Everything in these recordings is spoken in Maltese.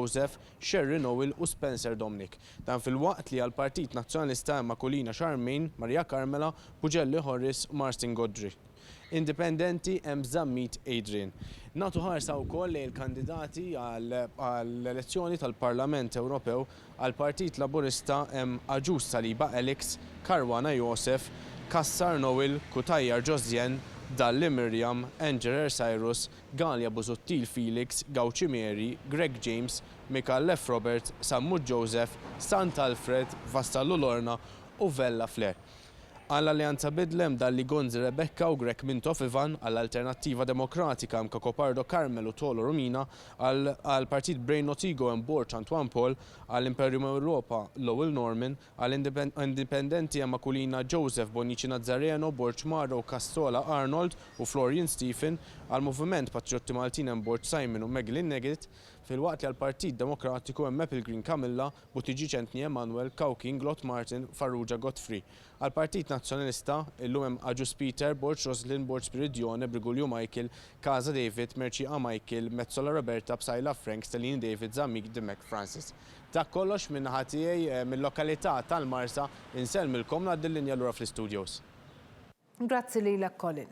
Joseph, Sherry Nowell u Spencer Dominic. Dan fil-waqt li għall-Partit Nazzjonalista hemm Makulina Charmaine, Maria Carmela, Pugelli Horace u Martin Godry. Indipendenti hemm Zammit Adrian. Nagħtu ħarsa wkoll lejn il-kandidati għall-elezzjoni tal-Parlament Ewropew għall-Partit Laburista hemm Aġus Saliba Alex, Karwana Joseph, Kassar Nowell, Kutajjar Josjen, Dalli Miriam, Angeler Cyrus, Galja Busuttil Felix, Gawci Mary, Greg James, Mikael Leff Robert, Sammut Joseph, Sant Alfred, Vassallu Lorna u Vella Flair. Għall-Alleanza Bidlem Dalli Gonzi Rebecca u Grek Mintoff Ivan, għall-Alternattiva Demokratika Mka Kopardo Carmel u Tolo Romina, għall-Partit Brain Notigo Borċ Antoine Paul, għall-Imperium Europa Lowell Norman, għall-Indipendenti Makulina Joseph Bonici Nazzareno, Borċ Maro Castola Arnold u Florian Stephen, għall-Moviment Patriotti Maltin Borċ Simon u Meglin Negit, fil-waqt li għall-Partit Demokratiku hemm Maple Green Camilla, Buttiġi Ċentni Emmanuel, Kawkin, Glot Martin, Farrugia Godfrey. Għall-Partit Nazzjonalista illum hemm Aġus Peter, Borċ Roslin, Borċ Spiridione, Brigulju Michael, Kaza David, Merċiqa Michael, Mezzola Roberta, Bsajla Frank, Stelini David, Zammik Dimek Francis. Dak kollox minn ħatijaj mill-lokalità tal-Marsa insellmilkom ngħaddi l-linja lura fl-istudios. Grazzi lilek Colin.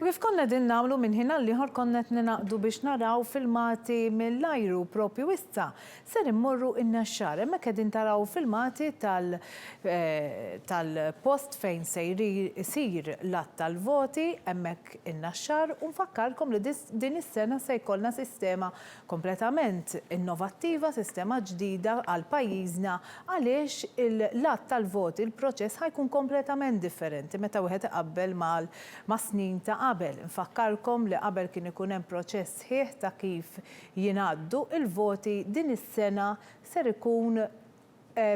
U kif konna din nagħmlu minn ħin għal ieħor konna qed ninaqdu biex naraw filmati mill-ajru propju issa. Ser immorru in-naxxar, hemmhekk qegħdin taraw filmati tal-post fejn se jsir l-att tal-voti hemmhekk in-naxxar u nfakkarkom li din is-sena se jkollna sistema kompletament innovattiva, sistema ġdida għal pajjiżna għaliex l-att tal-voti, il-proċess ħajkun kompletament differenti meta wieħed iqabbel ma' snin ta' qabel. Nfakkarkom li qabel kien ikun hemm proċess sħiħ ta' kif jingħaddu il-voti din is-sena ser ikun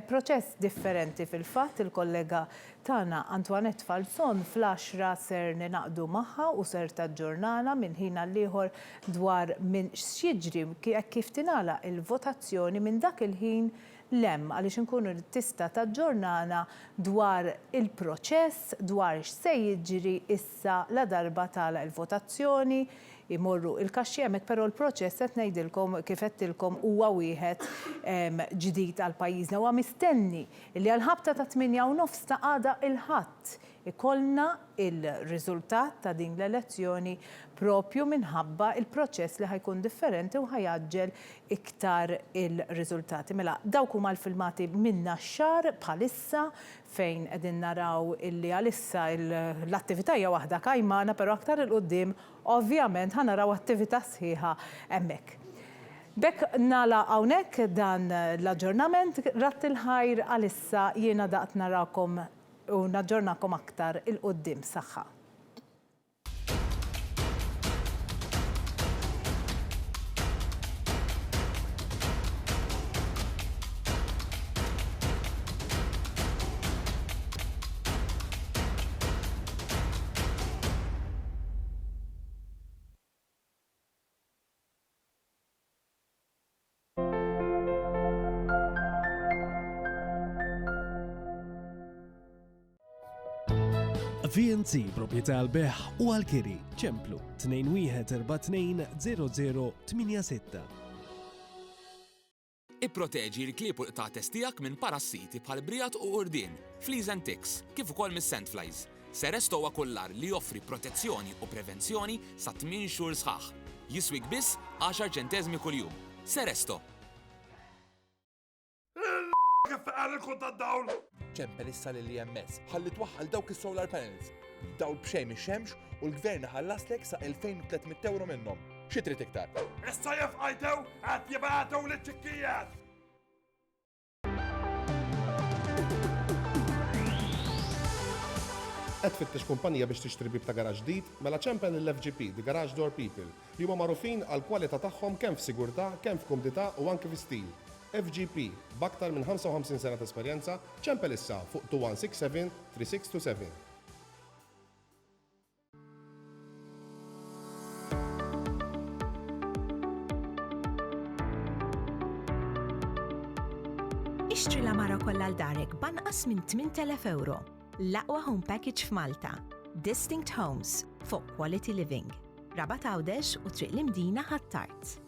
proċess differenti fil-fatt. Il-kollega tagħna Antoinette Falzon fl-10 ser ninaqdu magħha u ser taġġornana minn ħin għal ieħor dwar minn x'jiġri kif tingħalaq il-votazzjoni minn dak il-ħin lemm għaliex inkunu tista' taġġornana dwar il-proċess, dwar x'se jiġri issa la darba tagħlaq il-votazzjoni, imorru il-kaxxi hemmhekk, però l-proċess qed ngħidilkom kif qedtilkom huwa wieħed ġdid għal pajjiżna huwa mistenni li għall-ħabta ta' 8:30 ta' għada il-ħadd ikollna il-riżultat ta' din l-elezzjoni propju minħabba il-proċess li ħajkun differenti u ħajaġġel iktar il-riżultati. Mela dawk huma l-filmati min-naxxar bħalissa fejn qegħdin naraw illi għalissa l-attività hija waħda kajmana, però aktar il-qudiem ovvjament ħanaraw attività sħiħa hemmhekk. Bekk nala hawnhekk dan l-aġġornament rat il-ħajr għalissa jiena daqt narakom u naġġornakom aktar il-qudiem saħħa. VNC proprjetà għal-beħ u għal-kiri ċemplu 21420086. Ipproteġi l-klieb u l-qta' testijak minn parassiti bħal brijat u qurdien, fleas and ticks, kif ukoll mis-sandflies. Seresto huwa kullar li joffri protezzjoni u prevenzjoni sa 8 xhur sħaħ. Jiswik biss 10 ċentesmi kuljum. Seresto. ċempel issa lill-IMS ħalli twaħħal dawk is-solar panels. Dawl b'xejn ix-xemx u l-gvern ħallaslek sa 2300 euro minnhom. Xi trid iktar? Issa jifqajtew qed jibgħatu liċ-ċikkijiet. Qed tfittex kumpanija biex tixtri bib ta' garaġġ ġdid, mela ċempel l-FGP, the Garage Door People, li huma magħrufin għall kwalità tagħhom kemm f'sigurtà, kemm f'kumdità u anke fi-stil. FGP, b'aktar minn 55 sena ta' esperjenza, ċempel issa fuq 2167-3627. Ixtri l-amara kollha l darek banqas minn 8,000 euro. L-aqwa home package f'Malta. Distinct Homes fuq Quality Living. Rabat Għawdex u Triq l-Imdina Ħattart.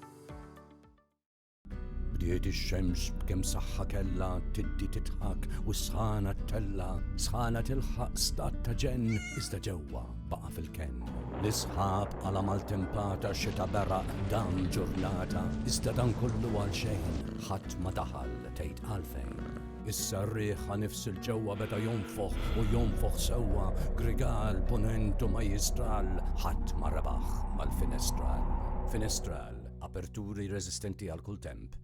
Bdiet ix-xemx b'kemm saħħa kella tiddi titħak u sħana t-tella, sħana tilħaq stat ta' ġenn iżda ġewwa baqa' fil-ken. L-isħab għala mal-tempata xita beraq dam ġurnata, iżda dan kollu għal xejn, ħadd ma daħal tgħid għalfejn. Issa r-riħ nifs il-ġewwa beda jonfoħ sewwa, grigal, ponent u majistral, ħadd ma rebaħ mal-finestral. Finestral, aperturi resistenti għal kull temp.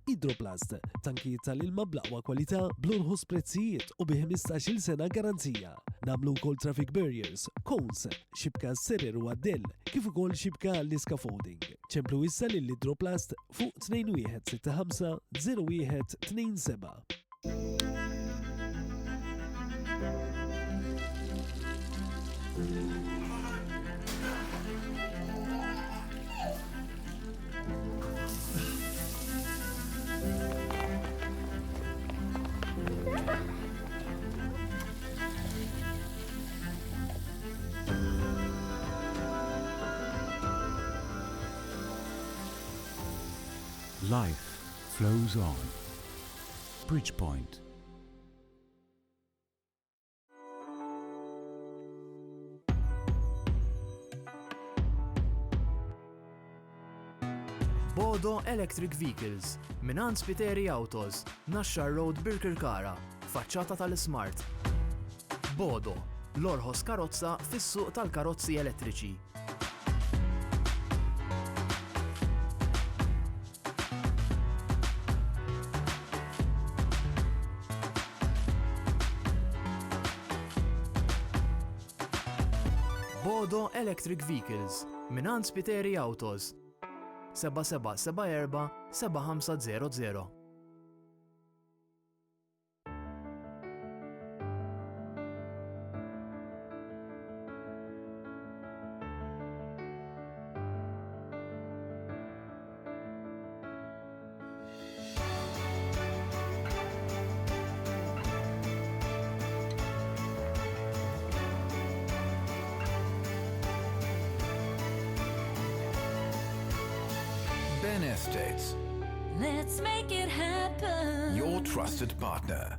Hydroplast, tankijiet tal-ilma bl-aqwa kwalità, bl-orħos prezzijiet u bi 15-il sena garanzija. Namlu wkoll traffic barriers, cones, xibka serer u għaddell, kif ukoll xibka l-scaffolding. ċemplu issa lill-Hydroplast fuq 2165 0127. Life flows on. Bridgepoint. Bodo Electric Vehicles, minant Spiteri Autos, Naxxar Road Birkirkara, faċċata tal-Smart. Bodo, l-orħos karozza fis-suq tal-karozzi elettriċi. Bodo Electric Vehicles, minant Spiteri Autos, 7774 7500. Ben Estates, Let's make it happen. your trusted partner.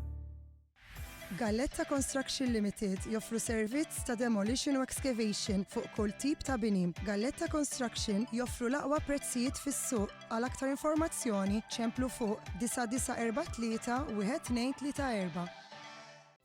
Galletta Construction Limited joffru servizz ta' demolition u excavation fuq kull tip ta' bini. Galletta Construction joffru l-aqwa prezzijiet fis-suq. Għal aktar informazzjoni ċemplu fuq 9943 1234.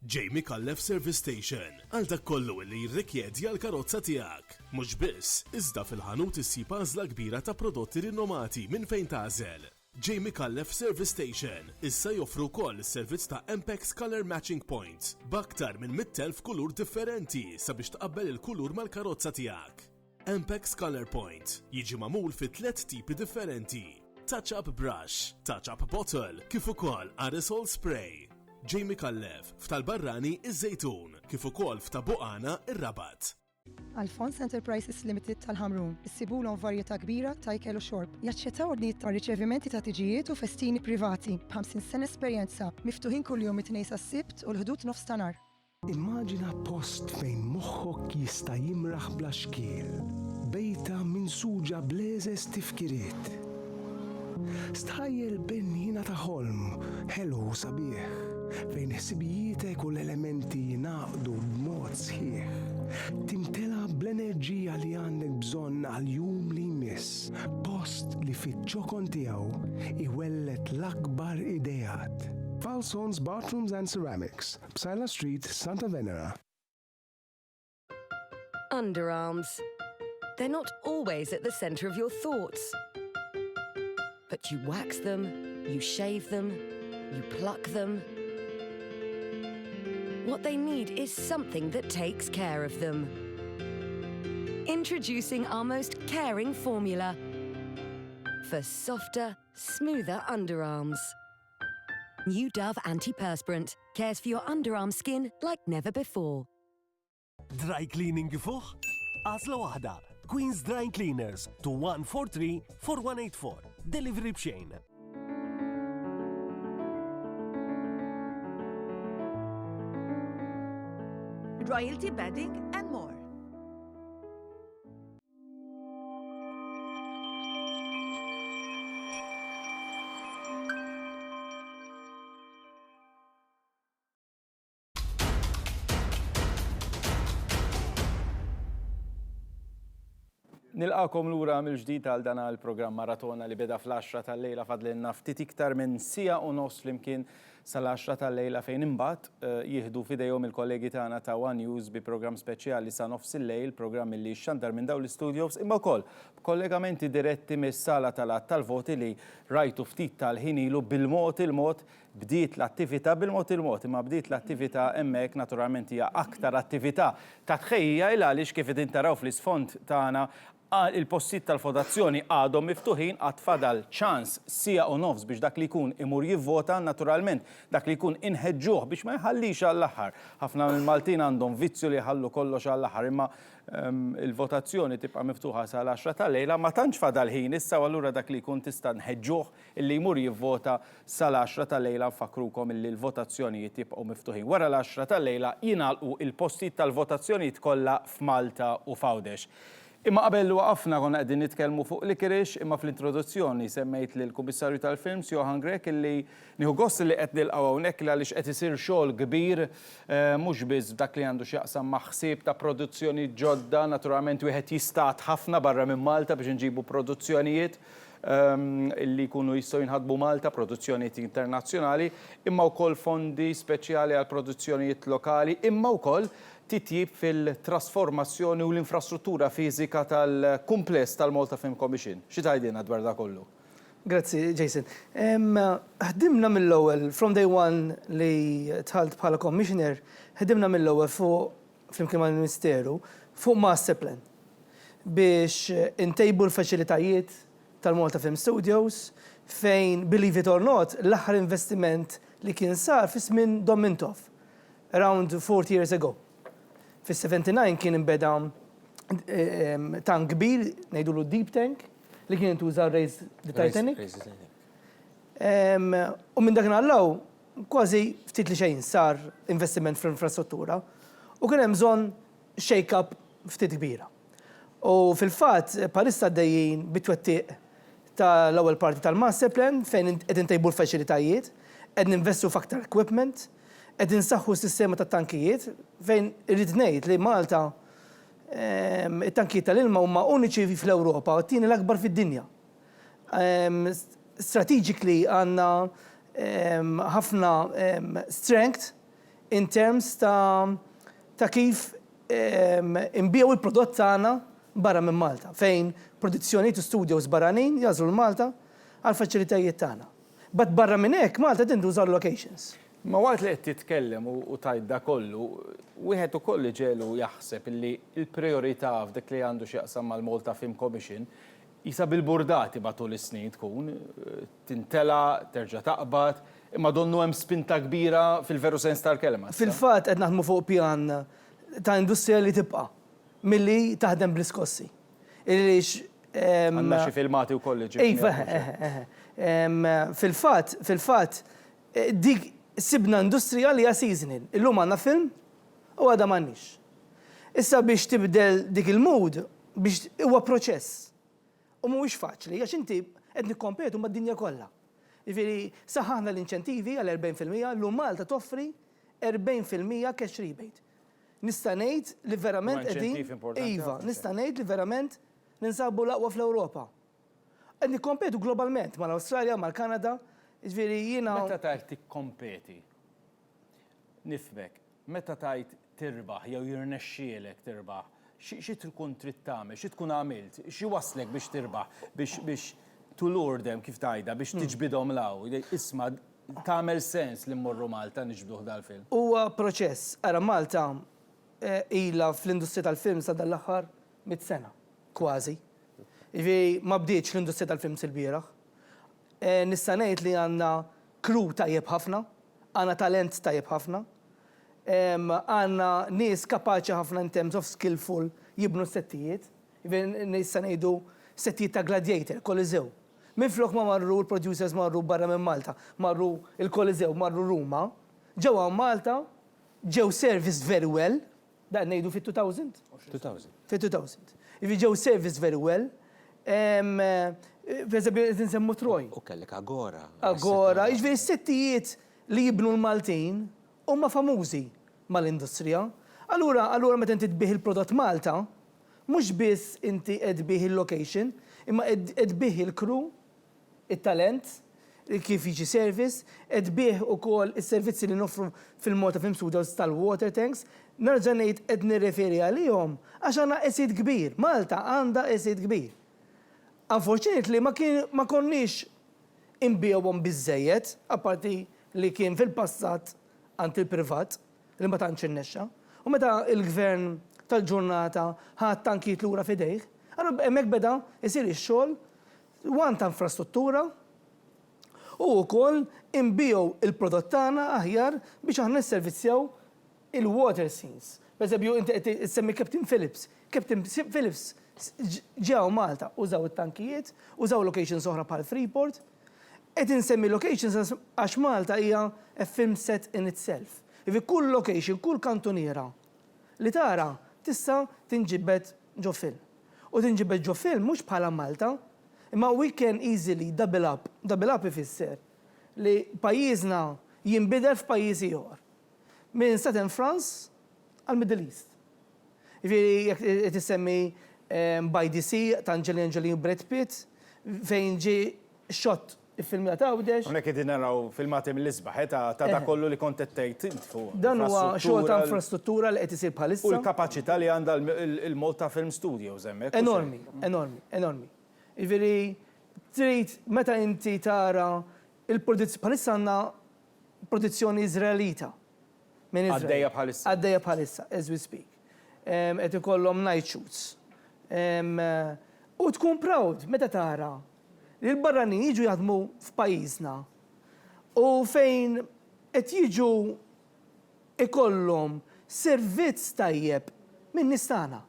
Jamie Callef Service Station, għal dak kollu li jirrikjedja l-karozza tiegħek. Mhux biss, iżda fil-ħanut issib għażla kbira ta' prodotti rinnomati minn fejn tażel. Jamie Callef Service Station issa joffru wkoll is-servizz ta' Ampex Color Matching Points b'aktar minn 100,000 kulur differenti sabiex tqabbel il-kulur mal-karozza tiegħek. Ampex Color Point jiġi magħmul fi 3 tipi differenti: Touch-up Brush, Touch-up Bottle, kif ukoll Aerosol Spray. Jamie Callef f'tal-Barrani iż-Żejtun, kif ukoll f'Tabuqana ir-Rabat. Alphonse Enterprises Limited tal-Ħamrun, issibulhom varjetà kbira ta' ikel u xorb. Jaċċettaw ordnijiet ta' riċevimenti ta' tiġijiet u festini privati b'50 sena esperjenza, miftuħin kuljum it-tnejn sas-sibt u l-ħdud nofs ta' nar. Immaġina post fejn moħħok jista' jimraħ bla xkiel, bejta minsuġa b'leżes tifkiriet. Stħajjel bennina ta' ħolm, ħelu sabiħ, fejn ħsibijietek u l-elementi jinaqdu b'mod sħiħ. Timtela bl-enerġija li għandek bżonn għal-jum li jmiss, post li fit-ċokon tiegħu iwellet l-akbar idejat. Falsons Bathrooms and Ceramics, Psala Street, Santa Venera. Underarms. They're not always at the center of your thoughts. But you wax them, you shave them, you pluck them. What they need is something that takes care of them. Introducing our most caring formula for softer, smoother underarms. New Dove Antiperspirant cares for your underarm skin like never before. Dry cleaning fuq? Għasla waħda. Queen's Dry Cleaners 2143 4184. Delivery b'xejn. Royalty Bedding and more. Nilqakom lura mill-ġdid għal dan il-programm Maratona li beda fl-10 tal-lejla fadlilna ftit iktar minn sija u nofs flimkien sal-10 tal-lejla fejn imbagħad jieħdu f'idejhom il-kollegi tagħna ta' One News bi programm speċjali sa nofs il-lejl, programm li xandar minn dawn l-istudios imma wkoll kollegamenti diretti mis-sala tal-att tal-voti li rajtu ftit tal-ħin ilu bil-mod il-mod bdiet l-attività bil-mod il-mod imma bdiet l-attività hemmhekk naturalment hija aktar attività ta' tħejja il għaliex kif qegħdin taraw fl-isfond tagħna il-postijiet tal-votazzjoni għadhom miftuħin għad fadal ċans sija u nofs biex dak li jkun imur jivvota naturalment dak li jkun inħeġġuh biex ma jħallix għall-aħħar. Ħafna mill-Maltin għandhom vizzju li jħallu kollox għall-aħħar imma il-votazzjoni tibqa' miftuħa sal-10 tal-lejla ma tantx fadal ħin issa allura dak li jkun tista' nħeġġuh illi jmur jivvota sal-10 tal-lejla nfakrukom illi l-votazzjonijiet jibqgħu miftuħin. Wara l-10 tal-lejla jingħalqu il-postijiet tal-votazzjonijiet kollha f'Malta u f'Għawdex. Imma qabel waqafna konna qegħdin nitkellmu fuq l-Ikirix, imma fl-introduzzjoni semmejt lill-Kummissarju tal-Films Johan Grek illi nieħu gost li qed nilqgħu hawnhekk għaliex qed isir xogħol kbir mhux biss dak li għandu x'jaqsam ma' ħsieb ta' produzzjoni ġodda, naturalment wieħed jistat ħafna barra minn Malta biex inġibu produzzjonijiet illi jkunu jistgħu jinħadbu Malta, produzzjonijiet internazzjonali, imma wkoll fondi speċjali għal produzzjonijiet lokali, imma wkoll titjib fil-trasformazzjoni u l-infrastruttura fiżika tal-kumpless tal-Malta Film Commission. Xi tgħidilna dwar da kollu? Grazzi, Jason. Ħdimna mill-ewwel from day one li tħalt bħala commissioner, ħdimna mill-ewwel fuq flimkien mal-Ministeru fuq master plan biex intejbu l-faċilitajiet tal-Malta Film Studios fejn, believe it or not, l-aħħar investiment li kien sar fi żmien Dom Mintoff around 40 years ago. Fis-79 kien imbeda tank kbir, ngħidulu deep tank, li kien tuża raise the Titanic. U minn dak nallaw, kważi ftit li xejn sar investiment fl-infrastruttura u kien hemm bżonn shake-up ftit kbira. U fil-fatt bħalissa għaddejjin bit-twettiq tal-ewwel parti tal-master plan fejn qed intejbu l-faċilitajiet, qed ninvestu f'aktar equipment, qed insaħħu s-sistema tat-tankijiet fejn irrid ngħid li Malta it-tankijiet tal-ilma huma uniċi fl-Ewropa u t-tieni l-akbar fid-dinja. Strategically għandna ħafna strength in terms ta' kif imbiegħu il-prodott tagħna barra minn Malta fejn produzzjonijiet u studios barranin jażlu l-Malta għal faċilitajiet tagħna. But barra minn hekk Malta tintuża locations. Ma waqt li qed titkellem u tajt da kollu, wieħed ukoll ġelu jaħseb illi l-priorità f'dik li għandu x'jaqsam mal-Malta Film Commission jisa bil-burdati matul is-snin tkun tintela, terġa' taqbad, imma donnu hemm spinta kbira fil-veru sens tal-kelma. Fil-fatt qed naħdmu fuq pjan ta' industrija li tibqa' milli taħdem bl-iskossi. Għandna xi filmati wkoll Fil-fatt dik sibna industrija li hija seasonal. Illum għandna film u għadha m'għandniex. Issa biex tibdel dik il-mood biex huwa proċess. U mhuwiex faċli għax inti qed nikkompetu mad-dinja kollha. Jiġifieri saħħaħna l-inċentivi għal 40%, llum Malta toffri 40% cash rebate. Nista' ngħid li verament qegħdin iva, nista' ngħid li verament ninsabu l-aqwa fl-Ewropa. Qed nikkompetu globalment mal-Awstralja, mal-Kanada. Meta tajt tikkompeti, nifmek, meta tajt tirbaħ, jew jirnexxielek tirbaħ, xi tkun trid tagħmel, xi tkun għamilt, xi waslek biex tirbaħ, biex tulurdem kif tajda, biex tiġbidhom law. Isma' tagħmel sens li mmorru Malta niġbduh dal-film. Huwa proċess, ara Malta ilha fl-industrija tal-film sa dal-aħħar 100 sena, kważi. Ma bdietx l-industrija tal-film sil-bieraħ. Nista' ngħid li għandna crew tajjeb ħafna, għandna talent tajjeb ħafna, għandna nies kapaċi ħafna in terms of skillful jibnu settijiet, nista' ngħidu settijiet ta' Gladiator, Coliseo. Minflok ma marru l-producers marru barra minn Malta, marru il-Coliseo, marru Ruma, ġewwa Malta, ġew serviced very well, da ngħidu fit-2000? Fit-2000. Ġew serviced very well. Per eżempju, nsemmu Troj. U kellek Agora. Agora, jiġifieri settijiet li jibnu l-Maltin huma famużi mal-industrija. Allura meta inti tbieħ il-prodott Malta, mhux biss inti qed bih il-location, imma qed bih il-crew, it-talent, kif jiġi service, qed bih ukoll is-servizzi li noffru fil-Malta Film Studios tal-water tanks, nerġa' ngħid qed nirreferi għalihom għax għandna esid kbir. Malta għandha esid kbir. Unfortunately ma konniex imbijawhom biżejjed, apparti li kien fil-passat għand il-privat li ma tantx innexxa. U meta il-gvern tal-ġurnata ħadd tankiet lura fidejh, allura hemmhekk beda jsir ix-xogħol ta' infrastruttura u wkoll imbijaw il-prodott tagħna aħjar biex aħna nisservizzjaw il-water scenes. Pereżempju, inti semmi Captain Phillips. Captain Phillips ġew Malta, użaw it-tankijiet, użaw locations oħra bħal Freeport. Qed insemmi locations għax Malta hija a film set in itself. Ifi kull location, kull kantuniera li tara tista' tinġibed ġo film. U tinġibed ġo film mhux bħala Malta, imma we can easily double up. Double up ifisser li pajjiżna jinbidel f'pajjiż ieħor. Minn Southern France għal Middle East. Ifieri qed isemmi By the Sea ta' Angelina Jolie u Brad Pitt fejn ġie shot il-film ta' Għawdex. Unek qegħdin naraw filmati mill-isbaħ ta' kollu li kont qed tgħid fuq. Dan huwa xogħol ta' infrastruttura li qed isir bħalissa. U l-kapaċità li għandha il-Malta Film Studios hemmhekk. Enormi. Ifieri trid meta inti tara il-produzzjoni bħalissa għandna produzzjoni Iżraelita. Għaddejja bħalissa. Għaddejja bħalissa, as we speak. Qed ikollhom night shoots. U tkun proud meta tara li l-barranin jiġu jaħdmu f'pajjiżna u fejn qed jiġu ikollhom servizz tajjeb minn nies tagħna.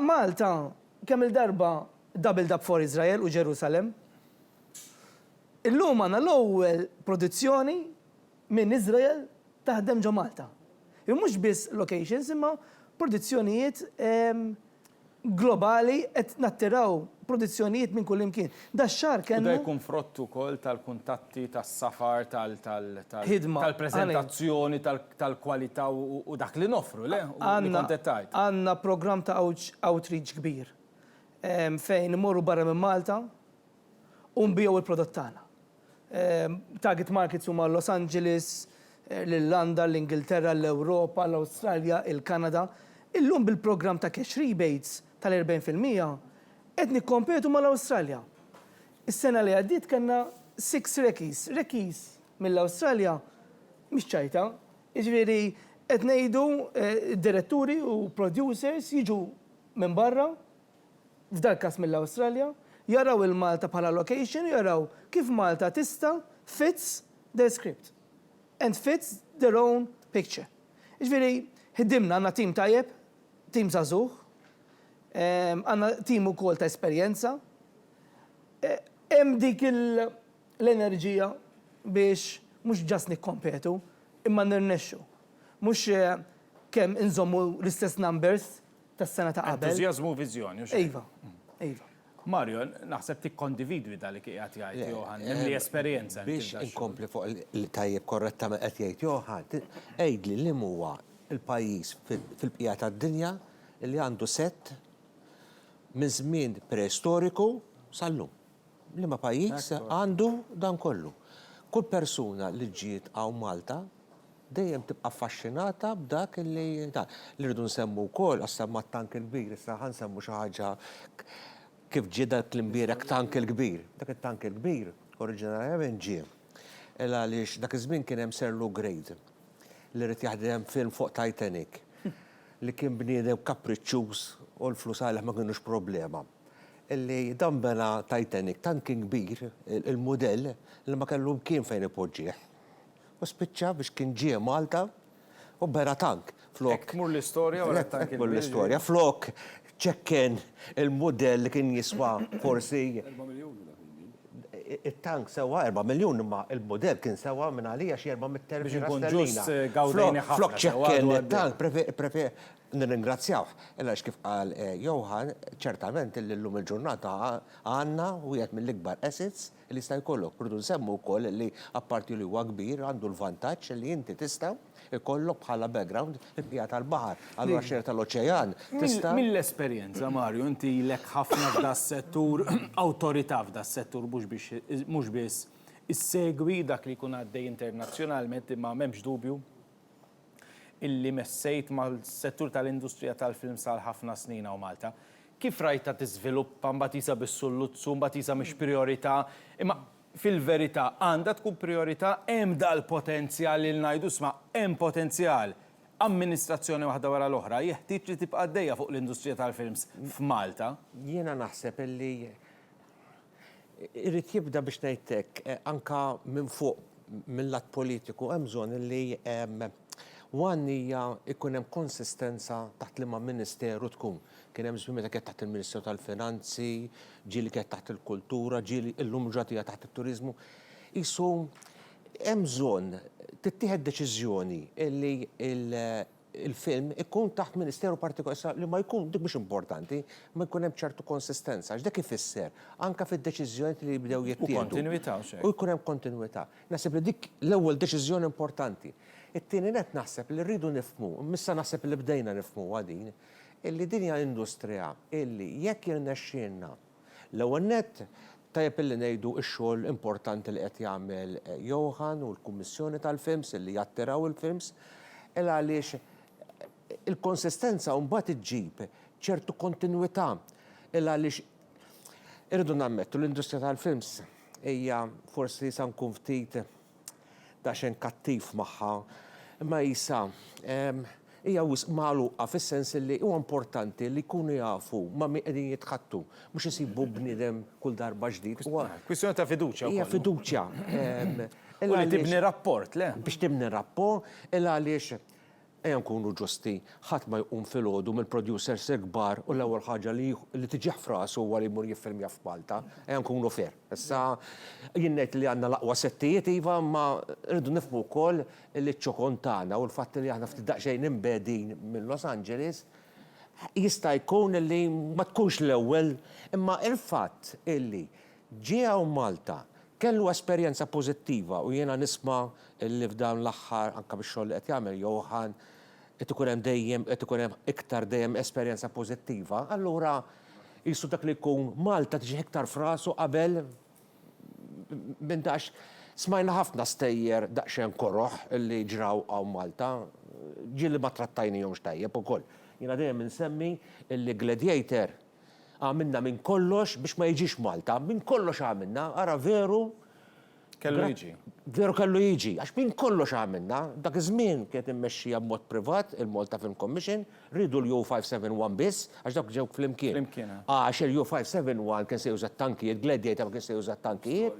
Malta kemm il-darba doubled up for Israel u Ġerusalem. Illum għandna l-ewwel produzzjoni minn Iżrael taħdem ġo Malta. Mhux biss locations imma produzzjonijiet globali qed nattiraw produzzjonijiet minn kull imkien. Dax-xahar kellna. Da jkun frott ukoll tal-kuntatti, tas-safar, tal-preżentazzjoni, tal-kwalità u dak li nofru, le? Għandna programm ta' outreach kbir fejn imorru barra minn Malta u nbijaw il-prodott tagħna. Target markets huma Los Angeles, l-Irlanda, l-Ingilterra, l-Ewropa, l-Awstralja, il-Kanada. Illum bil-programm ta' cash rebates tal-40% qed nikkompetu mal-Awstralja. Is-sena li għaddiet kellna 6 rekis mill-Awstralja mhix ċajta. Jiġifieri qed ngħidu diretturi u producers jiġu minn barra f'dak każ mill-Awstralja, jaraw il-Malta bħala location, jaraw kif Malta tista' fits their script and fits their own picture. Jiġifieri ħiddimna għandna tim tajjeb, tim żagħżugħ, għandna tim ukoll ta' esperjenza. Hemm dik l-enerġija biex mhux ġast nikkompetu, imma nirnexxu. Mhux kemm inżommu l-istess numbers tas-sena ta' qabel. Entużjażmu u viżjoni. Iva. Mario, naħseb tikkondividwi dalik qiegħed jgħid Johan, hemm li esperjenza. Biex inkompli fuq il-tajjeb korrettament qed jgħid Johan, għejdli li huwa il-pajjiż fil-bqija tad-dinja li għandu set minn żmien preistoriku sal-lum. Liema pajjiż għandu dan kollu. Kull persuna li ġiet hawn Malta dejjem tibqa' affaxxinata b'dak li rridu nsemmu wkoll għas semma tank il-kbir, issa ħansemmu xi ħaġa kif ġie dak l-imbierek tank il-kbir. Dak it-tank il-kbir oriġinarjament ġie. Għaliex dak iż-żmien kien hemm Sir Lou Grade li rrid jaħdem film fuq Titanic li kien bniedem kapriċċjuż u l-flus għalih ma kienux problema. Illi dan bena Titanic tant kien kbir il-mudell li ma kellu kien fejn ipoġġih. U spiċċa biex kien ġie Malta u bera tank. Hekk tmur l-istorja wara tank. Tmur l-istorja. Flok ċekken il-mudell li kien jiswa forsi. Il-tank sewa 4 miljun imma il-modell kien sewa minn għalija xi 400,000 sterlina. Biex ikun ġust gawdejni ħafna. Flok ċekken il-tank nirringrazzjaw. Illa kif qal Johan, ċertament l-lum il-ġurnata għanna u jgħet mill-ikbar assets li sta' jkollok. Rridu nsemmu wkoll li apparti li huwa kbir għandu l-vantaġġ li inti tista' jkollok bħala background il-bqija tal-baħar, allura xejn tal-oċean. Mill-esperjenza, Mario, inti lek ħafna f'da settur, awtorità f'da settur mhux biss issegwi dak li jkun għaddej internazzjonalment imma m'hemmx dubju illi messejt mal-settur tal-industrija tal-film sal ħafna snina u Malta. Kif rajta tiżviluppa mbagħad isa bis-sulluzzu, mbagħad isa mhix priorità, imma fil-verità għandha tkun priorità hemm dal-potenzjal li ngħidu sma' hemm potenzjal. Amministrazzjoni waħda wara l-oħra jeħtieġ li tibqa' għaddejja fuq l-industrija tal-films f'Malta. Jiena naħseb illi irrid jibda biex ngħidlek anka minn fuq mill-lat politiku hemm bżonn illi hija ikun hemm konsistenza taħt liema ministeru tkun. Kien hemm żmien meta kien taħt il-Ministeru tal-Finanzi, ġieli kien taħt il-Kultura, ġieli llum ġatija taħt it-Turiżmu. Isu hemm bżonn tittieħed deċiżjoni li il-film ikun taħt ministeru partikolari li ma jkun dik mhux importanti, ma jkun hemm ċertu konsistenza. X'dak ifisser anke fid-deċiżjoni li jibdew jittieħdu. U kontinwità u jkun hemm kontinwità. Naħseb li dik l-ewwel deċiżjoni importanti. It-tieni net naħseb li rridu nifhmu, missa naħseb li bdejna nifhmu għadin, illi din hija industrija illi jekk jirnexxielna l-ewwel nett tajjeb illi ngħidu x-xogħol importanti li qed jagħmel Johan u l-Kummissjoni tal-Films illi jattiraw il-films, illa għaliex il-konsistenza mbagħad iġġib ċertu kontinwità illa għaliex irridu nammettu l-industrija tal-films hija forsi sa nkun ftit daxen kattif magħha, imma jisa hija magħluqa fis-sens li huwa importanti li jkunu jafu ma min qegħdin jitħattu, mhux isibu bniedem kull darba ġdid. Kwistjoni ta' fiduċja. Hija fiduċja. U li tibni rapport, le? Biex tibni rapport, illa għaliex ejja nkunu ġusti, ħadd ma jqum filgħodu mill-producers kbar u l-ewwel ħaġa li tiġi f'rasu huwa li jmur jiffilmja f'Malta, ejja nkunu fair. Issa jien ngħid li għandna l-aqwa settijiet iva, ma rridu nifhmu wkoll li ċ-ċokon tagħna u l-fatt li aħna ftit daqsxejn imbedin minn Los Angeles jista' jkun li ma tkunx l-ewwel, imma il-fatt illi ġiew Malta kellu esperjenza pożittiva u jiena nisma' li f'dan l-aħħar anke bix-xogħol li qed jagħmel Johan qed ikun hemm dejjem qed ikun hemm iktar dejjem esperjenza pożittiva, allura qisu dak li jkun Malta tiġi iktar f'rasu qabel minn dax smajna ħafna stejjer daqsxejn koroħ li ġraw hawn Malta, ġieli ma trattajnihomx tajjeb ukoll. Jiena dejjem insemmi li Gladiator għamilna minn kollox biex ma jiġix Malta, minn kollox għamilna, ara veru kellu jiġi. Veru kellu jiġi, għax minn kollox għamilna, dak iż-żmien kienet immexxija b'mod privat il-Malta Film Commission, rridu l-U571 biss, għax dak ġew flimkien. Għax il-U571 kien se juża tankijiet, Gladiator kien se juża tankijiet.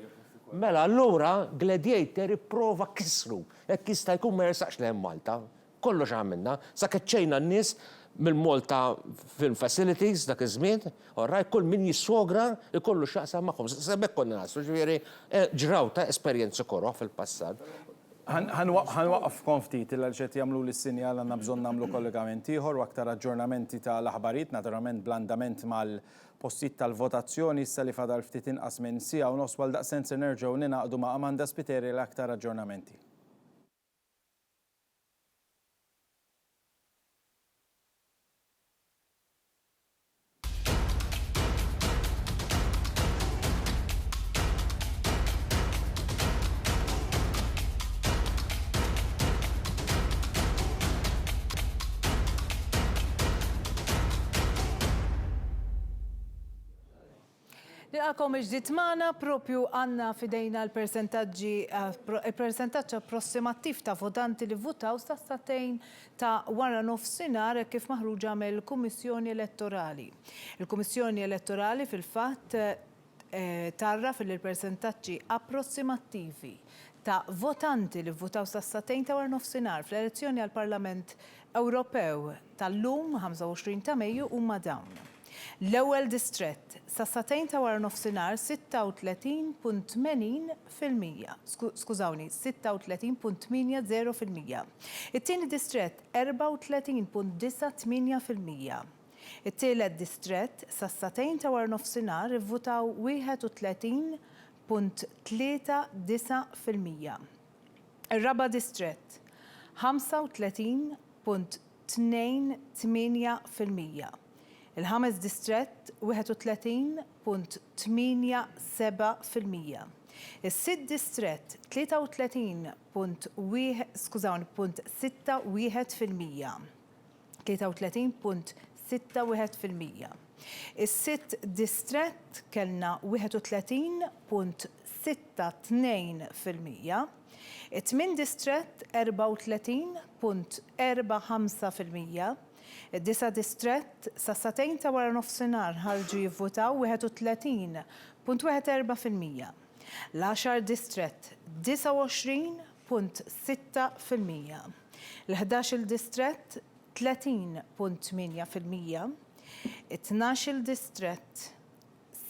Mela allura Gladiator ipprova kisru, jekk jista' jkun ma jersaqx lehem Malta. Kollox għamilna, sa keċċejna n-nies mill-Malta Film Facilities dak iż-żmien, orraj kull min jissogra ikollu x'jaqsam magħhom. Sebek konna naslu, ġifieri ġraw ta' esperjenzi koroħ fil-passat. Ħanwaqqafkom ftit il ġed jagħmlu lis-sinjal għandna bżonn nagħmlu kollegament ieħor u aktar aġġornamenti tal-aħbarijiet, naturalment bl-andament mal-postijiet tal-votazzjoni issa li fadal ftit inqas minn siegħa u nofs għal daqstant se nerġgħu ninaqdu ma' Amanda Spiteri l-aktar aġġornamenti. Nilqakom iġdid magħna propju għandna fidejna l-persentaġġ approssimattiv ta' votanti li votaw sa' statejn ta' wara nofsinhar kif maħruġa mill-Kummissjoni Elettorali. Il-Kummissjoni Elettorali fil-fatt tarraf li l-persentaġġi approssimattivi ta' votanti li votaw sa' statejn ta' wara nofsinhar fl-elezzjoni għall-Parlament Ewropew tal-lum 25 ta' Mejju huma dawn. L-ewwel distrett sa satejn ta' wara nofsinhar 36.80%. Skużawni, 36.80%. It-tieni distrett 34.98%. It-tielet distrett sa satejn ta' wara nofsinhar ivvutaw 31.39%. Ir-raba' distrett 35.28%. Il-ħames distrett 31.87%. Is-sitt distrett 33.61%. 33.61%. Is-sitt distrett kellna 31.62%. It-tmien distrett 34.45%. Id-disa distrett sa satejn ta' wara nofsinhar ħarġu jivvotaw 31.14%. L-10 distrett 29.6%. L-11 distrett 30.8%. It-12 distrett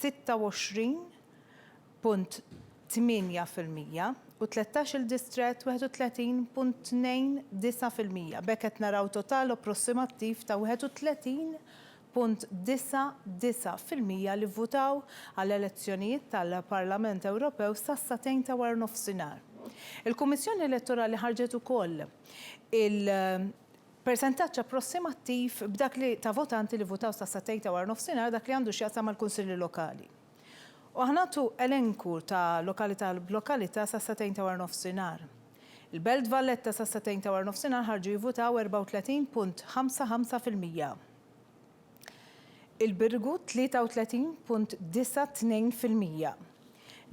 26.8%. U 13 distrett 31.29%. Bekk qed naraw total approssimattiv ta' 31.99% li vvutaw għall-elezzjonijiet tal-Parlament Ewropew sa satejn ta' wara nofsinhar. Il-Kummissjoni Elettorali ħarġet ukoll il-persentaġġ approssimattiv b'dak li ta' votanti li votaw sa satejn ta' wara nofsinhar dak li għandu x'jaqsam mal-Kunsilli Lokali. U ħanatu elenku ta' lokalità b'lokalità sa satejn ta' wara nofsinhar. Il-Belt Valletta sa satejn ta' wara nofsinhar ħarġu jivvutaw 34.55%. Il-Birgu 33.92%.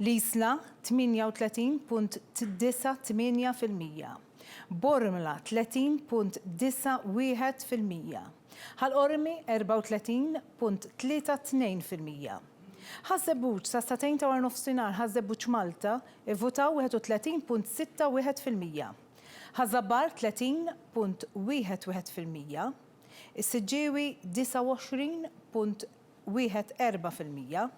L-Isla 38.98%. Bormla 30.91%. Ħal-Qormi 34.32%. Ħażebbuġ sa satejn ta' wara nofsinhar Ħażebbuġ Malta ivvutaw 31.61%. Ħażabbar 30.11%. Is-Siġġiewi 29.14%.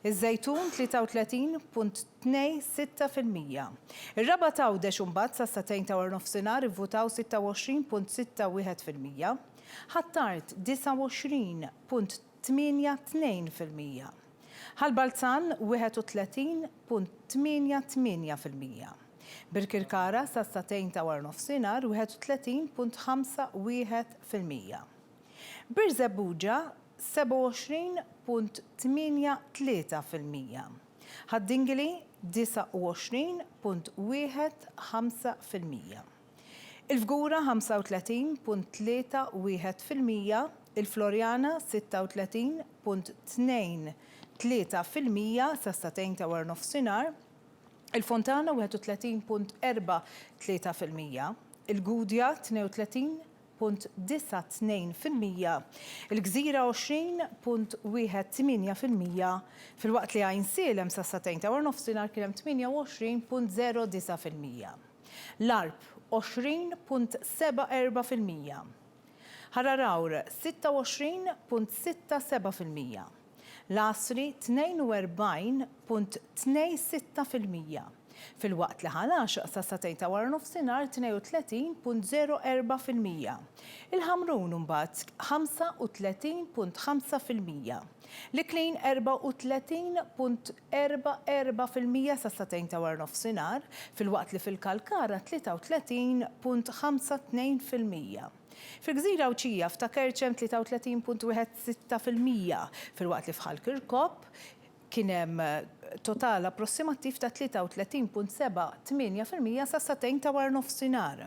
Iż-Żejtun 33.26%. Ir-Raba' Tawdex imbagħad sa satejn ta' wara nofsinhar ivvutaw 26.61%. Ħattart 29.82%. Ħal-Balzan 31.88%. Bir-Kirkara sa satejn ta' wara nofsinhar 31.51%. Bir-Żebbuġa 27.83%. Ħad-Dingli 29.15%. Il-Fgura 35.31%. Il-Florjana 36.23% sa satejn ta' wara nofsinhar. Il-Fontana 31.43%. Il-Gudja 32.92%. Il-Gżira 20.18%. Fil-waqt li Għajnsielem sa satejn ta' wara nofsinhar kien hemm 28.09%. L-Arb 20.74%. Ħararawr 26.67%. L-Asri 42.26%. Fil-waqt li Ħalaxaq sa satejn ta' wara nofsinhar 32.04%. Il-Ħamrun imbagħad 35.5%. L-Iklin 34.44% sa satejn ta' wara nofsinhar, fil-waqt li fil-Kalkara 33.52%. Fil-Gżira u Ċija f'Takerċem 33.16%. Fil-waqt li fħal Kirkop kien hemm total approssimattiv ta' 33.78% sa satejn ta' wara nofsinhar.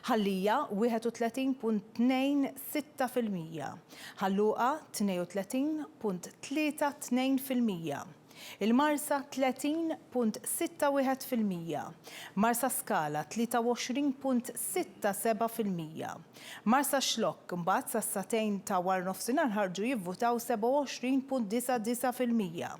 Ħallija 31.26%. Ħalluqa 32.32%. Il-Marsa 30.61%. Marsa Skala 23.67%. Marsa Xlokk imbagħad sa satejn ta' wara nofsinhar ħarġu jivvutaw 27.99%.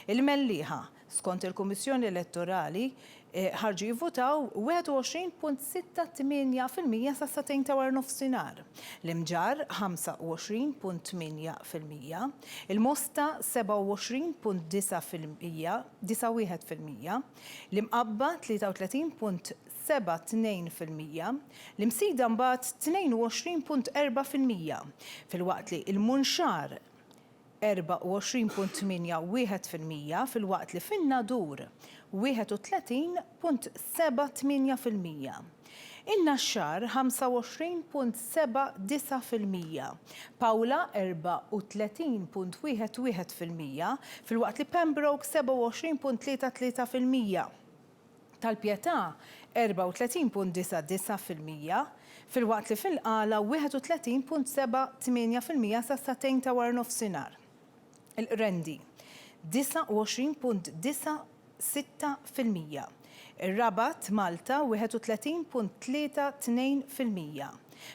Il-Mellieħa skont il-Kummissjoni Elettorali ħarġu jivvotaw 21.68% sa satejn ta' wara nofsinhar. L-imġar 25.8%, il-Mosta 27.91%, l-imqabba 33.72%, l-imsida mbagħad 22.4%, filwaqt li il-Munxar 24.81% filwaqt li fin-Nadur 31.78%. In-Naxxar 25.79%, Pawla 34.11% filwaqt li Pembroke 27.33%, Tal-Pjetà 34.99% filwaqt li fil-Qala 31.78% sa satejn ta' wara nofsinhar. Il-Qrendi 29.96%. Ir-Rabat Malta 31.32%.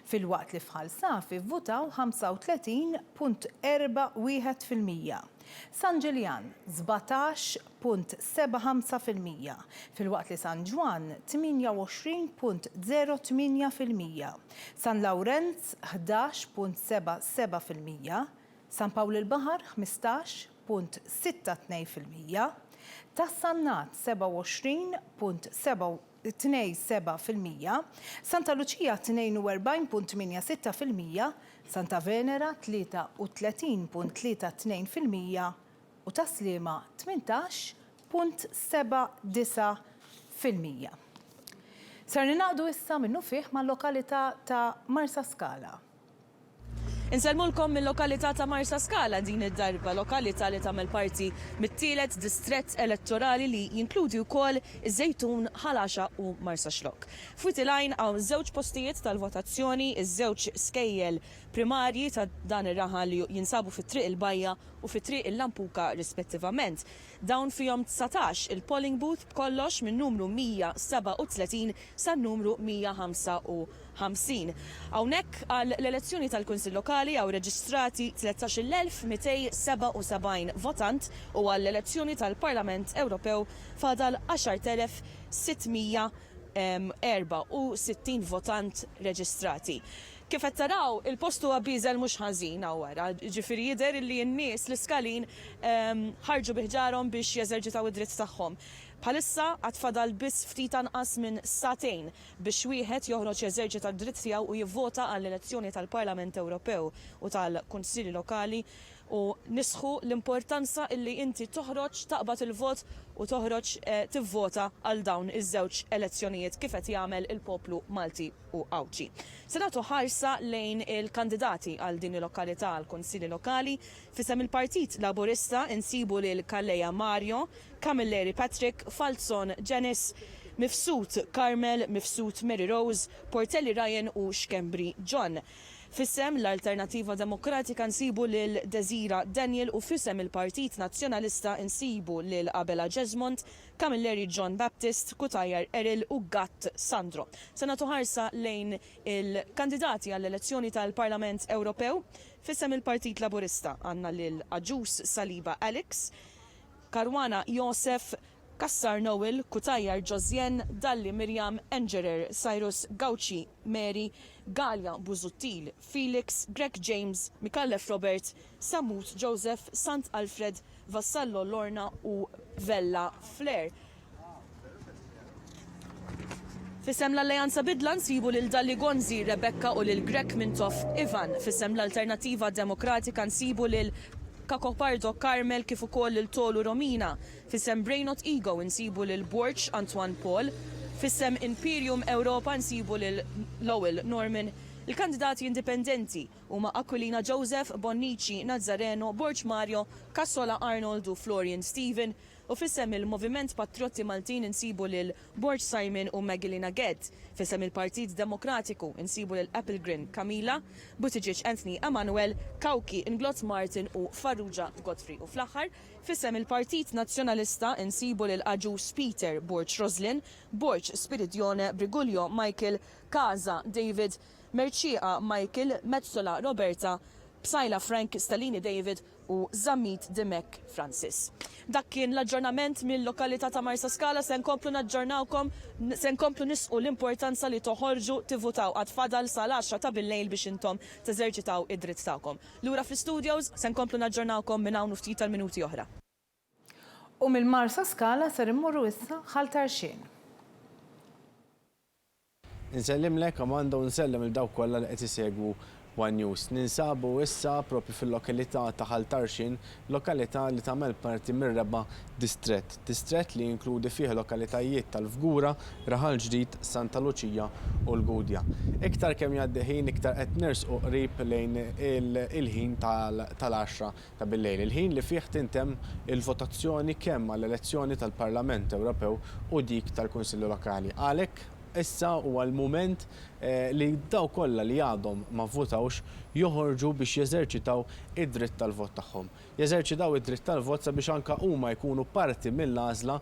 Filwaqt li fħal Safi vvutaw 35.41%. San Ġiljan 17.75%. Filwaqt li San Ġwan 28.08%. San Lawrenz 11.77%. San Pawl il-Baħar 15.62%. Tas-Sannat 27.27%, Santa Luċija 42.86%, Santa Venera 33.32% u ta' Sliema 18.79%. Ser ninaqdu issa minnu fih mal-lokalità ta' Marsa Scala. Inselmulkom mill-lokalità ta' Marsa Scala din id-darba, lokalità li tagħmel parti mit-tielet distrett elettorali li jinkludi wkoll iż-Żejtun, Ħalaxa u Marsa Xlok. Fwitilajn hawn żewġ postijiet tal-votazzjoni, iż-żewġ skejjel primarji ta' dan ir-raħal li jinsabu fit-triq il-Bajja u fit-triq il-Lampuka rispettivament. Dawn fihom 19 il-polling booth b'kollox minn numru 137 sa numru 155. Hawnhekk għal l-elezzjoni tal-Kunsill Lokali hawn reġistrati 13,277 votant u għall l-elezzjoni tal-Parlament Ewropew fadal 10,664 votant reġistrati. Kif qed taraw il-postu għabiżel mhux ħażin wara, ġifieri jidher li n-nies l-iskalin ħarġu biħġarhom biex jeżerġitaw id-dritt tagħhom. Bħalissa għad fadal biss ftit anqas minn satejn biex wieħed joħroġ jeżerġita d-dritt tiegħu u jivvota għall-elezzjoni tal-Parlament Ewropew u tal-Kunsilli Lokali u nisħu l-importanza illi inti toħroġ taqbad il-vot u toħroġ tivvota għal dawn iż-żewġ elezzjonijiet kif qed jagħmel il-poplu Malti u Awċi. Se nagħtu ħarsa lejn il-kandidati għal din il-lokalità għal Kunsilli Lokali fisem il-Partit Laburista insibu lil Kalleja Mario, Camilleri Patrick, Falzon Janice, Mifsud Carmel, Mifsud Mary Rose, Portelli Ryan u Xkembri John. Fissem l-Alternativa Demokratika nsibu lil Desira Daniel u fissem il-Partit Nazzjonalista nsibu lil Abela Jesmont, Camilleri John Baptist, Kutajer Eril u Gatt Sandro. Senatu ħarsa lejn il-kandidati għall-elezzjoni tal-Parlament Ewropew, fissem il-Partit Laburista għanna lil Aġus Saliba Alex, Karwana Josef, Kassar Noel, Kutajer Josjen, Dalli Mirjam, Engerer, Cyrus Gauci, Mary, Galja Buzuttil, Felix, Greg James, Mikallef Robert, Samut Joseph, Sant Alfred, Vassallo Lorna u Vella Flair. Fissem l-Alleanza Bidla nsibu lil Dalli Gonzi, Rebecca u lil Greg Mintoff Ivan. Fissem l-Alternativa Demokratika nsibu lil Kakopardo Carmel kif ukoll il-Tolu Romina. Fissem Brainot Ego nsibu lil Borch Antoine Paul. Fissem Imperium Europa nsibu lil Lowell Norman. Il-kandidati indipendenti huma Aquilina Joseph, Bonnici Nazzareno, Borch Mario, Cassola Arnold u Florian Steven. U fissem il-Moviment Patriotti Maltin insibu lil Borch Simon u Magdalena Gedd. Fissem il-Partit Demokratiku insibu lil Applegrin Camila, Buttigieg Anthony Emanuel, Kauki Inglot Martin u Farrugia Godfrey. U fl-aħħar fissem il-Partit Nazzjonalista insibu lil Aġus Peter Borch Roslin, Borch Spiridione Briguglio Michael, Kaza David, Merċieqa Michael, Mezzola Roberta, b'Sajla Frank, Stellini David u Zammit Dimek Francis. Dak kien l-aġġornament mill-lokalità ta' Marsa Scala, se nkomplu naġġornawkom, se nkomplu nisqu l-importanza li toħorġu tivvutaw għad fadal sal-10 ta' bil-lejl biex intom teżerċitaw id-dritt tagħkom. Lura fl-studios se nkomplu naġġornawkom minn hawn ftit tal-minuti oħra. U mill-Marsa Scala ser immorru issa ħaltarxien. Nsellimlek Amanda u nsellim il-dawk kollha li qed isegwu One News. Ninsabu issa propri fil-lokalità ta' Ħaltarxin, lokalità li tagħmel parti mir-reba' distrett. Distrett li jinkludi fih lokalitajiet tal-Fgura, Raħal Ġdid, Santa Luċija u l-Gudja. Iktar kemm jgħaddi ħin iktar qed nersqu qrib lejn il-ħin tal-10 ta' bil-lejl. Il-ħin li fih tintemm il-votazzjoni kemm għall-elezzjoni tal-Parlament Ewropew u dik tal-Kunsilli Lokali. Għalhekk issa huwa l-mument li daw kollha li għadhom ma votawx joħorġu biex jeżerċitaw id-dritt tal-vot tagħhom. Jeżerċitaw id-dritt tal-vot sabiex anke huma jkunu parti mill-għażla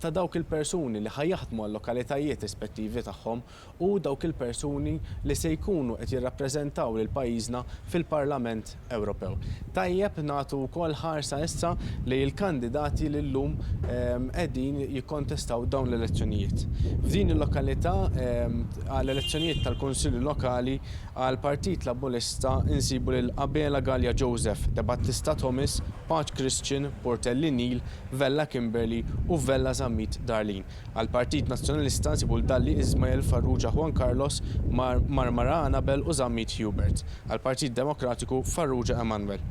ta' dawk il-persuni li ħajjaħdmu għal-lokalitajiet rispettivi tagħhom u dawk il-persuni li se jkunu qed jirrappreżentaw lil pajjiżna fil-Parlament Ewropew. Tajjeb nagħtu wkoll ħarsa issa li l-kandidati li llum qegħdin jikkontestaw dawn l-elezzjonijiet. F'din il-lokalità għall-elezzjonijiet tal-Kunsilli Lokali għal-Partit Laburista insibu lil Abela Gallia Joseph, De Battista Thomas, Paċ Christian, Portelli Neil, Vella Kimberly u Vella Zammit Darlin. Għal-Partit Nazzjonalista insibu l-Dalli Ismael Farrugia Juan Carlos, Marmara Anabel u Zammit Hubert. Għal-Partit Demokratiku Farrugia Emanuel.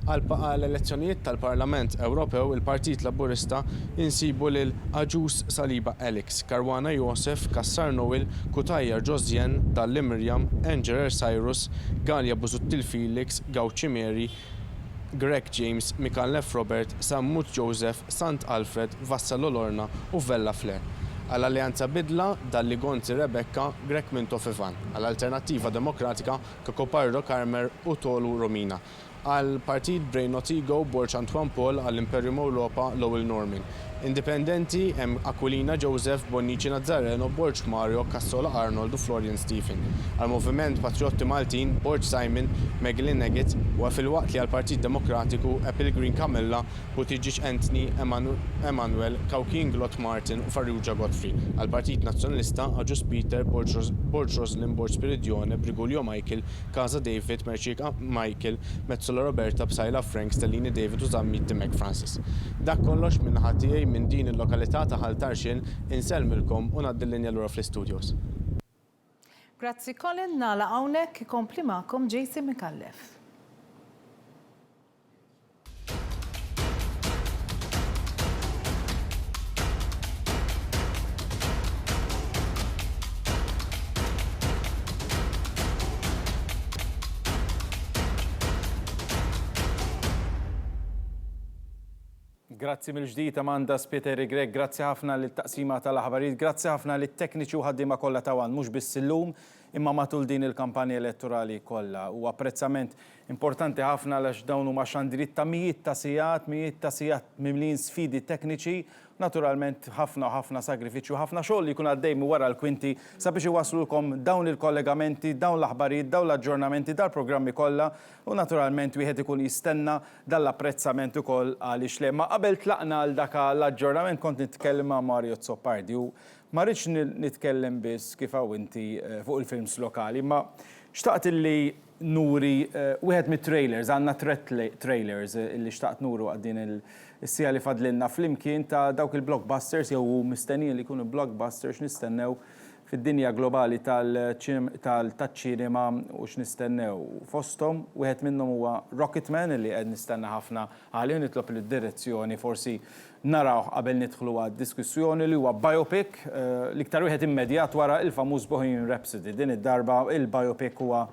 Għal-elezzjonijiet tal-Parlament Ewropew il-Partit Laburista insibu lil Aġus Saliba Alex, Karwana Josef, Kassar Noel, Kutajjar Josjen, Dalli Mirjam, Engerer Cyrus, Gallia Busuttil Felix, Gawċi Mary, Greg James, Mikallef Robert, Sammut Joseph, Sant Alfred, Vassalo Lorna u Vella Flair. Għall-Alleanza Bidla, Dalli Gonzi Rebecca, Grek Mintof Ivan. Għall-Alternativa Demokratika, Kakopardo Karmer u Tolu Romina. Għal-Partit Brain Otigo, Borċ Antoine Paul, għall-Imperium Europa, Lowell Norman. Indipendenti hemm Aquilina Joseph, Bonnici Nazzareno, Borġ Mario, Cassola Arnold u Florian Stephen. Għal-Moviment Patriotti Maltin, Borġ Simon, Meglin Neggett u fil-waqt li għal-Partit Demokratiku Epil Green Camilla, Buttigieg Anthony, Emanuel, Kawkin Glot Martin u Farrugia Godfrey. Għal-Partit Nazzjonalista Aġus Peter, Borġ Roslin, Borġ Spiridione, Brigulio Michael, Casa David, Merċika Michael, Mezzola Roberta, B'Sajla Frank, Stellini David u Zammit Dimek Francis. Dak kollox minn ħatijaj minn din il-lokalità ta' Ħaltarxin insellmilkom u ngħaddi l-linja lura fl-istudios. Grazzi Colin, nagħlaq hawnhekk ikompli magħkom JC Mikallef. Grazzi mill-ġdid Amanda Spiteri Greg, grazzi ħafna lill-taqsima tal-aħbarijiet, grazzi ħafna lit-tekniċi u ħaddiema kollha ta' One, mhux biss illum imma matul din il-kampanja elettorali kollha. U apprezzament importanti ħafna għax dawn huma xandiriet ta' mijiet ta' sigħat mimlin sfidi tekniċi, naturalment ħafna sagrifiċċju, ħafna xogħol li jkun għaddej wara l-kwinti sabiex iwaslulkom dawn il-kollegamenti, dawn l-aħbarijiet, dawn l-aġġornamenti dal-programmi kollha u naturalment wieħed ikun jistenna dal-apprezzament ukoll għaliex le. Ma qabel tlaqna għal dak l-aġġornament kont nitkellem ma' Mario Zoppardi u ma rridx nitkellem biss kif hawn inti fuq il-films lokali, ma xtaqt illi nuri wieħed mit-trailers, għandna trailers illi xtaqt nuru għaddin il-sija li fadlinna flimkien ta' dawk il-blockbusters jew mistennijin li jkunu blockbusters nistennew fid-dinja globali tal-ċinema u x'nistennew fosthom. Wieħed minnhom huwa Rocketman illi qed nistenna ħafna għalih nitlob id-direzzjoni forsi naraw qabel nidħlu għad-diskussjoni li huwa biopic l-iktar wieħed immedjat wara il-famuż Bohemian Rhapsody. Din id-darba il-biopic huwa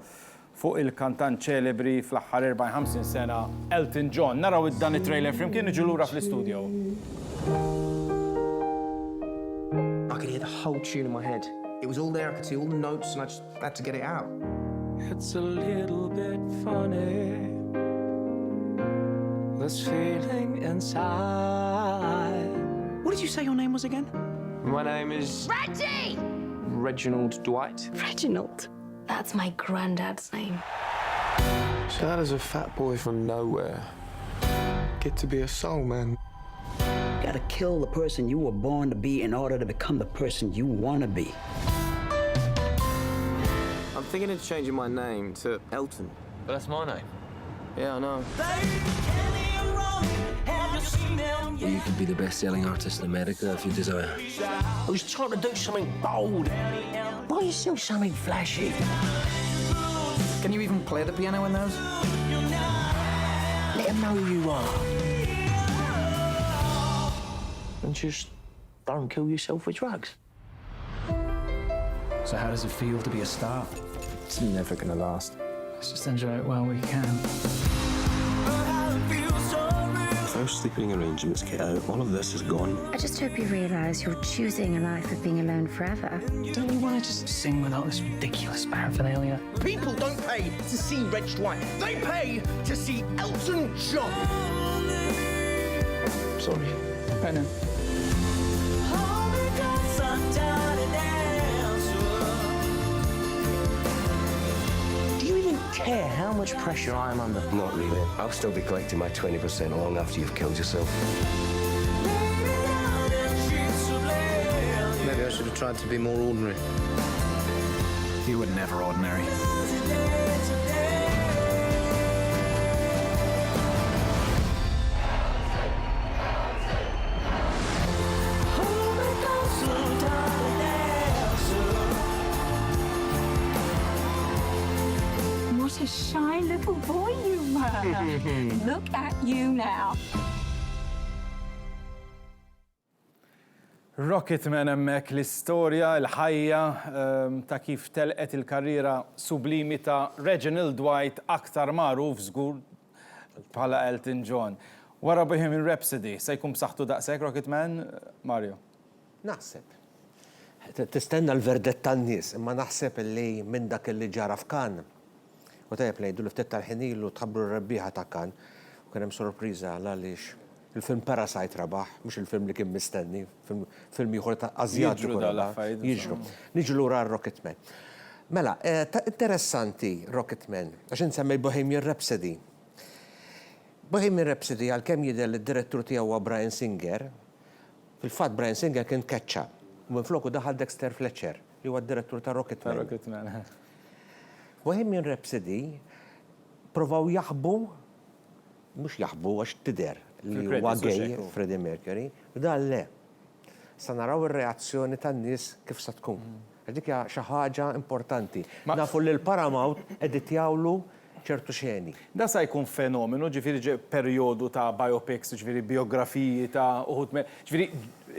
fuq il-kantant ċelebri fl-aħħar 54 sena Elton John. Naraw dan it-trailer flimkien niġu lura fl-istudio. I could hear the whole tune in my head. It was all there, I could see all the notes and I just had to get it out. It's a little bit funny, this feeling inside. What did you say your name was again? My name is... Reggie! Reginald Dwight. Reginald? That's my granddad's name. So how does a fat boy from nowhere get to be a soul man? You gotta kill the person you were born to be in order to become the person you wanna be. I'm thinking of changing my name to Elton. But that's my name. Yeah, I know. Well, you could be the best-selling artist in America if you desire. I was trying to do something bold. Buy yourself something flashy. Can you even play the piano in those? Let them know who you are. And just don't kill yourself with drugs. So how does it feel to be a star? It's never gonna last. Let's just enjoy it while we can. Those sleeping arrangements get out, all of this is gone. I just hope you realise you're choosing a life of being alone forever. Don't we want to just sing without this ridiculous paraphernalia? People don't pay to see Reg White. They pay to see Elton John. Sorry. Brennan. Do you even care how much pressure I'm under? Not really. I'll still be collecting my 20% long after you've killed yourself. Maybe I should have tried to be more ordinary. You were never ordinary. What a shy little boy you were. Look at you now. Rocketman hemmhekk l-istorja, l-ħajja ta' kif telqet il-karriera sublimi ta' Reginald Dwight aktar magħruf żgur bħala Elton John. Wara Bohemian Rhapsody, se jkun b'saħħtu daqshekk Rocketman, Mario? Naħseb. Tistenna l-verdett tan-nies, imma naħseb li minn dak li ġara f'Kan. U tajjeb ngħidu li ftit tal-ħinilu tħabbru r-rebbieħa ta' Kan u kien hemm sorpriża għaliex il-film Parasite rabaħ, mhux il-film li kien mistenni, film ieħor ta' Asjatiku jiġru. Niġu lura Rocketman. Mela, interessanti Rocketman, għax insemmej Bohemian Rhapsody. Bohemian Rhapsody għalkemm jidher li d-direttur tiegħu huwa Bryan Singer, fil-fatt Bryan Singer kien keċċa, u minfloku daħal Dexter Fletcher, li huwa d-direttur ta' Rocketman. Bohemian Rhapsody provaw jaħbu, mhux jaħbu għax tidher li huwa gay Freddie Mercury, u dan le. Sa naraw ir-reazzjoni tan-nies kif se tkun. Dik hija xi ħaġa importanti. Nafu li l-Paramount editjawlu ċertu xeni. Da sa jkun fenomenu, ġifieri perjodu ta' biopics, ġifieri biografiji ta' uħud ġifieri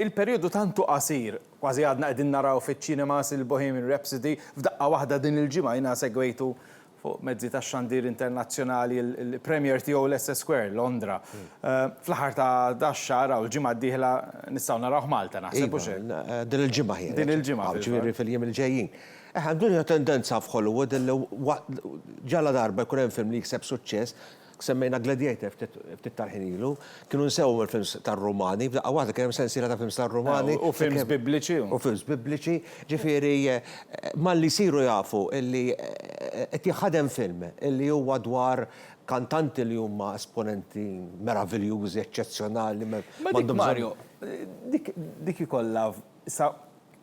il-perjodu tantu qasir, kważi għadna qegħdin naraw fiċ-ċinemas il-Bohemian Rhapsody f'daqqa waħda din il-ġimgħa jiena segwejtu fuq mezzi ta' xandir internazzjonali il-Premier tiegħu l-SS Square, Londra. Fl-aħħar ta' dax-xahar u l-ġimgħa d-dieħla nistgħu naraw Malta naħseb hux hekk. Din il-ġimgħa ħin. Din il-ġimgħa. Ġifieri fil-jiem il-ġejjin. Għandunja tendenza f'Hollywood li ġalla darba jkun hemm film li jikseb suċċess, semmejna Gladiator ftit tal-ħinilu, kienu nsew il-films tar-Rumani, f'daqqa waħda kien hemm sensiela ta' films tar-Rumani. U films bibliċi. U films bibliċi, ġifieri malli jsiru jafu illi qed jaħadem film illi huwa dwar kantanti li huma esponenti meraviljużi, eċċezzjonali. Ma dik Mario, dik ikollha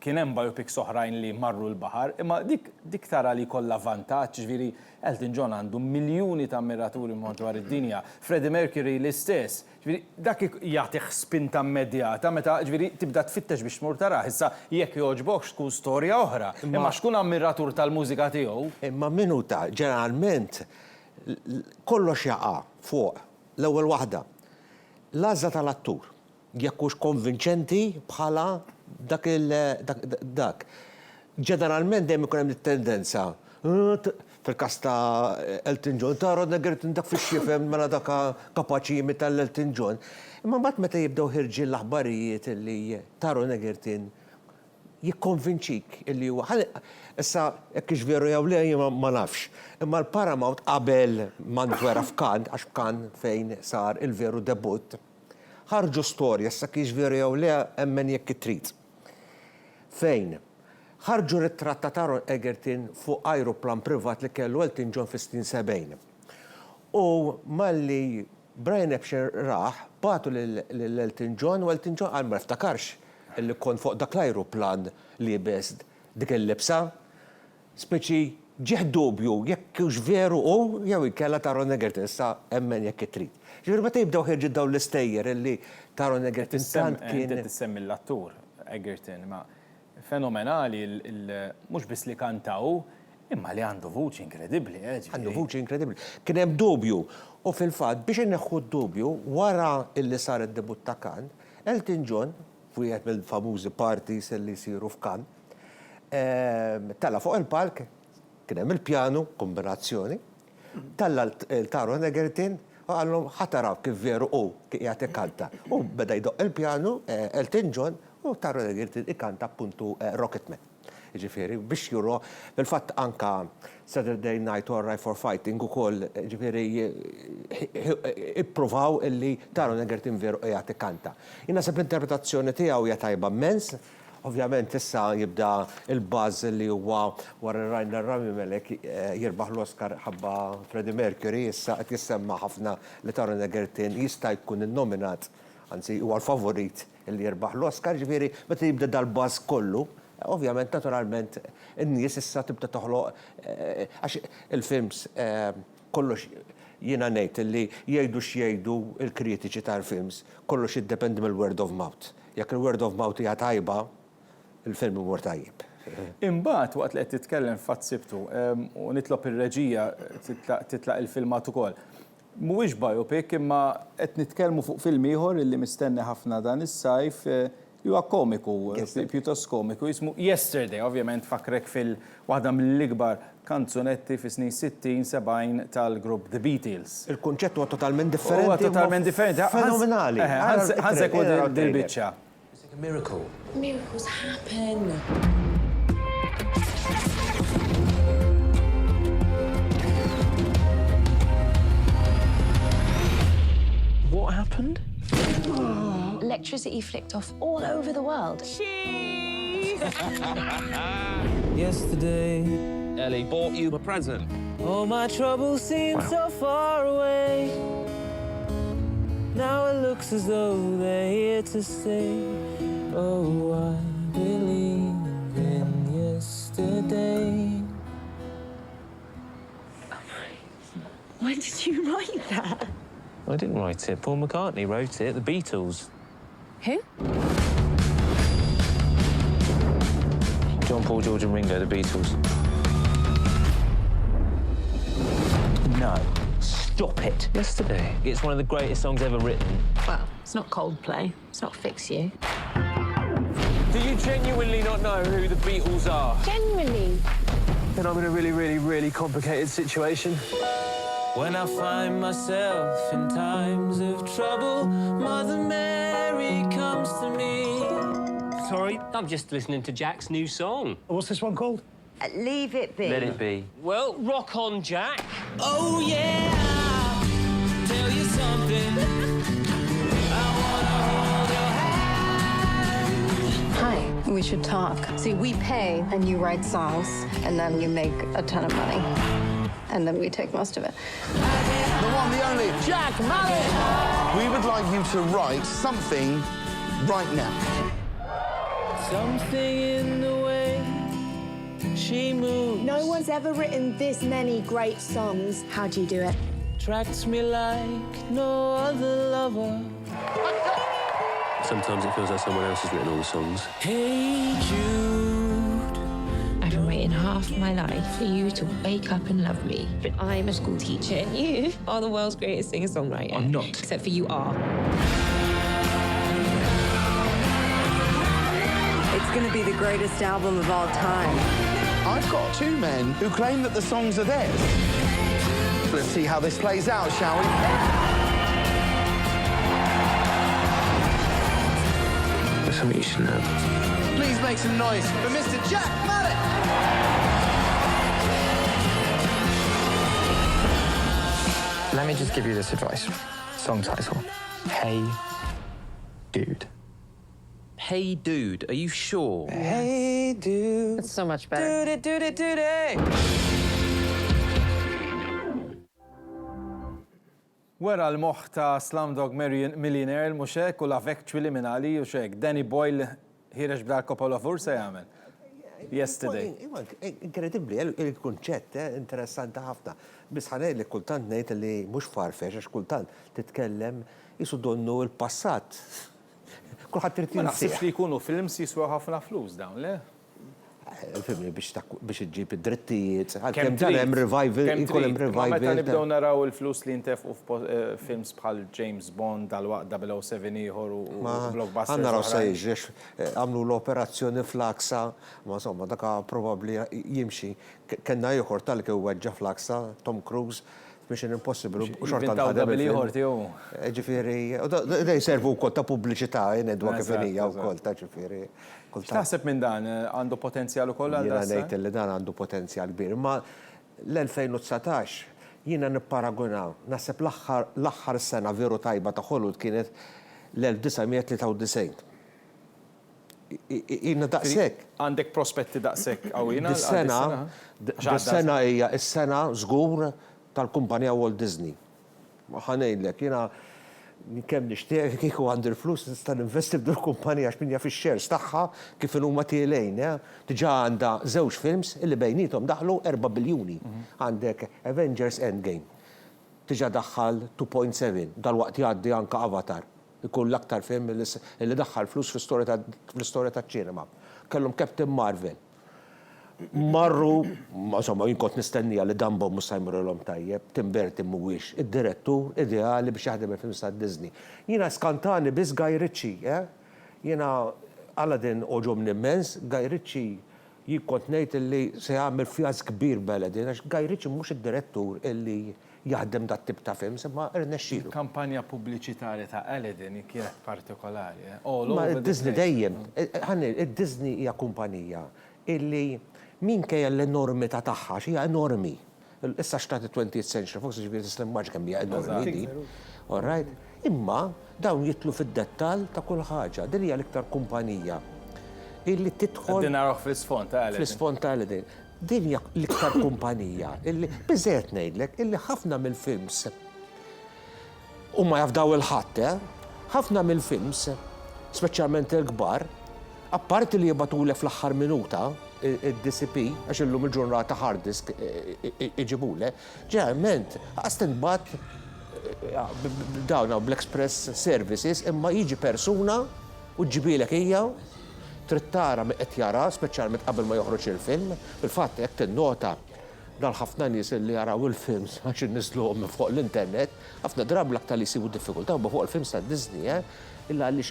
kien hemm biopics oħrajn li marru l-baħar, imma dik tara li kollha vantaġġ, ġifieri Elton John għandu miljuni ta' ammiraturi madwar id-dinja, Freddie Mercury l-istess, ġifieri dak jagħtih spinta immedjata meta ġifieri tibda tfittex biex tmur tarah, issa jekk jogħġbokx tkun storja oħra, imma xkun ammiratur tal-mużika tiegħu. Imma minuta, ġeneralment kollox jaqa' fuq l-ewwel waħda. L-għażla tal-attur, jekk hux konvinċenti bħala dak. Ġeneralment dejjem ikun hemm it-tendenza fil-każ ta' Elton John, tara Egerton dak fix-xifhem mela dak kapaċi jimita l-Elton John. Imma mbagħad meta jibdew ħirġi l-aħbarijiet li Taron Egerton jikkonvinċik illi huwa. Issa jekk ix veru jew le ma nafx. Imma l-Paramount qabel ma ntwera f'Kan, għax f'Kan fejn sar il-veru debut, ħarġu storja issa kiex veru jew le hemmen jekk trid. Fejn ħarġu ritratt ta' Taron Egerton fuq ajruplan privat li kellu Elton John fis-70. U malli Brian Epstein raħ, batu l-Elton John, u Elton John għal ma ftakarx illi kon fuq dak l-aeroplan li bes dik il-libsa, speċi ġieħ dubju, jekk ux veru u jew ikkella Taron Egerton, issa emmen jekk trid. Ġifieri meta jibdew ħirġu daw l-istejjer illi Taron Egerton tant kien. Tissemmi l-attur Egerton, ma fenomenali, mhux biss li kantaw, imma li għandu vuċi inkredibbli. Għandu vuċi inkredibbli. Kien hemm dubju. U fil-fatt biex inneħħu d-dubju wara illi sar id-debut ta' Cannes, Elton John, wieħed mill-famużi parties li jsiru f'Cannes, tella fuq il-palk, kien hemm il-pjanu, kombinazzjoni, tella l-Taron Egerton u għallhom ħataraw kif veru qiegħed ikkanta. U beda jdoq il-pjanu Elton John u Taron Egerton ikkanta appuntu Rocketman. Ġifieri biex juru, fil-fatt anka Saturday Night All Right for Fighting ukoll ġifieri ippruvaw illi Taron Egerton veru qiegħed ikkanta. Jien naħseb l-interpretazzjoni tiegħu hija tajba immens, ovvjament issa jibda il-buzz li huwa wara Rainer Rami Malek jirbaħ l-Oscar ħabba Freddie Mercury, issa qed jissemma ħafna li Taron Egerton jista' jkun innominat, anzi huwa l-favorit li jirbaħ l-Oscar, ġifieri meta jibda dal-buzz kollu. Ovvjament, naturalment, in-nies issa tibda toħloq, għax il-films kollox jiena ngħid li jgħidu x'jgħidu il-kritiċi tal-films, kollox jiddependi mill-word of mouth. Jekk il-word of mouth hija tajba, il-film imur tajjeb. Imbagħad waqt li qed titkellem fatt sibtu u nitlob ir-reġija titlaq il-filmat ukoll. Mhuwiex biopic imma qed nitkellmu fuq film ieħor illi mistenni ħafna dan is-sajf li huwa komiku, pjuttost komiku, jismu Yesterday, ovvjament fakrek fil-waħda mill-ikbar kanzunetti fis-snin 60-70 tal-grupp The Beatles. Il-kunċett huwa totalment differenti. Huwa totalment differenti. Fenomenali. Ħansek u dil-biċċa. It's like a miracle. Miracles happen. What happened? Electricity flicked off all over the world. Yesterday, Ellie bought you a present. all my troubles seem so far away. Now it looks as though they're here to stay. Oh, I believe in yesterday. When did you write that? I didn't write it. Paul McCartney wrote it. The Beatles. Who? John, Paul, George and Ringo, the Beatles. No. Stop it. Yesterday. It's one of the greatest songs ever written. Well, it's not Coldplay. It's not Fix You. Do you genuinely not know who the Beatles are? Genuinely. Then I'm in a really, really, really complicated situation. When I find myself in times of trouble, Mother Mary comes to me. Sorry, I'm just listening to Jack's new song. What's this one called? Leave It Be. Let it be. Well, rock on, Jack. Oh, yeah, I'll tell you something. I wanna hold your hand. Hi, we should talk. See, we pay and you write songs and then you make a ton of money. And then we take most of it. The one, the only, Jack Mallet! We would like you to write something right now. Something in the way she moves. No one's ever written this many great songs. How do you do it? Attracts me like no other lover. Sometimes it feels like someone else has written all the songs. Hey, Jude. I've been waiting half my life for you to wake up and love me. But I'm a school teacher and you are the world's greatest singer-songwriter. I'm not. Except for you are. It's gonna be the greatest album of all time. I've got two men who claim that the songs are theirs. Let's see how this plays out, shall we? There's something you should know. Please make some noise for Mr. Jack Mallet! Let me just give you this advice. Song title. Hey, Dude. Hey, dude, are you sure? Hey, dude. It's so much better. Dude it. Wara l-moħħ ta' Slumdog Millionaire mhux hekk u l-Avec Criminali u xek, Danny Boyle ħireġ b'dar Couple of Hours se jagħmel. Yesterday. Inkredibbli, il-kunċett interessanti ħafna. Biss ħanejn li kultant ngħid li mhux farfex għax kultant titkellem isu donnu l-passat. Kulħadd trid Ma naħsibx li jkunu films jiswew ħafna flus dawn, le? Il-filmi biex iġġib id-drittijiet, kemm dan hemm revival, ikun hemm revival. Meta nibdew naraw il-flus li ntefqu f'films bħal James Bond, dal-waqt 007 ieħor u blockbusters. Għandna raw se jiġrix għamlu l-operazzjoni fl-Aqsa, ma insomma daka probabbli jimxi. Kenna ieħor tal-ke weġġa fl-Aqsa, Tom Cruise, Mission Impossible, u xorta nħadem il-ieħor tiegħu. Ġifieri, da jservu wkoll ta' pubbliċità jedwa kif hija wkoll ta' ġifieri. X'taħseb minn dan għandu potenzjal ukoll għal dan? Jiena ngħid li dan għandu potenzjal kbir, ma l-2019 jiena nipparagunaw, naħseb l-aħħar sena veru tajba ta' Hollywood kienet l-1993. Jiena daqshekk. Għandek prospetti daqshekk qawwina? Dis-sena hija s-sena żgur tal-kumpanija Walt Disney. Ħanejlek, jiena kemm nixtieq kieku għandi l-flus nista' ninvesti f'dil-kumpanija għax min jaf ix-shares tagħha kif huma tielejn, diġà għandha żewġ films illi bejnietom daħlu 4 biljuni. Għandek Avengers Endgame. Diġà daħħal 2.7, dal-waqt jgħaddi anke Avatar. Ikun l-aktar film illi daħħal flus fl-istorja taċ-ċinema. Kellhom Captain Marvel. Marru, insomma, jinkot nistennija li Dumbo mhux se jmurulhom tajjeb, Tim Burton mhuwiex id-direttur ideali biex jaħdem il-film ta' Disney. Jiena skantani biss Guy Ritchie, Jiena Aladdin oġobni immens, Guy Ritchie jinkot ngħid illi se jagħmel fjaż kbir b'Aladdin għax Guy Ritchie mhux id-direttur illi jaħdem dat tip ta' film, imma irnexxielu. Kampanja pubbliċitarja ta' Aladdin kienet partikolari. Ma Disney dejjem, id-Disney hija kumpanija illi minkejja l-enormità tagħha hija enormi. Issa xtati 20th century, forsi ġifieri tislim maġ kemm hija enormi di. All right? Imma dawn jitlu fid-dettall ta' kull ħaġa. Din hija l-iktar kumpanija illi tidħol. Din naraw fl-isfond ta' Aladdin. Fl-isfond ta' Aladdin. Din hija l-iktar kumpanija illi biżejjed ngħidlek illi ħafna mill-films huma jafdaw il-ħadd, ħafna mill-films, speċjalment il-kbar, apparti li jibatulek fl-aħħar minuta, il-DCP, għax illum il-ġurnata hard disk iġibule, ġeneralment, għastin bat dawna bl-Express Services, imma jiġi persuna u ġibilek hija, trittara qed jara, speċjalment qabel ma joħroġ il-film, bil-fatt jekk tinnota dal-ħafna nies li jaraw il-films għax nisluhom fuq l-internet, ħafna drab l-aktar li jsibu diffikultà fuq il-films ta' Disney, illa għaliex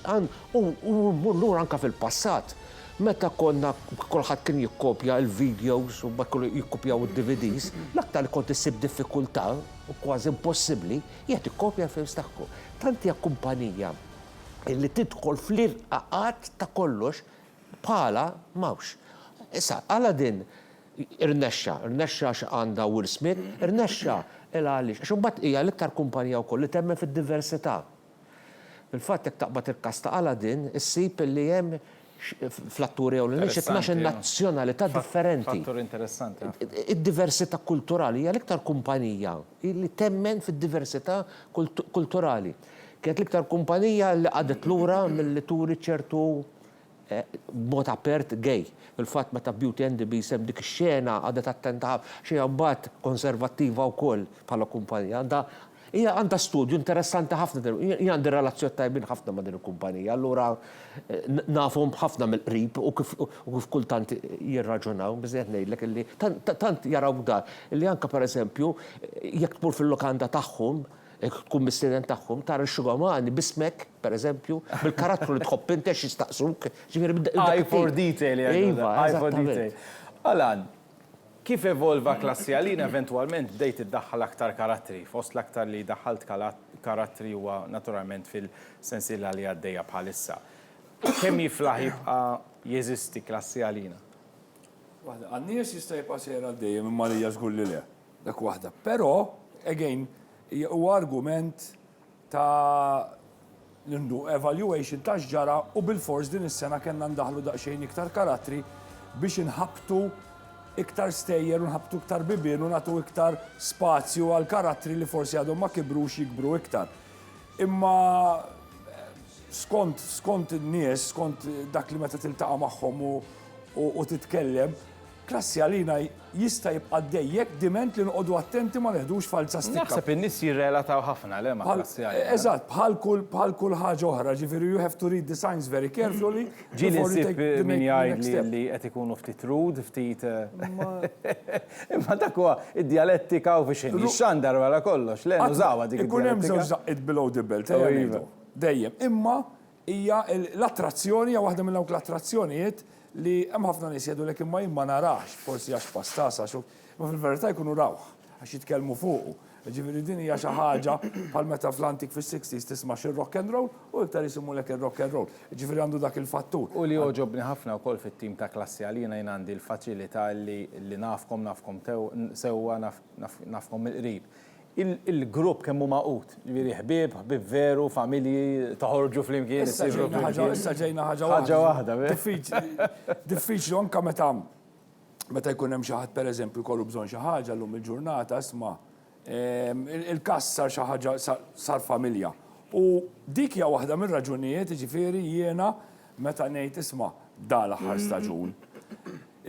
u mmur anke fil-passat. Meta konna kulħadd kien jikkopja l-videos u kollu jikkopjaw id-DVDs, l-aktar li kont issib diffikultà u kważi impossibbli jgħid ikkopja l-films tagħhom. Tant hija kumpanija li tidħol fl-irqaqat ta' kollox bħala mawx. Issa, Aladdin irnexxa għandha Will Smith, irnexxa għaliex għax imbagħad hija l-iktar kumpanija wkoll li temmen fid-diversità. Fil-fatt jekk taqbad il-każ ta' Aladdin, issib li hemm fl-atturi u l-nix 12 nazzjonalità differenti. Fattur interessanti. Id-diversità kulturali hija l-iktar kumpanija li temmen fid-diversità kulturali. Kienet l-iktar kumpanija li qadet lura mill-li turi ċertu b'mod apert gay. Fil-fatt meta Beauty and the Beast hemm dik ix-xena għadet attenta xi mbagħad konservattiva wkoll bħala kumpanija. Hija għandha studju interessanti ħafna, hija għandi relazzjoni tajbin ħafna ma' din il-kumpanija, allura nafhom ħafna mill-qrib u kif kultant jirraġunaw, biżejjed ngħidlek illi tant jaraw da illi anke pereżempju jekk tmur fil-lokanda tagħhom, tkun mis-student tagħhom tara x-xugomani bismek, pereżempju, bil-karattru li tħobb inti għax jistaqsuk. Eye for detail, eye for detail. Alan, kif evolva Klassi Għalin eventualment bdejt iddaħħal aktar karattri, fost l-aktar li daħħalt karattri huwa naturalment fil-sensiela li għaddejja bħalissa. Kemm jiflaħ jibqa' jeżisti Klassi Għalina? Waħda, għan-nies jista' jibqa' sejra għaddejjem imma li żgur li le, dak waħda. Però, again, huwa argument ta' evaluation ta' x'ġara u bil-fors din is-sena kellna ndaħlu daqsxejn iktar karattri biex inħabtu iktar stejjer u nħabtu iktar bibien u nagħtu iktar spazju għal karattri li forsi għadhom ma kibrux jikbru iktar. Imma skont in-nies, skont dak li meta tiltaqa' magħhom u titkellem, klassi għalina jista' jibqa' dejjek diment li nqogħdu attenti ma neħdux falsa stikka. Naħseb in-nies jirrelataw ħafna le ma' klassi għalina. Eżatt, bħal kull ħaġa oħra, ġifieri you have to read the signs very carefully. Ġieli nsib min jgħid li qed ikunu ftit rude, ftit. Imma dak huwa id-dialettika u biex xandar wara kollox, le nużawha dik id-dialettika. Ikun hemm żewġ daqqiet below the belt, dejjem. Imma hija l-attrazzjoni hija waħda mill l-attrazzjonijiet li hemm ħafna nies jgħidu lek imma jien ma narax, forsi għax pastasa ma fil-verità jkunu rawħ għax jitkellmu fuqu. Ġifieri din hija xi ħaġa bħal meta fl-antik fis-60s tisma' xi rock and roll u iktar isimmu lek ir-rock and roll. Ġifieri għandu dak il-fattur. U li joġobni ħafna wkoll fit-tim ta' klassi għalina jien għandi l-faċilità li nafkom sewwa nafkom mill-qrib. Il-grupp kemm huma maqut, ġifieri ħbieb veru, familji toħorġu flimkien. Issa ġejna ħaġa waħda. Diffiċli anke meta jkun hemm xi ħadd pereżempju jkollu bżonn xi ħaġa llum il-ġurnata isma' il-każ sar xi ħaġa sar familja. U dik hija waħda mir-raġunijiet jiġifieri jiena meta ngħid isma' da l-aħħar staġun.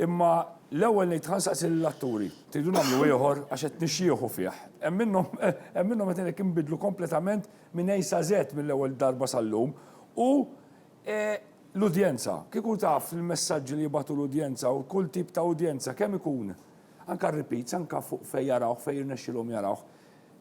Imma l-ewwel ngħid ħansaqs l-atturi, tridu nagħmlu ieħor għax qed nixjieħu fih. Hemm minnhom qed hekk inbidlu kompletament minn A sa Z mill-ewwel darba sal-lum u l-udjenza. Kieku taf il-messaġġi li jibgħatu l-udjenza u kull tip ta' udjenza kemm ikun. Anke repeats, anke fuq fejn jarawh, fejn jirnexxilhom jarawh.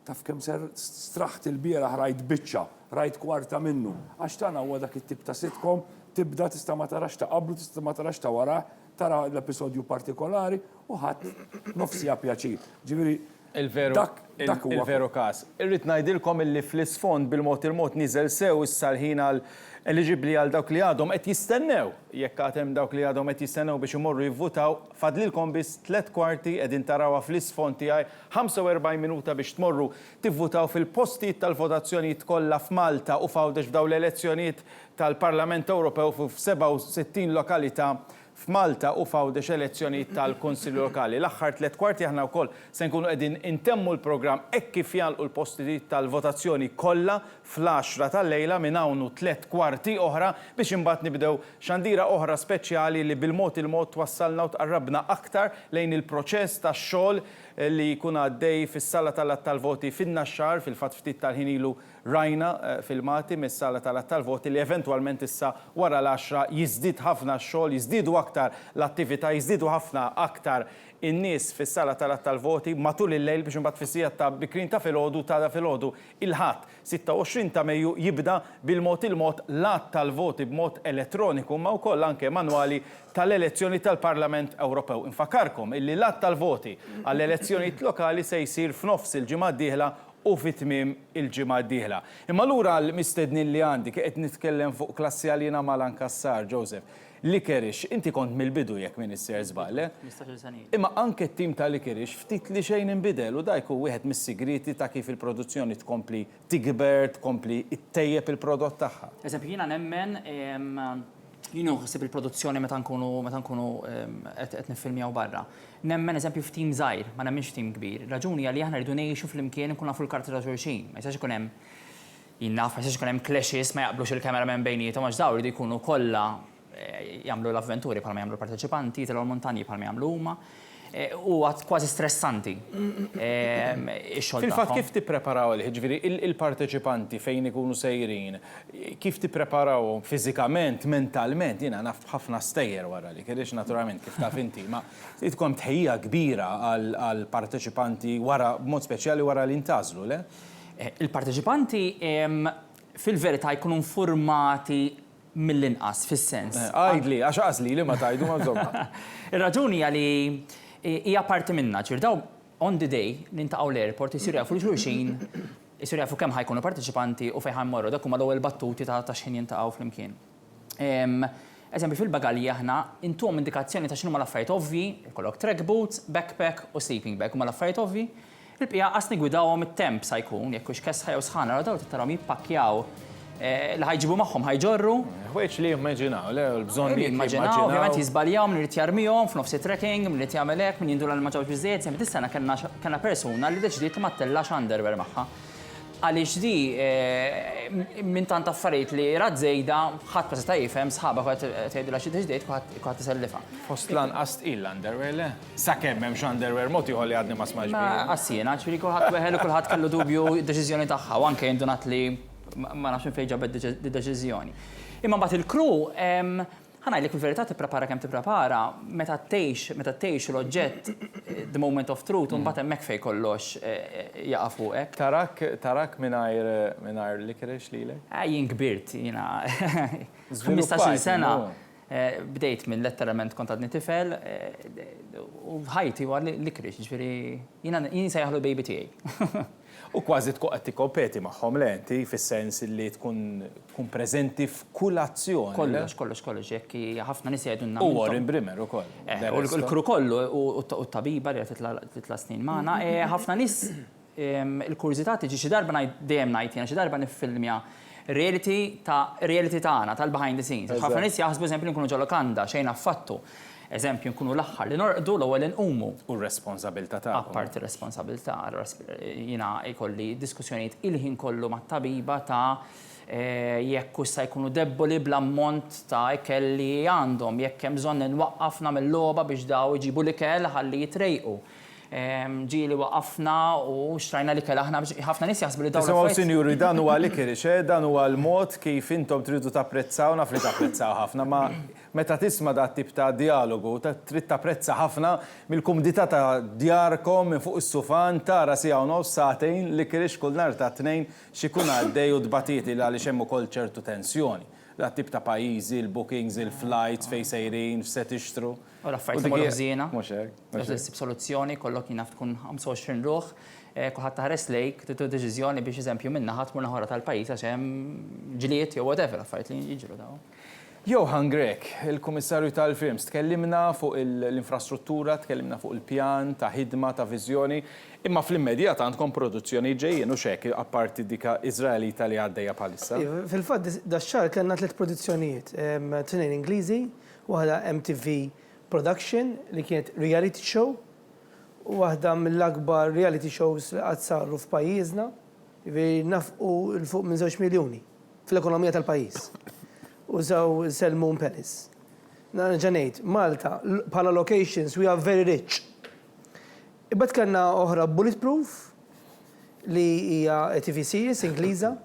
Taf kemm ser straħt il-bieraħ rajt biċċa, rajt kwarta minnu. Għax tagħna huwa dak it-tip ta' sitcom tibda tista' ma tarax ta' qablu, tista' ma tarax ta' wara, tara l-episodju partikolari u ħadd nofsija pjaċir. Ġifieri il-veru każ. Irrid ngħidilkom illi fl-isfond bil-mod il-mod niżel sew issa l-ħin għal eligibbli għal dawk li għadhom qed jistennew. Jekk għad hemm dawk li għadhom qed jistennew biex imorru jivvutaw, fadlilkom biss 3 kwarti qegħdin tarawha fl-isfond tiegħi 45 minuta biex tmorru tivvutaw fil-postijiet tal-votazzjonijiet kollha f'Malta u f'għawdex f'dawn l-elezzjonijiet tal-Parlament Ewropew f'67 lokalità f'Malta u f'għawdex elezzjonijiet tal-Kunsilli Lokali. L-aħħar 3 kwarti aħna wkoll se nkunu qegħdin intemmu l-programm hekk kif jalqu l-postijiet tal-votazzjoni kollha fl-10 tal-lejla minn hawn 3 kwarti oħra biex imbagħad nibdew xandira oħra speċjali li bil-mod il-mod twassalna u tqarrabna aktar lejn il-proċess tax-xogħol li jkun għaddej fis-sala tal-voti fin-Naxxar fil-fatt ftit tal-ħin ilu rajna filmati mis-sala tal-voti li eventwalment issa wara l-10 jiżdied ħafna x-xogħol, jiżdiedu aktar l-attività, jiżdiedu ħafna aktar in-nies fis-sala tal-voti matul il-lejl biex imbagħad fis-sija ta' bikrin ta' filgħodu ta' filgħodu il-ħadd 26 ta' Mejju jibda bil-mod il-mod l-att tal-voti b'mod elettroniku ma wkoll anke manwali tal-elezzjoni tal-Parlament Ewropew. Infakarkom illi l-att tal-voti għall-elezzjonijiet lokali se jsir f'nofs il-ġimgħa d-dieħla u fit-tmiem il-ġimgħa d-dieħla. Imma lura l-mistednin li għandi qed nitkellem fuq klassi għalina mal-Ankassar, Joseph. Likerix, inti kont mill-bidu jekk min isser żball, imma anke t-tim ta' Likerix ftit li xejn inbidel u dajku wieħed mis-sigriti ta' kif il-produzzjoni tkompli tikber, tkompli ittejjeb il-prodott tagħha. Eżempju, jiena nemmen jienu ħsib il-produzzjoni meta nkunu qed niffilmjaw barra. Nemmen eżempju f'tim żgħir, ma nemmenx f'tim kbir. Raġuni għalli aħna rridu ngħixu flimkien nkun nafu l-karti ta' xulxin. Ma jistax ikun hemm jinnaf, ma jistax ikun hemm clashes ma jaqblux il-kameraman bejniethom għax dawn jridu jkunu kollha jagħmlu l-avventuri bħalma jagħmlu l-parteċipanti, tilgħu l-montanji bħalma jagħmlu huma. U għad kważi stressanti. Fil-fatt kif tippreparaw ġifieri il-parteċipanti fejn ikunu sejrin, kif tippreparawhom fiżikament, mentalment, jiena naf ħafna stejjer wara li kirix naturalment kif taf inti, ma tkom tħejja kbira għal parteċipanti wara b'mod speċjali wara li intażlu, le? Il-parteċipanti fil-verità jkunu informati mill-inqas fis-sens. Għajdli, għax għażli li ma tajdu ma żomma. Ir-raġuni għali hija parti minna, ċirdaw on the day nintaqgħu l-airport isiru jafu xulxin, isiru jafu kemm ħajkunu parteċipanti u fejn ħammorru dak huma l-ewwel battuti ta' x'in jintaqgħu flimkien. Eżempju fil-bagalija aħna intuhom indikazzjoni ta' x'inhuma l-affarijiet ovvji, ikollok track boots, backpack u sleeping bag huma l-affarijiet ovvji. Il-bqija qas nigwidawhom it-temp sa jkun jekk hux kesħa jew sħana, daw tittarhom jippakkjaw li ħajġibu magħhom ħajġorru. Ħwejġ li jimmaġinaw, le, l-bżonn li jimmaġinaw, ovvjament jizbaljam li tjarmijom f'nofsi trekking, li jagħmel hekk, min jindula l-maġġawx biżejjed, semmi dis-sena kellna persuna li deċidiet li ma tellax underwear magħha. Għaliex di minn tant affarijiet li rad żejda ħadd ma seta' jifhem sħaba kont tgħidilha xi deċidiet kulħadd isellifha. Fost lanqas tqil l-underwear le? Sakemm hemmx underwear mod ieħor li għadni ma smajx Ma għassiena, ġifieri kulħadd weħel u kulħadd kellu dubju d-deċiżjoni tagħha u anke indunat li ma nafx fejn ġabet d-deċiżjoni. Imma mbagħad il-crew ħanajlek fil-verità tipprepara kemm tipprepara meta tgħix l-oġġett the moment of truth u mbagħad hemmhekk fejn kollox jaqa' fuqek. Tarak mingħajr licorice lilek? Jien kbirt, jiena 15-il sena bdejt minn letteralment kont għadni tifel u ħajti huwa licorice, ġifieri jiena sejjaħlu baby tiegħi. U kważi tkun qed tikkompeti magħhom lenti fis-sens li tkun preżenti f'kull azzjoni. Kollox, jekk ħafna nies jgħidulna. U Warren Brimmer ukoll. U l-kru kollu u t-tabiba li titla' snin magħna, ħafna nies il-kurżità tiġi xi darba dejjem ngħid jiena xi darba niffilmja reality tagħna tal-behind the scenes. Ħafna nies jaħsbu eżempju nkunu ġo lokanda xejn affattu. Eżempju, nkunu l-aħħar li norqdu l-ewwel inqumu. U r-responsabilità tagħkom. Apparti r-responsabilità, jiena jkolli diskussjonijiet il-ħin kollu mat-tabiba ta' jekk issa jkunu debboli bl-ammont ta' ikelli għandhom, jekk hemm bżonn nwaqqaf nagħmel logħba biex daw iġibu l-ikel ħalli jitrejqu. Ġieli waqafna u xtrajna li kell aħna ħafna nies jaħsbu li dawn. Tisimgħu sinjuri dan huwa licorice, dan huwa l-mod kif intom tridu tapprezzaw naf li tapprezzaw ħafna ma meta tisma' dat tip ta' dialogu trid tapprezza ħafna mill-kumdità ta' djarkom minn fuq is-sufan tara siegħu nofs sagħtejn licorice kull nhar ta' tnejn x'ikun għaddej u dbatiti għaliex hemm ukoll ċertu tensjoni. Dat tip ta' pajjiżi, il-bookings, il-flights fejn sejrin, f'se tixtru. U l-affarijiet imorru żiena. Mhux hekk. Tissib soluzzjoni, kollok jien tkun 25 ruħ, kulħadd taħares lejk, tieħu deċiżjoni biex eżempju minna ħadd mur naħora tal-pajjiż għax hemm ġlied jew whatever affarijiet li jiġru dawn. Johan Grek, il-Kummissarju tal-Films, tkellimna fuq l-infrastruttura, tkellimna fuq il-pjan ta' ħidma, ta' viżjoni, imma fl-immedjat għandkom produzzjoni ġejjin u xek, apparti dika Izraelita li għaddejja bħalissa. Fil-fatt, daċċar kellna 3 produzzjonijiet, 2 Ingliżi, waħda MTV Production li kienet reality show, u waħda mill-akbar reality shows li qatt saru f'pajjiżna, nafqu l-fuq minn 2 miljuni fl-ekonomija tal-pajjiż. Użaw Selmoon Palace. Ġanejt, Malta, bħala locations, we are very rich. Ibad kanna oħra Bulletproof, li hija TV series Ingliża,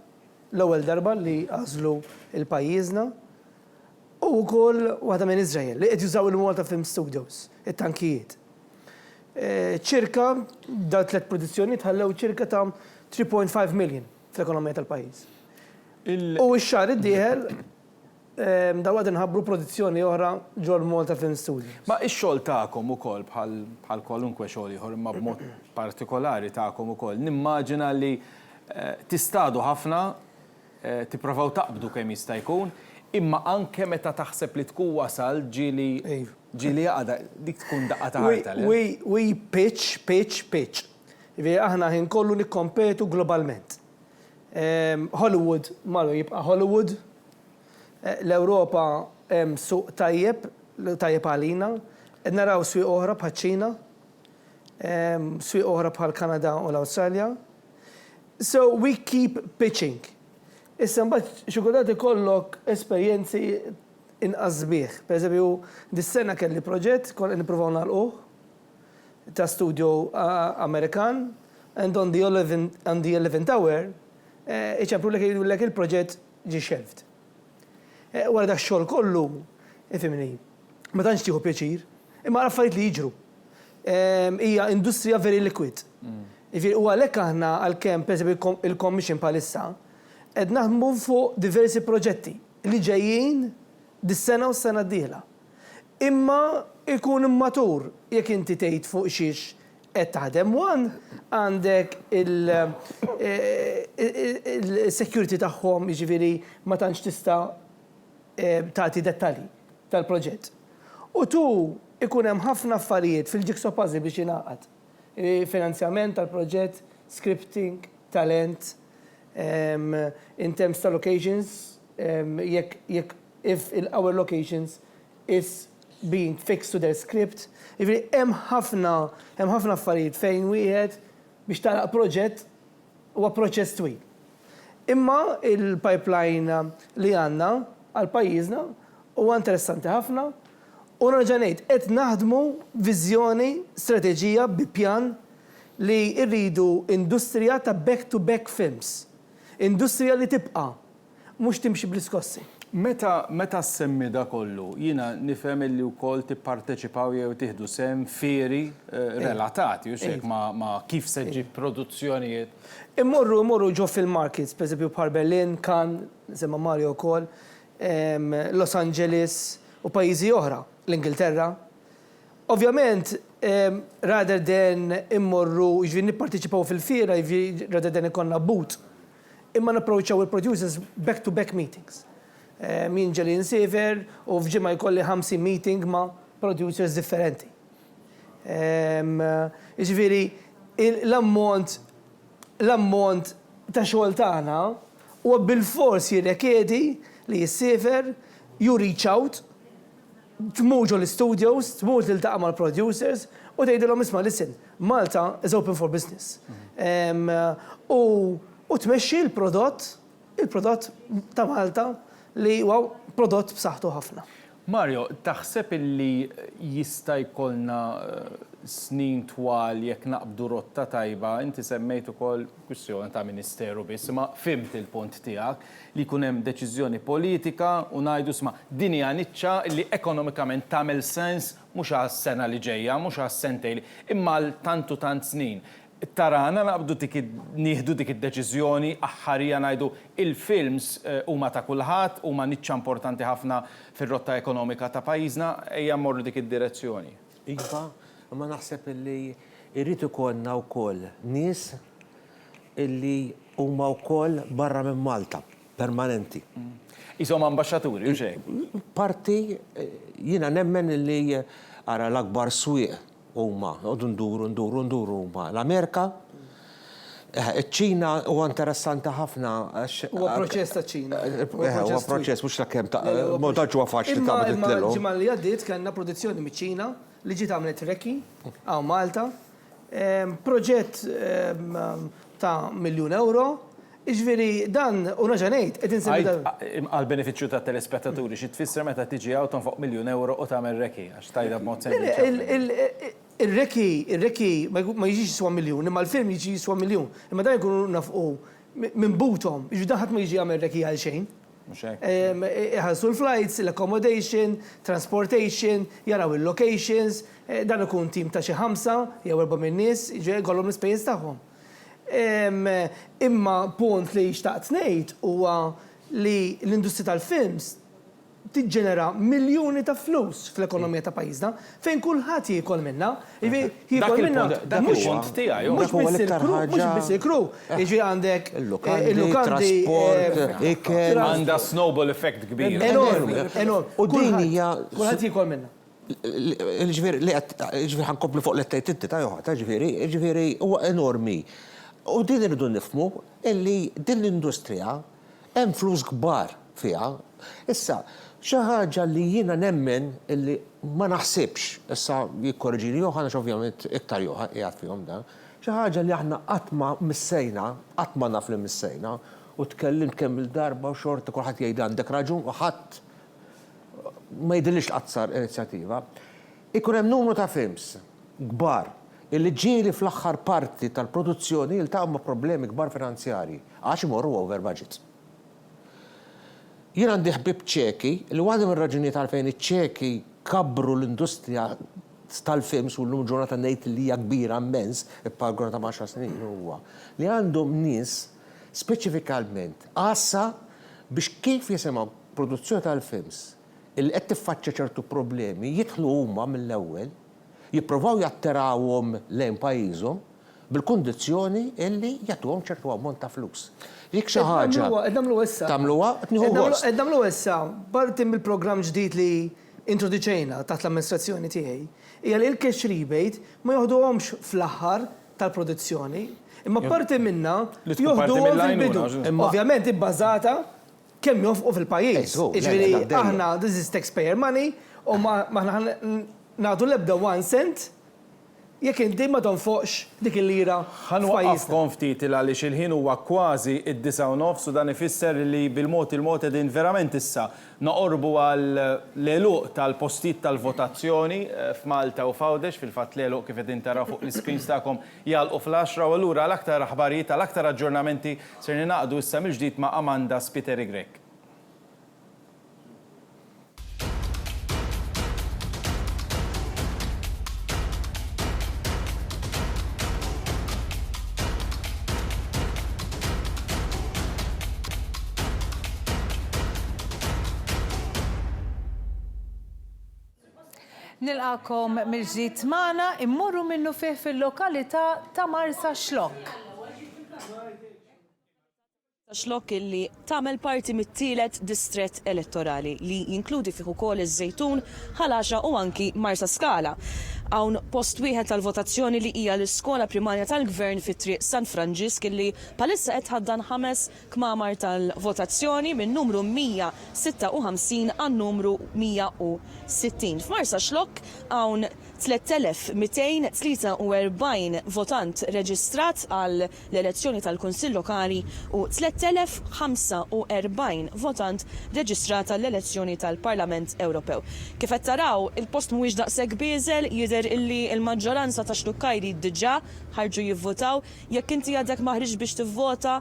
l-ewwel darba li għażlu il-pajjiżna, u wkoll waħda minn Iżrael li qed jużaw il-Malta Film Studios, it-tankijiet. ċirka da 3 produzzjoni tħallew ċirka ta' 3.5 million fl-ekonomija tal-pajjiż. U x-xahar id-dieħel dawad nħabbru produzzjoni oħra ġol Malta Film Studios. Ma ix-xogħol tagħkom ukoll bħal kwalunkwe xogħol ieħor imma b'mod partikolari tagħkom ukoll. Nimmaġina li tistadu ħafna, tipprovaw taqbdu kemm jista' jkun, imma anke meta taħseb li tkun wasal ġieli għada dik tkun daqqa ta' ħarta. We pitch. Aħna ħin kollu nikkompetu globalment. Hollywood malu jibqa' Hollywood. L-Ewropa hemm suq tajjeb għalina, qed naraw swieq oħra bħal Ċina, swieq oħra bħal Kanada u l-Awstralja. So we keep pitching. Issa mbagħad xi kultant ikollok esperjenzi inqas sbieħ. Pereżempju, dis-sena kelli proġett kont nippruvaw nagħlquh ta' studio Amerikan, and on the 11th hour iċempru lek il-proġett ġie shelved. Wara dak xogħol kollu, ifhimni, ma tantx tieħu pjaċir, imma affarijiet li jiġru. Hija industrija very liquid. U għalhekk aħna għalkemm pereżempju il-commission bħalissa qed naħdmu fuq diversi proġetti li ġejjin dis-sena u s-sena d-dieħla. Imma ikun immatur jekk inti tgħid fuq xiex qed taħdem għandek il-security tagħhom jiġifieri ma tantx tista' tagħti dettalji tal-proġett. U tu ikun hemm ħafna affarijiet fil-jigsaw puzzle biex jingħaqad. Finanzjament tal-proġett, scripting, talent, In terms ta' locations, if our locations is being fixed to their script, hemm ħafna affarijiet fejn wieħed biex taraq proġett huwa proċess twil. Imma il-pipeline li għandna għal pajjiżna huwa interessanti ħafna u nerġa' ngħid qed naħdmu viżjoni, strateġija bi pjan li rridu industrija ta' back-to-back films. Industrija li tibqa' mhux timxi bl-iskossi. Meta semmi da kollu, jina nifhem li wkoll tipparteċipaw jew tieħdu sem fieri relatati u xek ma kif se ġib produzzjonijiet. Immorru ġo fil-markets, per eżempju bħal Berlin, Cannes, semma Mario wkoll, Los Angeles u pajjiżi oħra, l-Ingilterra. Ovvjament, rather than immorru, jiġri nipparteċipaw fil-fiera, rather than ikonna boot, imma napproċċaw il-producers back-to-back meetings. Min ġeli nsifer u f'ġimma jkolli 50 meeting ma' producers differenti. Ġifieri, l-ammont ta' xogħol tagħna huwa bil-fors jirrekjedi li jissifer, you reach out, tmur ġo l-studios, tmur tiltaqa' mal-producers u tgħidilhom isma' listen, Malta is open for business. U tmexxi il-prodott ta' Malta li huwa prodott b'saħħtu ħafna. Mario, taħseb illi jista' jkollna snin twal jekk naqbdu rotta tajba, inti semmejt ukoll kwistjoni ta' ministeru biss, ma fimt il-punt tiegħek li jkun hemm deċiżjoni politika u ngħidu sma' din hija niċċa li ekonomikament tagħmel sens mhux għas-sena li ġejja, mhux għas-sentejn, imma l tantu tant snin. Tarana nieħdu dik id-deċiżjoni aħħarija ngħidu il-films huma ta' kulħadd huma niċċa importanti ħafna fir-rotta ekonomika ta' pajjiżna ejja mmorru dik id-direzzjoni. Iva, ma naħseb illi irrid ikollna wkoll nies illi huma wkoll barra minn Malta, permanenti. Ishom ambaxxaturi u xejn. Parti jiena nemmen illi ara l-akbar swieq huma, nduru huma. L-Amerika, iċ-Ċina huwa interessanti ħafna. Huwa proċess ta' Ċina. Huwa proċess mhux ta' kemm ta' montaġġ huwa faċli ta' Imma ġimgħa li għaddiet kellna produzzjoni miċ-Ċina li ġiet għamlet Rekki hawn Malta. Proġett ta' €1,000,000. Iġveri dan, u naġanejt, qed insemmi dan. Għal-benefiċċju ta' telespettaturi, xi tfisser meta tiġi għaw tonfoq €1,000,000 u tagħmel Rekki, għax tajda b'mod sempliċi. Il-Rekki ma jiġix jiswa miljun, imma l-film jiġi jiswa miljun. Imma dan jkunu nafqu minn butom, iġveri dan ħadd ma jiġi jagħmel Rekki għal xejn. Iħallsu l-flights, l-accommodation, transportation, jaraw il-locations, dan ikun tim ta' xi 5 jew 4 min nies, jiġri jkollhom l-ispejjeż tagħhom. Imma punt li xtaqt ngħid huwa li l-industrija tal-films tiġġenera miljuni ta' flus fl-ekonomija ta' pajjiżna fejn kulħadd jiekol minnha. Jiekol minnha mhux tiegħi, mhux biss il-kru. Jiġi għandek il-lukandi għandha snowball effect kbir. Enorm. U din hija kulħadd jiekol minnha. Ġifieri ħankomplu fuq l-ettejt inti ta' joħa, ġifieri huwa enormi. U din irridu nifhmu illi din l-industrija hemm flus kbar fiha. Issa, xi ħaġa li jiena nemmen illi ma naħsibx, issa jikkorriġini Joħan għax ovvjament iktar Joħan qiegħed fihom dan, xi ħaġa li aħna qatt ma missejna, qatt ma naf li missejna, u tkellimt kemm il-darba u xorta kulħadd jgħid għandek raġun u ħadd ma jidillix qatt sar inizjattiva. Ikun hemm numru ta' films kbar illi ġieli fl-aħħar parti tal-produzzjoni jiltaqgħu ma' problemi kbar finanzjarji għax imorru over budget. Jien għandi ħbib ċeki li waħda mir-raġunijiet għalfejn iċ-ċeki kabru l-industrija tal-films u l-lum ġurnata ngħid li hija kbira immens, il-pargona ta' 10 snin huwa li għandhom nies speċifikalment għassa biex kif jisimgħu produzzjoni tal-films illi qed tiffaċċja ċertu problemi jidħlu huma mill-ewwel jippruvaw jatterawhom lejn pajjiżhom bil-kundizzjoni illi jagħtuhom ċertu ammont ta' flus. Jekk xi ħaġa tagħmluha tnieħu gost. Qed nagħmlu issa parti mill-programm ġdid li introduċejna taħt l-amministrazzjoni tiegħi hija li l-cash rebate ma joħduhomx fl-aħħar tal-produzzjoni, imma parti minna Li tkun parti joħduhom mill-għajnuna, fil-bidu. Ovvjament ibbażata kemm jonfqu fil-pajjiż. Jiġifieri aħna this is taxpayer money u ma nagħdu l-ebda 1 cent jekk inti ma tonfoqx dik il-lira Ħanwaqqafkom ftit għaliex il-ħin huwa kważi id-9:09 u dan ifisser li bil-mod il-mod qegħdin verament issa noqorbu għal l-eluq tal-postijiet tal-votazzjoni f'Malta u f'Għawdex fil-fatt l-eluq kif qegħdin taraw fuq l-iskreens tagħkom jgħalqu fl-10 u allura l-aktar aħbarijiet tal-aktar aġġornamenti ser ninaqdu issa mill-ġdid ma' Amanda Spiteri Grek. Nilqakom mill-ġdid magħna immorru minnu fih fil-lokalità ta' Marsa Xlokk. Xlokk illi tagħmel parti mit-tielet distrett elettorali li jinkludi fih ukoll iż-Żejtun, Ħalaxa u anki Marsa Skala. Hawn post wieħed tal-votazzjoni li hija l-iskola primarja tal-Gvern fit-triq San Franġisk illi palissa qed ħaddan 5 kmamar tal-votazzjoni minn numru 156 għan numru 160. F'Marsa Xlokk hawn 3243 votant reġistrat għal l-elezzjoni tal-Kunsill Lokali u 3045 votant reġistrat għall elezzjoni tal-Parlament Ewropew. Kif qed taraw, il-post mhuwiex daqshekk bieżel, jidher illi l-maġġoranza ta' xlukkajri diġà ħarġu jivvotaw, jekk inti għadek maħriġ biex tivvota,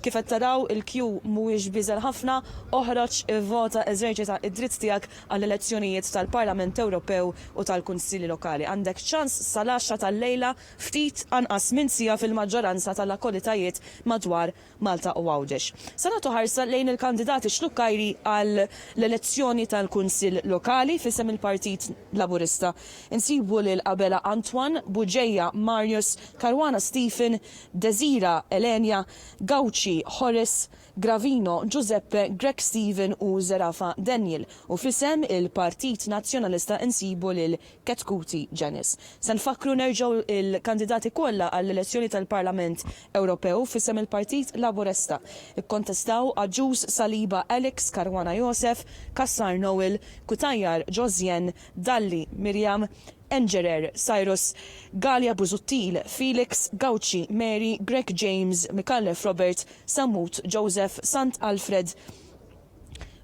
kif qed taraw il-kju mhuwiex biżel ħafna, oħroġ ivvota eżerċita id-dritt tiegħek għall-elezzjonijiet tal-Parlament Ewropew u tal-Kunsilli Lokali. Għandek ċans sal-10 tal-lejla ftit anqas minn sija fil-maġġoranza tal-akkolitajiet madwar Malta u Għawdex. Sa nagħtu ħarsa lejn il-kandidati xlukkajri għall-elezzjoni tal-Kunsill Lokali fisem il-Partit Laburista. Insibu lil Qabela Antoine, Buġeja Marius, Karwana Stephen, Desira Elenia, Gawċi Horace, Gravino Giuseppe, Greg Stephen u Zerafa Daniel u fisem il-Partit Nazzjonalista insibu lil Ketkuti Janice. Se nfakru nerġgħu il-kandidati kollha għall-elezzjoni tal-Parlament Ewropew fisem il-Partit Laburista. Ikkontestaw Aġuż Saliba Alex, Karwana Josef, Kassar Noel, Kutajjar Josjen, Dalli Mirjam, Engerer, Cyrus, Galia Buzuttil, Felix, Gauci, Mary, Greg James, Mikallef Robert, Samut, Joseph, Sant Alfred,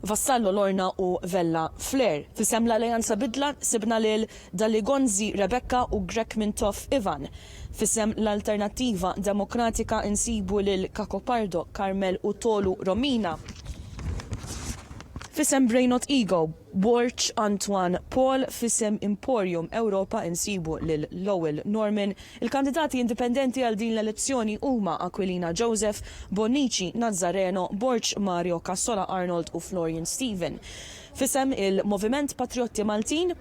Vassallo Lorna u Vella Flair. Fisem l-Alleanza Bidla sibna lil Daligonzi Rebecca u Greg Mintoff Ivan. Fisem l-Alternativa Demokratika insibu lil Cacopardo, Carmel u Tolu Romina. Fisem Brainot Ego, Borch Antoine Paul, fisem Emporium Europa insibu lil Lowell Norman. Il-kandidati indipendenti għal din l-elezzjoni huma Aquilina Joseph, Bonici Nazzareno, Borch Mario Cassola Arnold u Florian Steven. Fisem il-Moviment Patriotti Maltin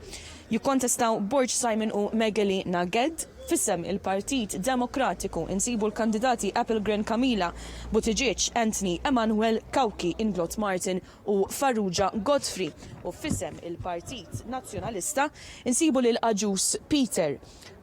jikkontestaw Borch Simon u Megali Naged. Fissem il-Partit Demokratiku insibu l-kandidati Applegren Kamila, Buttigieg Anthony, Emmanuel Kauki, Inglot Martin u Farrugia Godfrey. U fissem il-Partit Nazzjonalista insibu l-Aġus Peter,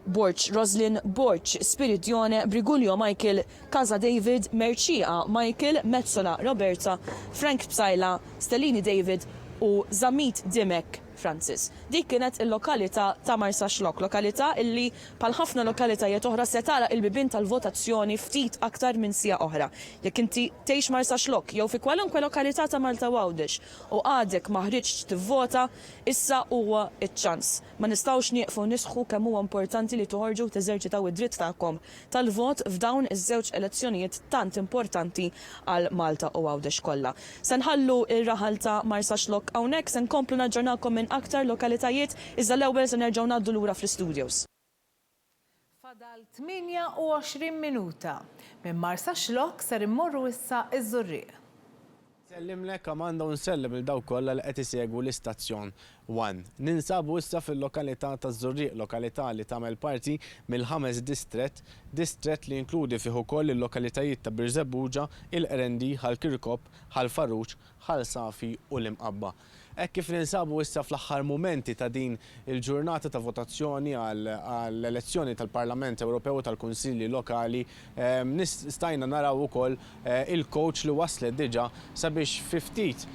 Borch Roslin, Borch Spiridione, Brigulio Michael, Casa David, Mercia Michael, Mezzola Roberta, Frank Psajla, Stellini David u Zamit Dimek Francis. Dik kienet il-lokalità ta' Marsa Xlokk, lokalità illi pal ħafna lokalitajiet oħra se tara il-bibin tal-votazzjoni ftit aktar minn sija oħra. Jekk inti tgħix Marsa Xlokk jew fi kwalunkwe lokalità ta' Malta Għawdex u għadek ma ħriġx tivvota, issa huwa iċ-ċans. Ma nistgħux nieqfu nisħu kemm huwa importanti li toħorġu teżerċitaw id-dritt tagħkom tal-vot f'dawn iż-żewġ elezzjonijiet tant importanti għal Malta u Għawdex kollha. Se nħallu ir-raħal ta' Marsa Xlokk hawnhekk se nkomplu naġġornakom minn aktar lokalitajiet iżda l-ewwel se nerġgħu ngħaddu lura fl-studios. Fadal 28 minuta. Minn Marsa Xlokk ser immorru issa iż-Żurrieq. Sellimlek Amanda u nsellim il daw kollha li qed isegwu l-istazzjon 1. Ninsabu issa fil-lokalità taż-Żurrieq, lokalità li tagħmel parti mill-5 distrett li jinkludi fih ukoll il-lokalitajiet ta' Birżebbuġa, il-Qrendi, Ħal Kirkop, Ħal Farruġ, Ħal Safi u l-Imqabba. Hekk kif ninsabu issa fl-aħħar momenti ta' din il-ġurnata ta' votazzjoni għall-elezzjoni tal-Parlament Ewropew tal-Kunsilli Lokali, stajna naraw ukoll il-coach li waslet diġà sabiex fi ftit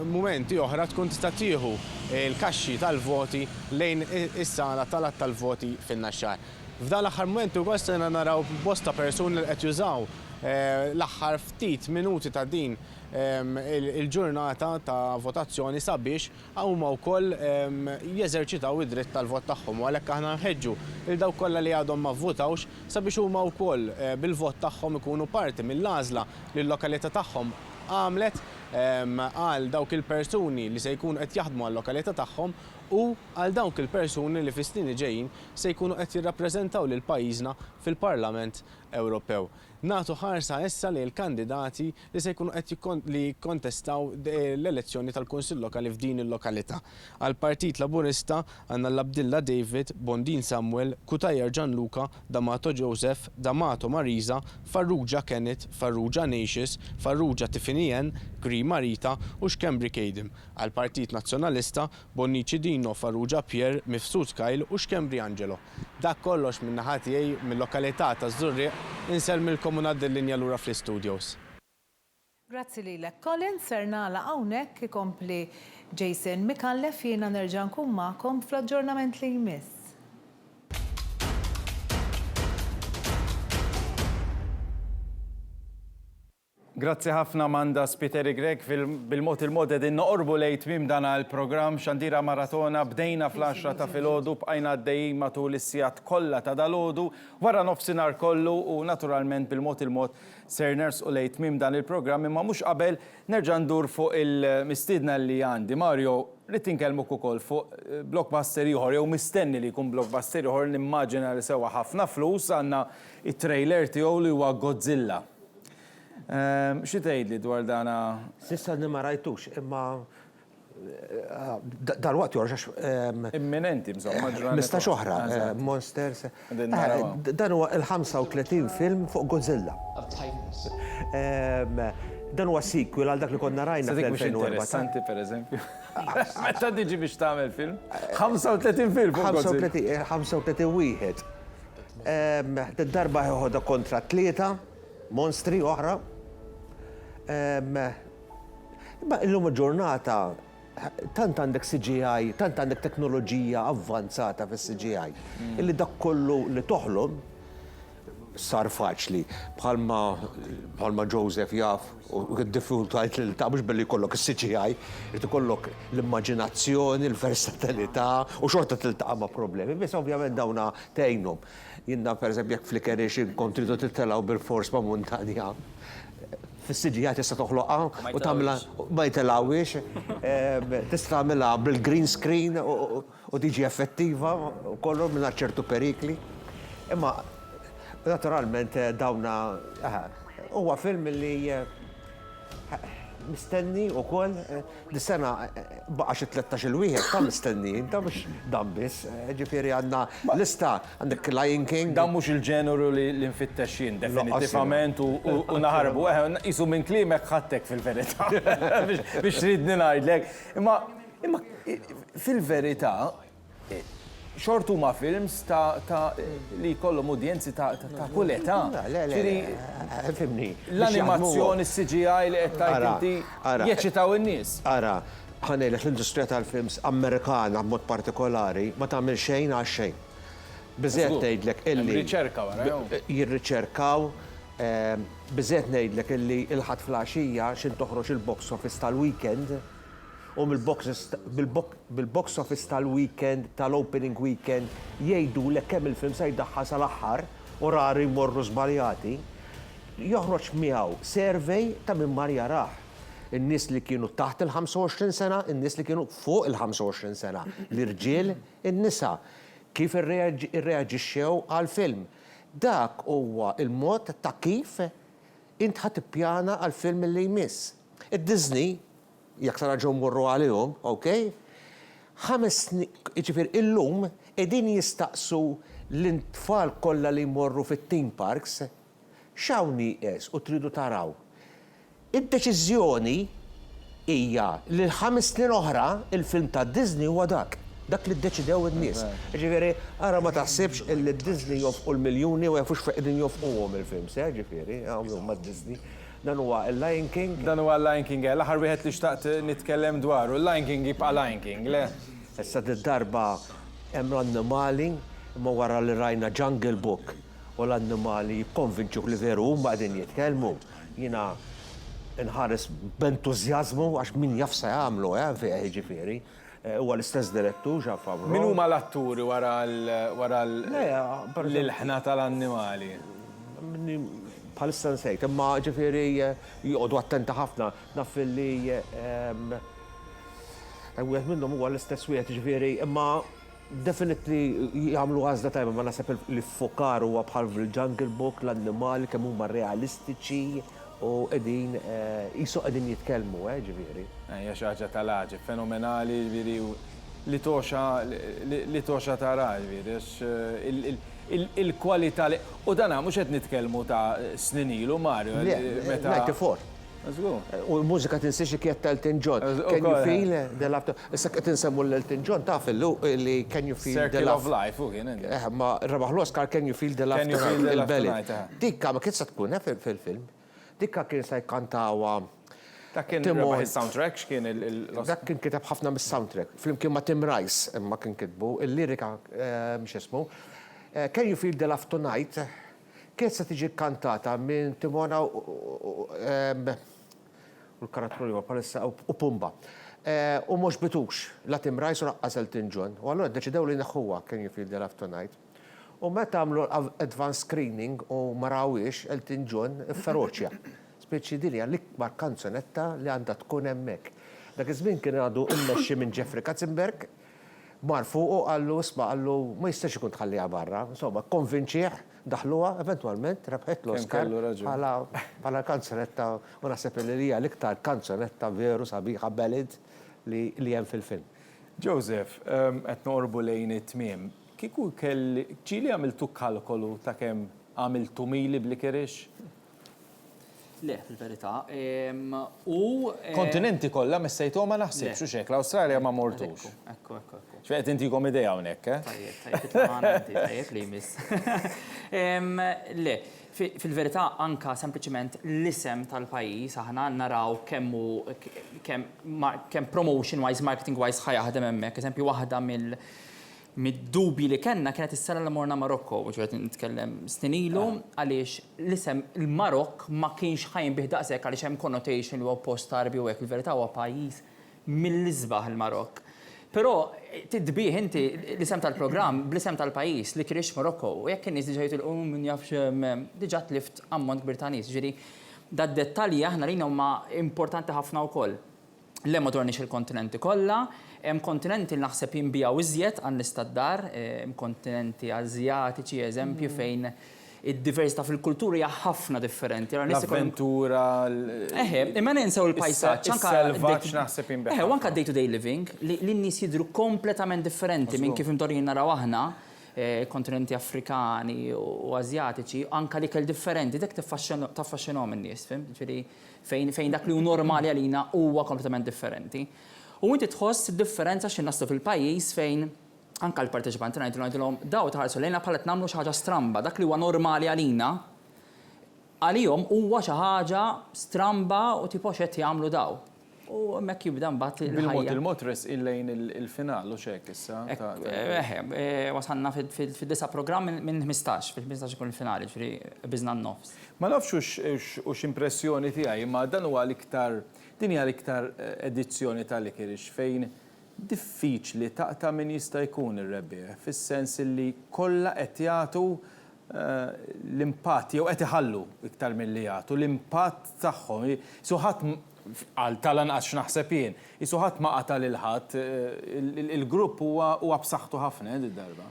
momenti oħra tkun tista' tieħu il-kaxxi tal-voti lejn is-sala tal-voti fin-naxxar. F'dan l-aħħar momenti wkoll stajna naraw bosta persuni li qed jużaw l-aħħar ftit minuti ta' din il-ġurnata ta' votazzjoni sabiex huma wkoll jeżerċitaw id-dritt tal-vot tagħhom. U għalhekk aħna nħeġġu il dawk kollha li għadhom ma vvotawx sabiex huma wkoll bil-vot tagħhom ikunu parti mill-għażla li l-lokalità tagħhom għamlet għal dawk il-persuni li se jkunu qed jaħdmu għall-lokalità tagħhom u għal dawk il-persuni li fis-snin ġejjin se jkunu qed jirrappreżentaw lil pajjiżna fil-Parlament Ewropew. Nagħtu ħarsa issa li l-kandidati li se jkunu qed li jikkontestaw l-elezzjoni tal-Kunsill Lokali f'din il-lokalità. Għal Partit Laburista għandna l-Abdilla David, Bondin Samuel, Kutajer Gianluca, D'Amato Joseph, D'Amato Marisa, Farrugia Kenneth, Farrugia Neixis, Farrugia Tifinien, Gri Marita u Xkembri Kejdim. Għal Partit Nazzjonalista Bonnici Dino, Farrugia Pier, Mifsud Kajl u Xkembri Angelo. Dak kollox minn naħa tiegħi mill-lokalità ta' Żurrieq insellmilkom u ngħaddi l-linja lura fl-istudios. Grazzi lilek, Colin, ser nagħlaq hawnhekk ikompli Jason Mikallef, jiena nerġa' nkun magħkom fl-aġġornament li jmiss. Grazzi ħafna Amanda Spiteri Grek bil-mod il-mod edin noqorbu lejn tmiem dan il-programm Xandira Maratona bdejna fl-10 ta' filgħodu bqajna għaddejjin matul is-sigħat kollha ta' dalgħodu wara nofsinhar kollu u naturalment bil-mod il-mod ser nersqu lejn tmiem dan il-programm imma mhux qabel nerġa' ndur fuq il-mistiedna li għandi. Mario, rrid inkellmuk ukoll fuq blockbuster ieħor jew mistenni li jkun blockbuster ieħor nimmaġina li sewwa ħafna flus għandna it-trailer tiegħu li huwa Godzilla. Xi tgħidli dwar dana? Sissa ma rajtux, imma dal-waqt jorġax. Imminenti, bżomma. Mistax oħra, Monsters. Dan huwa il-35 film fuq Godzilla. Dan huwa sequel għal dak li konna rajna fl-2014. Interessanti, per eżempju. Meta tiġi biex tagħmel film? 35 film fuq Godzilla. 35 wieħed. Darba ħoda kontra 3 monstri oħra. Imma illum il-ġurnata tant għandek CGI, tant għandek teknoloġija avvanzata fis-CGI, illi dak kollu li toħlom sar faċli bħalma Joseph jaf u d-diffikultajt li ta' mhux billi jkollok is-CGI, irid ikollok l-immaġinazzjoni, l-versatilità u xorta tiltaqa' ma' problemi. Biss ovvjament dawna tgħinhom. Jiena pereżempju jekk flikerix kont tridu titilgħu bil-fors ma' muntanja. Fis-CGI tista' toħloqha u tagħmilha ma jitilgħux, tista' tagħmilha bil-green screen u tiġi effettiva u kollu minn ċertu perikli. Imma naturalment dawna huwa film li mistenni wkoll dis-sena baqa' xi 13-il wieħed ta' mistennin ta' mhux dan biss, ġifieri għandna lista għandek Lion King. Dan mhux il-ġeneru li nfittex jien definittivament u naħarbu. Qisu minn kliemek ħadtek fil-verità biex tridni ngħidlek. Imma fil-verità xortu ma' films li jkollhom udjenzi ta' kull età. L-animazzjoni, CGI li qed tgħid inti jeċċitaw in-nies. Ara, ħanejlek l-industrija tal-films Amerikana b'mod partikolari ma tagħmel xejn għal xejn. Biżgħet ngħidlek illi jirriċerkaw, biżgħet ngħidlek illi ilħad fl-għaxija x'in toħroġ il-box office tal-weekend u bil-box office tal-weekend, tal-opening weekend, jgħidulek kemm il-film se jdaħħal sal-aħħar u rari jmorru żbaljati, joħroġ miegħu survey ta' min mar jarah. In-nies li kienu taħt il-25 sena, in-nies li kienu fuq il-25 sena, l-irġiel, in-nisa, kif irreaġixxew għal-film. Dak huwa il-mod ta' kif int ħadd tippjana għal-film li jmiss. Id-Disney jekk taraġgħu mmorru għalihom, okej? 5 snin, ġifier illum qegħdin jistaqsu l-intfal kollha li jmorru fit-theme parks x'hawn nieqes u tridu taraw. Id-deċiżjoni hija li 5 snin oħra il-film ta' Disney huwa dak li ddeċidew in-nies. Ġifieri, ara ma taħsibx li Disney jofqu l-miljuni u jafux feqdin jofquhom il-film, ġifieri, għamlu ma' Disney. Dan huwa il-Lion King. Dan huwa il-Lion King, l-aħħar wieħed li xtaqt nitkellem dwaru. Il-Lion King jibqa' Lion King, le? Issa d-darba hemm l-annimali, imma wara li rajna Jungle Book u l-annimali jikkonvinċuh li veru huma qegħdin jitkellmu. Jiena nħares b'entużjażmu għax min jafsa jagħmlu, ġifieri. Huwa l-istess direttur Jean Favreau. Min huma l-atturi wara l-ħna tal-annimali? Bħalissa nsejt, imma ġifieri joqgħdu attenti ħafna naf li wieħed minnhom huwa l-istess wieħed ġifieri, imma definitely jagħmlu għażla tajba ma naħseb li fokar huwa bħal fil-Jungle Book l-annimali kemm huma realistiċi u qegħdin qisu qegħdin jitkellmu, ġifieri. Hija xi ħaġa tal-aġeb fenomenali ġifieri li toxa tara ġifieri il-kwalità u dan mhux qed nitkellmu ta' snin ilu Mario. 94. U l-mużika tinsiex kiet ta' Elton John. Can you feel the laughter? Issa qed insemmu l-Elton John taf li Can you feel the laughter? Circle of Life u kien. Ma rebaħ l-Oscar Can you feel the laughter il-belly. Dikka ma kienx tkun fil-film. Dikka kien se jkantawa. Dak kien rebaħ il-soundtrack x'kien il-Oscar. Dak kien kiteb ħafna mis-soundtrack. Flimkien ma' Tim Rice imma kien kitbu il-lirika mhux ismu. Can you feel the love tonight? Kien se tiġi kantata minn Timona u l-karattru palissa u Pumba. U mhux bitux la Tim Rice u laqqas Elton John. U allura ddeċidew li naħħuha Can you feel the love tonight? U meta għamlu advance screening u marawiex Elton John feroċja. Speċi dilja l-ikbar kanzonetta li għandha tkun hemmhekk. Dak iż-żmien kien għadu immexxi minn Jeffrey Katzenberg, mar fuq u għallu ma jistax ikun tħallija barra, insomma, konvinċieħ, daħluha, eventualment, rebħet l-Oscar bħala kanzonetta u naħseb li hija l-iktar kanzonetta veru sabiħa ballad li hemm fil-film. Joseph, qed noqorbu lejn it-tmiem, kieku ġieli għamiltu kalkolu ta' kemm għamiltu mili bl-Licorice? Le, fil-verità. Kontinenti kollha messejthom ma naħsibx u xek, l-Awstralja ma mortux. Ekku. X'qed intikom idea hawnhekk, Tajjeb li jmiss. Le, fil-verità anka sempliċement l-isem tal-pajjiż aħna naraw kemm promotion-wise, marketing-wise ħajaħdem hemmhekk. Eżempju waħda mid-dubi li kellna kienet is-sena li morna Marokko, u ġiet nitkellem snin ilu għaliex l-isem il-Marokk ma kienx ħajn bih daqshekk għaliex hemm connotation li huwa post Arbi u hekk. Il-verità huwa pajjiż mill-isbaħ il-Marokk. Però tidbih inti l-isem tal-programm bl-isem tal-pajjiż li kirix Marokko u jekk in-nies diġà jitilqu min jafx diġà tlift ammont kbir ta' nies. Ġifieri dad-dettalji aħna lina huma importanti ħafna wkoll. Le ma dorniex il-kontinenti kollha, hemm kontinenti li naħseb jinbijaw iżjed għan-nies tad-dar, hemm kontinenti Asjatiċi eżempju fejn id-diversità fil-kulturi hija ħafna differenti. L-avventura. Imma ninsew il-pajsaġġ anke selvaġġ naħseb jinbeħ. U anke day-to-day living li n-nies jidhru kompletament differenti minn kif imdorrin naraw aħna, kontinenti Afrikani u Asjatiċi, anke ikel differenti, dak taffaxxinhom in-nies, fejn dak li hu normali għalina huwa kompletament differenti. U inti tħoss differenza xi naslu fil-pajjiż fejn anke l-parteċipanti ngħidulhom daw tħarsu lejna bħala nagħmlu xi ħaġa stramba, dak li huwa normali għalina għalihom huwa xi ħaġa stramba u tipo x'qed jagħmlu daw. U hemmhekk jibda mbagħad il-ħajja. Il-mod il-lejn il-final u x'hekk issa. Wasalna fid-disa' programm minn 15, fil-15 ikun il-finali, ġifieri biżna n-nofs. Ma nafx x'impressjoni tiegħi, imma dan huwa l-iktar din hija l-iktar edizzjoni tal-Licorice fejn diffiċli taqta' min jista' jkun ir-rebbieħ, fis-sens li kollha qed jagħtu l-impatt jew qed iħallu iktar milli jagħtu l-impatt tagħhom. Ħadd għal tal-anqas x'naħseb jien, ħadd ma qata' lil ħadd, il-grupp huwa b'saħħtu ħafna id-darba.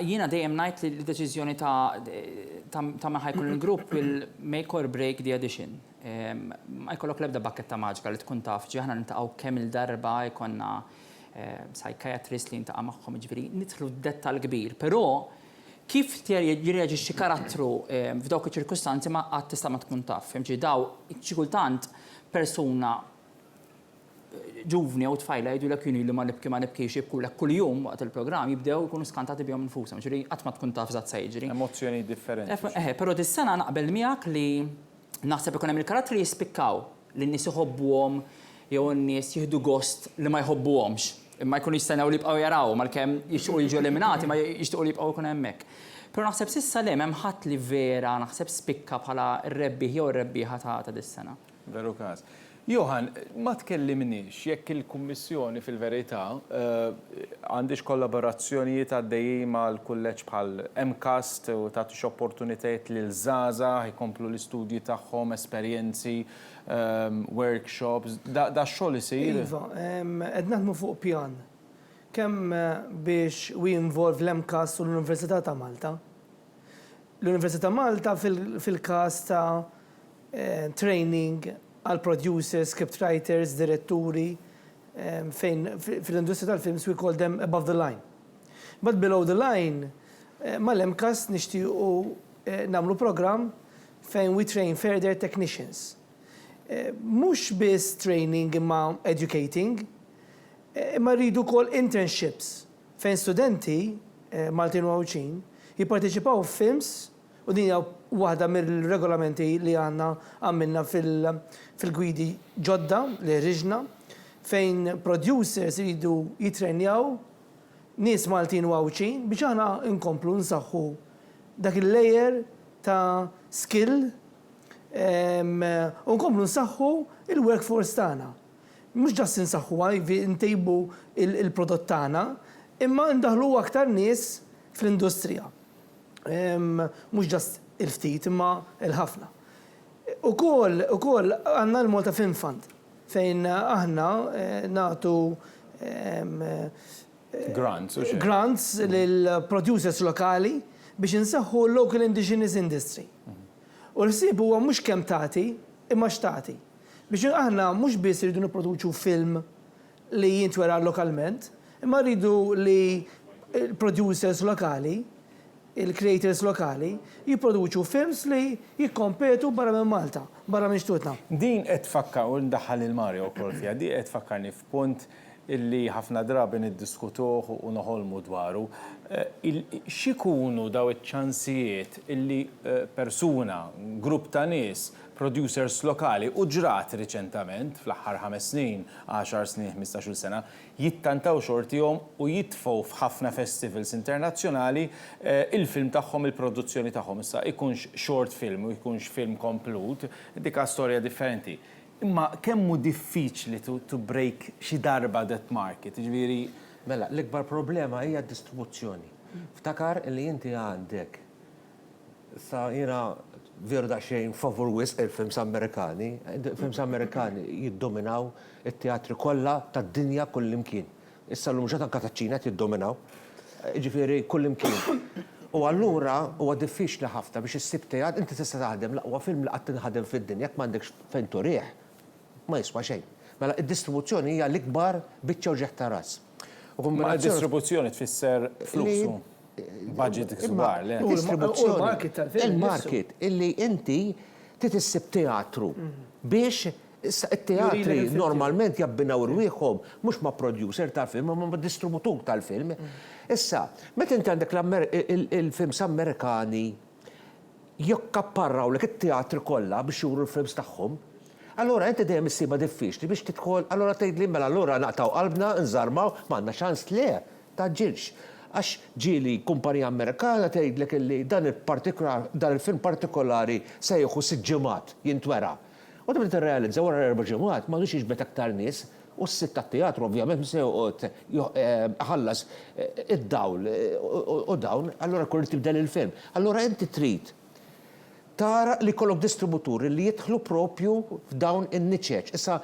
Jiena dejjem ngħid li l-deċiżjoni ta' ma ħajkun il-grupp will-make or break the edition. Ma jkollok l-ebda bakketta maġika li tkun taf ġi aħna nintaqgħu kemm il-darba jkollna psychiatrist li ntaqa' magħhom ġifieri nidħlu f'dettall kbir, però kif jirreaġixxi karattru f'dawk iċ-ċirkustanzi ma qatt tista' ma tkun taf. Daw xi kultant persuna ġuvni u tfajla jgħidu l-ek li ma nibkiex jibkulek kull-jum waqt il-program jibdew jkunu skantati bjom nfusam, ġiri qatt ma tkun taf żatt se jiġri. Emozzjoni differenti. Però dis-sena naqbel miegħek li naħseb ikun hemm il-karatteri jispikkaw li n-nies iħobbuhom jew n-nies jieħdu gost li ma jħobbuhomx. Imma jkunu jistennew li jibqgħu jaraw malkemm jixtiequ jiġu eliminati ma jixtiequ li jibqgħu jkun hemmhekk. Però naħseb s'issa hemm ħadd li vera naħseb spikka bħala r-rebbieħ jew r-rebbieħa ta' dis-sena. Veru każ. Johan, ma tkellimniex jekk il-Kummissjoni fil-verità għandix kollaborazzjonijiet għaddejjin mal-kulleġġ bħal MCAST u tagħtix opportunitajiet lil żgħażagħ jkomplu l-istudji tagħhom, esperjenzi, workshops, da xogħol isir. Iva, qed naħdmu fuq pjan. Kemm biex we involve l-MCAST u l-Università ta' Malta. L-Università Malta fil-każ ta' training għal producers, scriptwriters, diretturi, fejn fil-industrija tal-films we call them above the line. But below the line, mal-MCAST nixtiequ nagħmlu program fejn we train further technicians. Mhux biss training imma educating, imma rridu wkoll internships fejn studenti Maltin u Għawċin jipparteċipaw f'films u din hija waħda mill-regolamenti li għamilna fil-gwidi ġodda li riġna fejn producers jridu jitrenjaw nies Maltin u Għawċin biex aħna nkomplu nsaħħu dak il-layer ta' skill u nkomplu nsaħħu il-workforce tagħna. Mhux ġast insaħħu ntejbu il-prodott tagħna, imma ndaħlu aktar nies fl-industrija. Mhux ġast il-ftit imma il-ħafna. Ukoll għandna l-Malta Film Fund fejn aħna nagħtu grants lil producers lokali biex insaħħu local indigenous industry. U l-ħsieb huwa mhux kemm tagħti imma x'tagħti. Biex aħna mhux biss irridu nipproduċu film li jintwera lokalment, imma rridu li il-producers lokali, il-creators lokali, jipproduċu films li jikkompetu barra minn Malta, barra minn xtutna. Din qed tfakkar u ndaħħal il-Mario wkoll fiha, din qed tfakkarni f'punt illi ħafna drabi niddiskutuh u noħolmu dwaru. X'ikunu daw iċ-ċansijiet illi persuna, grupp ta' nies, producers lokali u ġrat riċentament fl-aħħar 5 snin, 10 snin, 15 sena, jittantaw xortihom u jitfgħu f'ħafna festivals internazzjonali il-film tagħhom, il-produzzjoni tagħhom. Issa ikunx short film u jkunx film komplut, dika storja differenti. Imma kemmu diffiċli to break xi darba that market, ġifieri. Mela, l-ikbar problema hija d-distribuzzjoni. Ftakar li inti għandek sa jiena veru daqsxejn favur wisq il-films Amerikani. Il-films Amerikani jiddominaw it-teatri kollha tad-dinja kullimkien. Issa l-lum ġat anke taċ-Ċina jiddominaw. Ġifieri kullimkien. U allura huwa diffiċli ħafna biex issib teatr, inti tista' taħdem l-aqwa film li qatt tinħadem fid-dinja jekk m'għandekx fejn turih ma jiswa xejn. Mela id-distribuzzjoni hija l-ikbar biċċa u ġeħ ta' ras. Ma distribuzzjoni tfisser flussu. Budget kbar, le. Il-market illi inti titissib teatru biex il-teatri normalment jabbinaw rwieħhom mhux ma' producer tal-film, ma' distributur tal-film. Issa, meta inti għandek il-films Amerikani jokkapparraw lek it-teatri kollha biex juru l-films tagħhom, allora inti dejjem issiba diffiċli biex tidħol, allora tgħidli mela allura naqtaw qalbna, nżarmaw, m'għandna ċans le, taġġilx. Għax ġieli kumpanija Amerikana tgħidlek illi dan il-film partikolari se jieħu 6 ġimgħat jintwera. U tibda tirrealizza wara 4 ġimgħat m'għandux jiġbed aktar nies u s-sitt tat-teatru ovvjament se joqgħod ħallas id-dawl u dawn, allura kulli tibdel il-film. Allura inti trid tara li kollok distributuri li jidħlu propju f'dawn in-niċeċ. Issa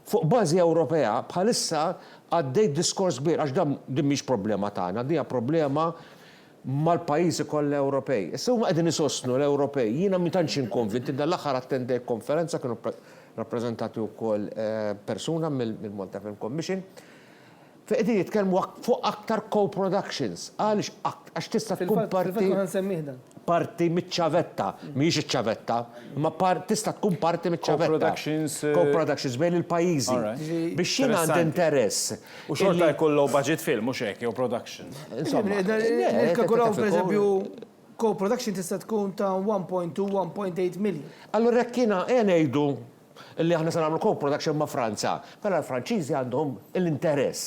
fuq bażi Ewropea bħalissa għaddej diskors kbir, għax din mhix problema tagħna, dija problema mal-pajjiżi kollha Ewropej. Issa huma qegħdin isostnu l-Ewropej. Jiena mi tantx inkonvinti dan l-aħħar attendej konferenza kienu rappreżentati wkoll persuna mill-Malta Film Commission. Qegħdin jitkellmu fuq aktar co-productions. Għaliex għax tista' tkun parti. parti miċ-ċavetta, mhijiex iċ-ċavetta, ma tista' tkun parti miċ-ċavetta. Co-productions bejn il-pajjiżi. Biex jien għandi interess. U xorta jkun low budget film, mhux hekk, jew production. Nilkalkulaw pereżempju co-production tista' tkun ta' 1.2-1.8 million. Allura jekk jiena ngħidu li aħna se nagħmlu co-production ma' Franza, mela l-Franċiżi għandhom l-interess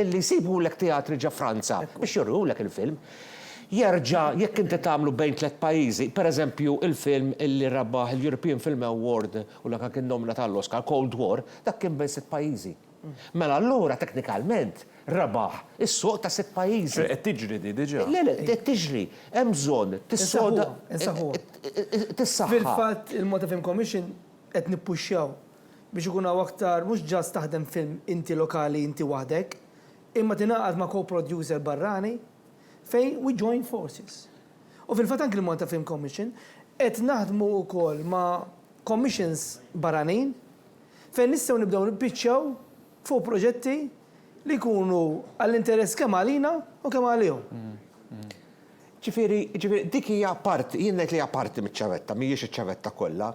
illi jsibulek teatri ġa Franza biex jurrulek il-film. Jerġa' jekk inti tagħmlu bejn 3 pajjiżi, pereżempju il-film illi rabbaħ il-European Film Award u l kien nominat għall-Oscar, Cold War, dak kien bejn 6 pajjiżi. Mela allura teknikalment rabaħ is-suq ta' 6 pajjiżi. Qed tiġri di diġà. Le, qed tiġri, hemm bżonn tissoda. Fil-fatt il-Malta Film Commission qed nippuxxjaw biex ikun hawn aktar mhux ġast taħdem film inti lokali inti waħdek, imma tingħaqad ma' co-producer barrani fejn we join forces. U fil-fatt anke il-Malta Film Commission qed naħdmu wkoll ma' commissions barranin fejn nistgħu nibdew nippiċċjaw fuq proġetti li jkunu għall-interess kemm għalina u kemm għalihom. Ġifieri, dik hija parti, jien ngħid li hija parti miċ-ċavetta, mhijiex iċ-ċavetta kollha.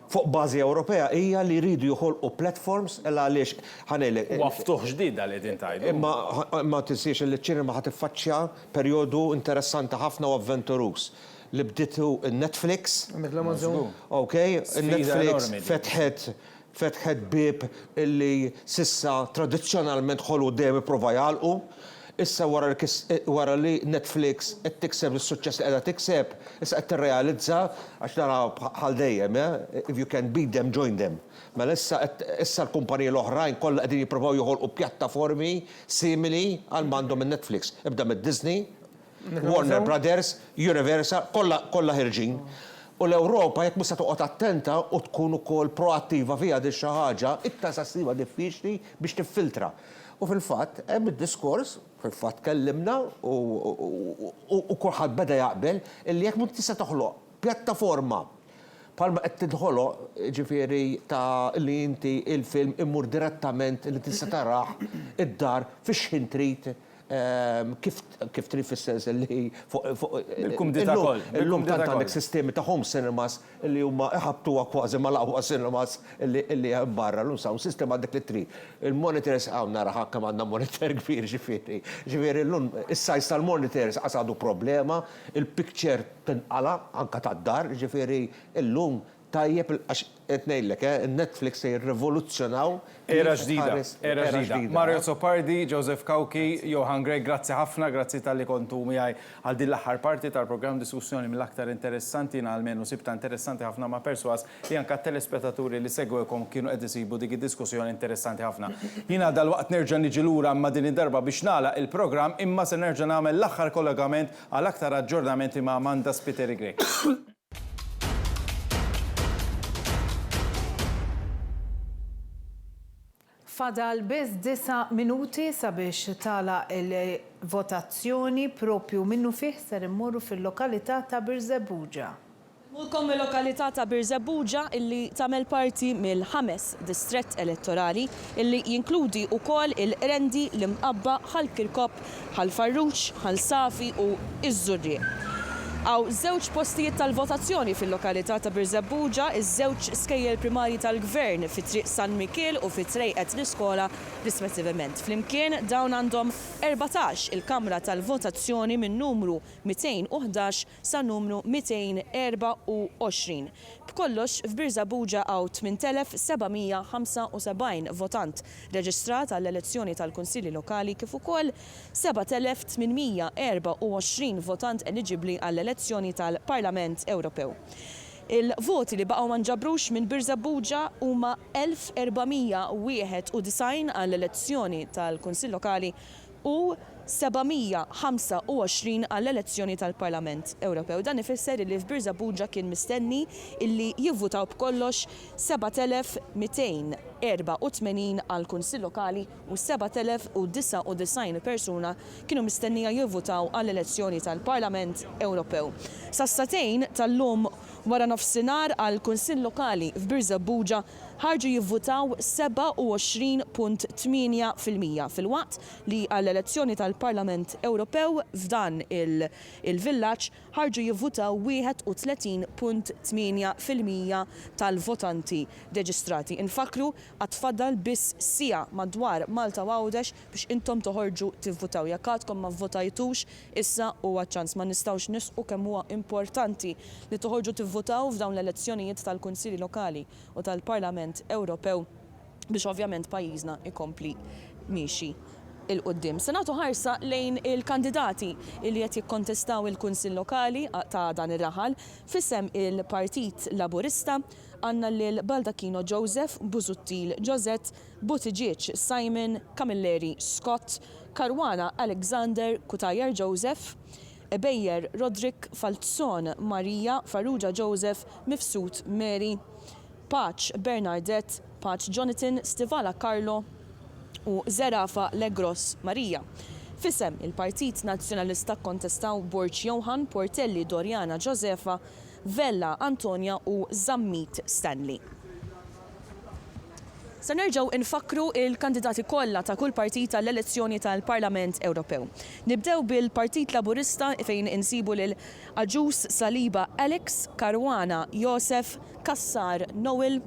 Fuq bażi Ewropea hija li jridu joħolqu platforms għaliex ħanejlek. Waftuħ ġdida li din tajdu. Imma tinsiex li ċ-ċinema ħad tiffaċċja perjodu interessanti ħafna u avventurus li bditu Netflix. OK, Netflix fetħet bib illi sissa tradizzjonalment ħolu dejjem ipprova jgħalqu. Issa wara li Netflix qed tikseb is-suċċess li qiegħda tikseb, issa qed tirrealizza għax nara bħal dejjem, if you can beat them, join them. Mela issa l-kumpaniji l-oħrajn kollha qegħdin jippruvaw joħolqu pjattaformi simili għal m'għandhom in-Netflix. Ibda mid-Disney, Warner Brothers, Universal, kollha ħirġin. U l-Ewropa jekk mhux se toqgħod attenta u tkun ukoll proattiva fiha din xi ħaġa, iktar sassiva diffiċli biex tiffiltra. U fil-fatt hemm id-diskors, fil-fatt kellimna u kulħadd beda jaqbel illi jekk mhux tista' toħloq pjattaforma bħalma qed tidħoloq ġifieri ta' li inti il-film immur direttament li tista' tarah id-dar fix-xhin trid kif trid fis-sens li il-kumdita koll. Illum tant għandek sistemi ta' home cinemas li huma iħabtuha kważi mal-aqwa cinemas li hemm barra l sound system għandek li trid. Il-monitors hawn nara ħakka għandna monitor kbir ġifieri. Ġifieri llum is-sajs tal-monitors għasadu problema, il-picture tinqala anke tad-dar, ġifieri illum tajjeb għax qed ngħidlek, Netflix se jirrivoluzzjonaw. Era ġdida. Mario Zopardi, Joseph Kauki, Johan Greg, grazzi ħafna, grazzi tal-li kontu miegħi għal din l-aħħar parti tal-programm diskussjoni mill-aktar interessanti, għalmenu sibta interessanti ħafna ma' perswas li anke telespettaturi li segwekom kienu qed isibu dik id-diskussjoni interessanti ħafna. Jiena dal-waqt nerġa' niġi lura ma' din id-darba biex nagħlaq il-programm imma se nerġa' nagħmel l-aħħar kollegament għal aktar aġġornamenti ma' Amanda Spiteri Grek. Fadal biss 9 minuti sabiex tala il-votazzjoni propju minnu fih ser immorru fil-lokalità ta' Birżebbuġa. Mulkom il-lokalità ta' Birżebbuġa illi tagħmel parti mill-5 distrett elettorali illi jinkludi wkoll il-Rendi, l-Imqabba, ħal-Kirkop, ħal-Farruċ, ħal-Safi u iż-Żurrieq. Għaw żewġ postijiet tal-votazzjoni fil-lokalità ta' Birżebbuġa, iż-żewġ skejjel primarji tal-Gvern fit-triq San Mikiel u fit-trejqet l-iskola rispettivament. Flimkien dawn għandhom 14 il-kamra tal-votazzjoni minn numru 211 sa numru 224. B'kollox f'Birżebbuġa għaw 8775 votant reġistrat għall-elezzjoni tal-Kunsilli Lokali kif ukoll 7824 votant eligibbli għall-elezzjoni tal-Parlament Ewropew. Il-voti li baqgħu ma nġabrux minn Birżebbuġa huma 1491 għall-elezzjoni tal-Kunsill Lokali u 725 għall-elezzjoni tal-Parlament Ewropew. Dan ifisser li f'Birżebbuġa kien mistenni illi jivvutaw b'kollox 7284 għall-Kunsill Lokali u 7099 persuna kienu mistennija jivvutaw għall-elezzjoni tal-Parlament Ewropew. Sassatejn tal-lum wara nofsinhar għall-Kunsill Lokali f'Birżebbuġa ħarġu jivvutaw 27.8% fil-waqt li għall-elezzjoni tal-Parlament Ewropew f'dan il-villaġġ ħarġu jivvutaw 31.8% tal-votanti reġistrati. Infakru għatfaddal biss sija madwar Malta Għawdex biex intom toħorġu tivvutaw. Jekk għadkom ma votajtux, issa huwa ċans ma nistgħux nisqu kemm huwa importanti li toħorġu tivvutaw f'dawn l-elezzjonijiet tal-Kunsilli Lokali u tal-Parlament Ewropew biex ovvjament pajjiżna ikompli miexi il-qoddim. Se nagħtu ħarsa lejn il-kandidati li qed jikkontestaw il-Kunsill Lokali ta' dan ir-raħal f'isem il-Partit Laburista għandna lil Baldacchino Joseph, Busuttil Josette, Buttigieg Simon, Camilleri Scott, Caruana Alexander, Kutajer Joseph, Bejjer Roderick, Falzon Maria, Farrugia Joseph, Mifsud Mary, Paċ Bernadette, Paċ Jonathan, Stivala Carlo u Zerafa Legros Maria. Fisem il-Partit Nazzjonalista kontestaw Borġ Johan, Portelli Dorjana Josefa, Vella Antonia u Zammit Stanley. Se nerġgħu infakru il-kandidati kollha ta' kull partit tal-elezzjoni tal-Parlament Ewropew. Nibdew bil-Partit Laburista fejn insibu lil Aġus Saliba Alex, Caruana Joseph, Kassar Noel,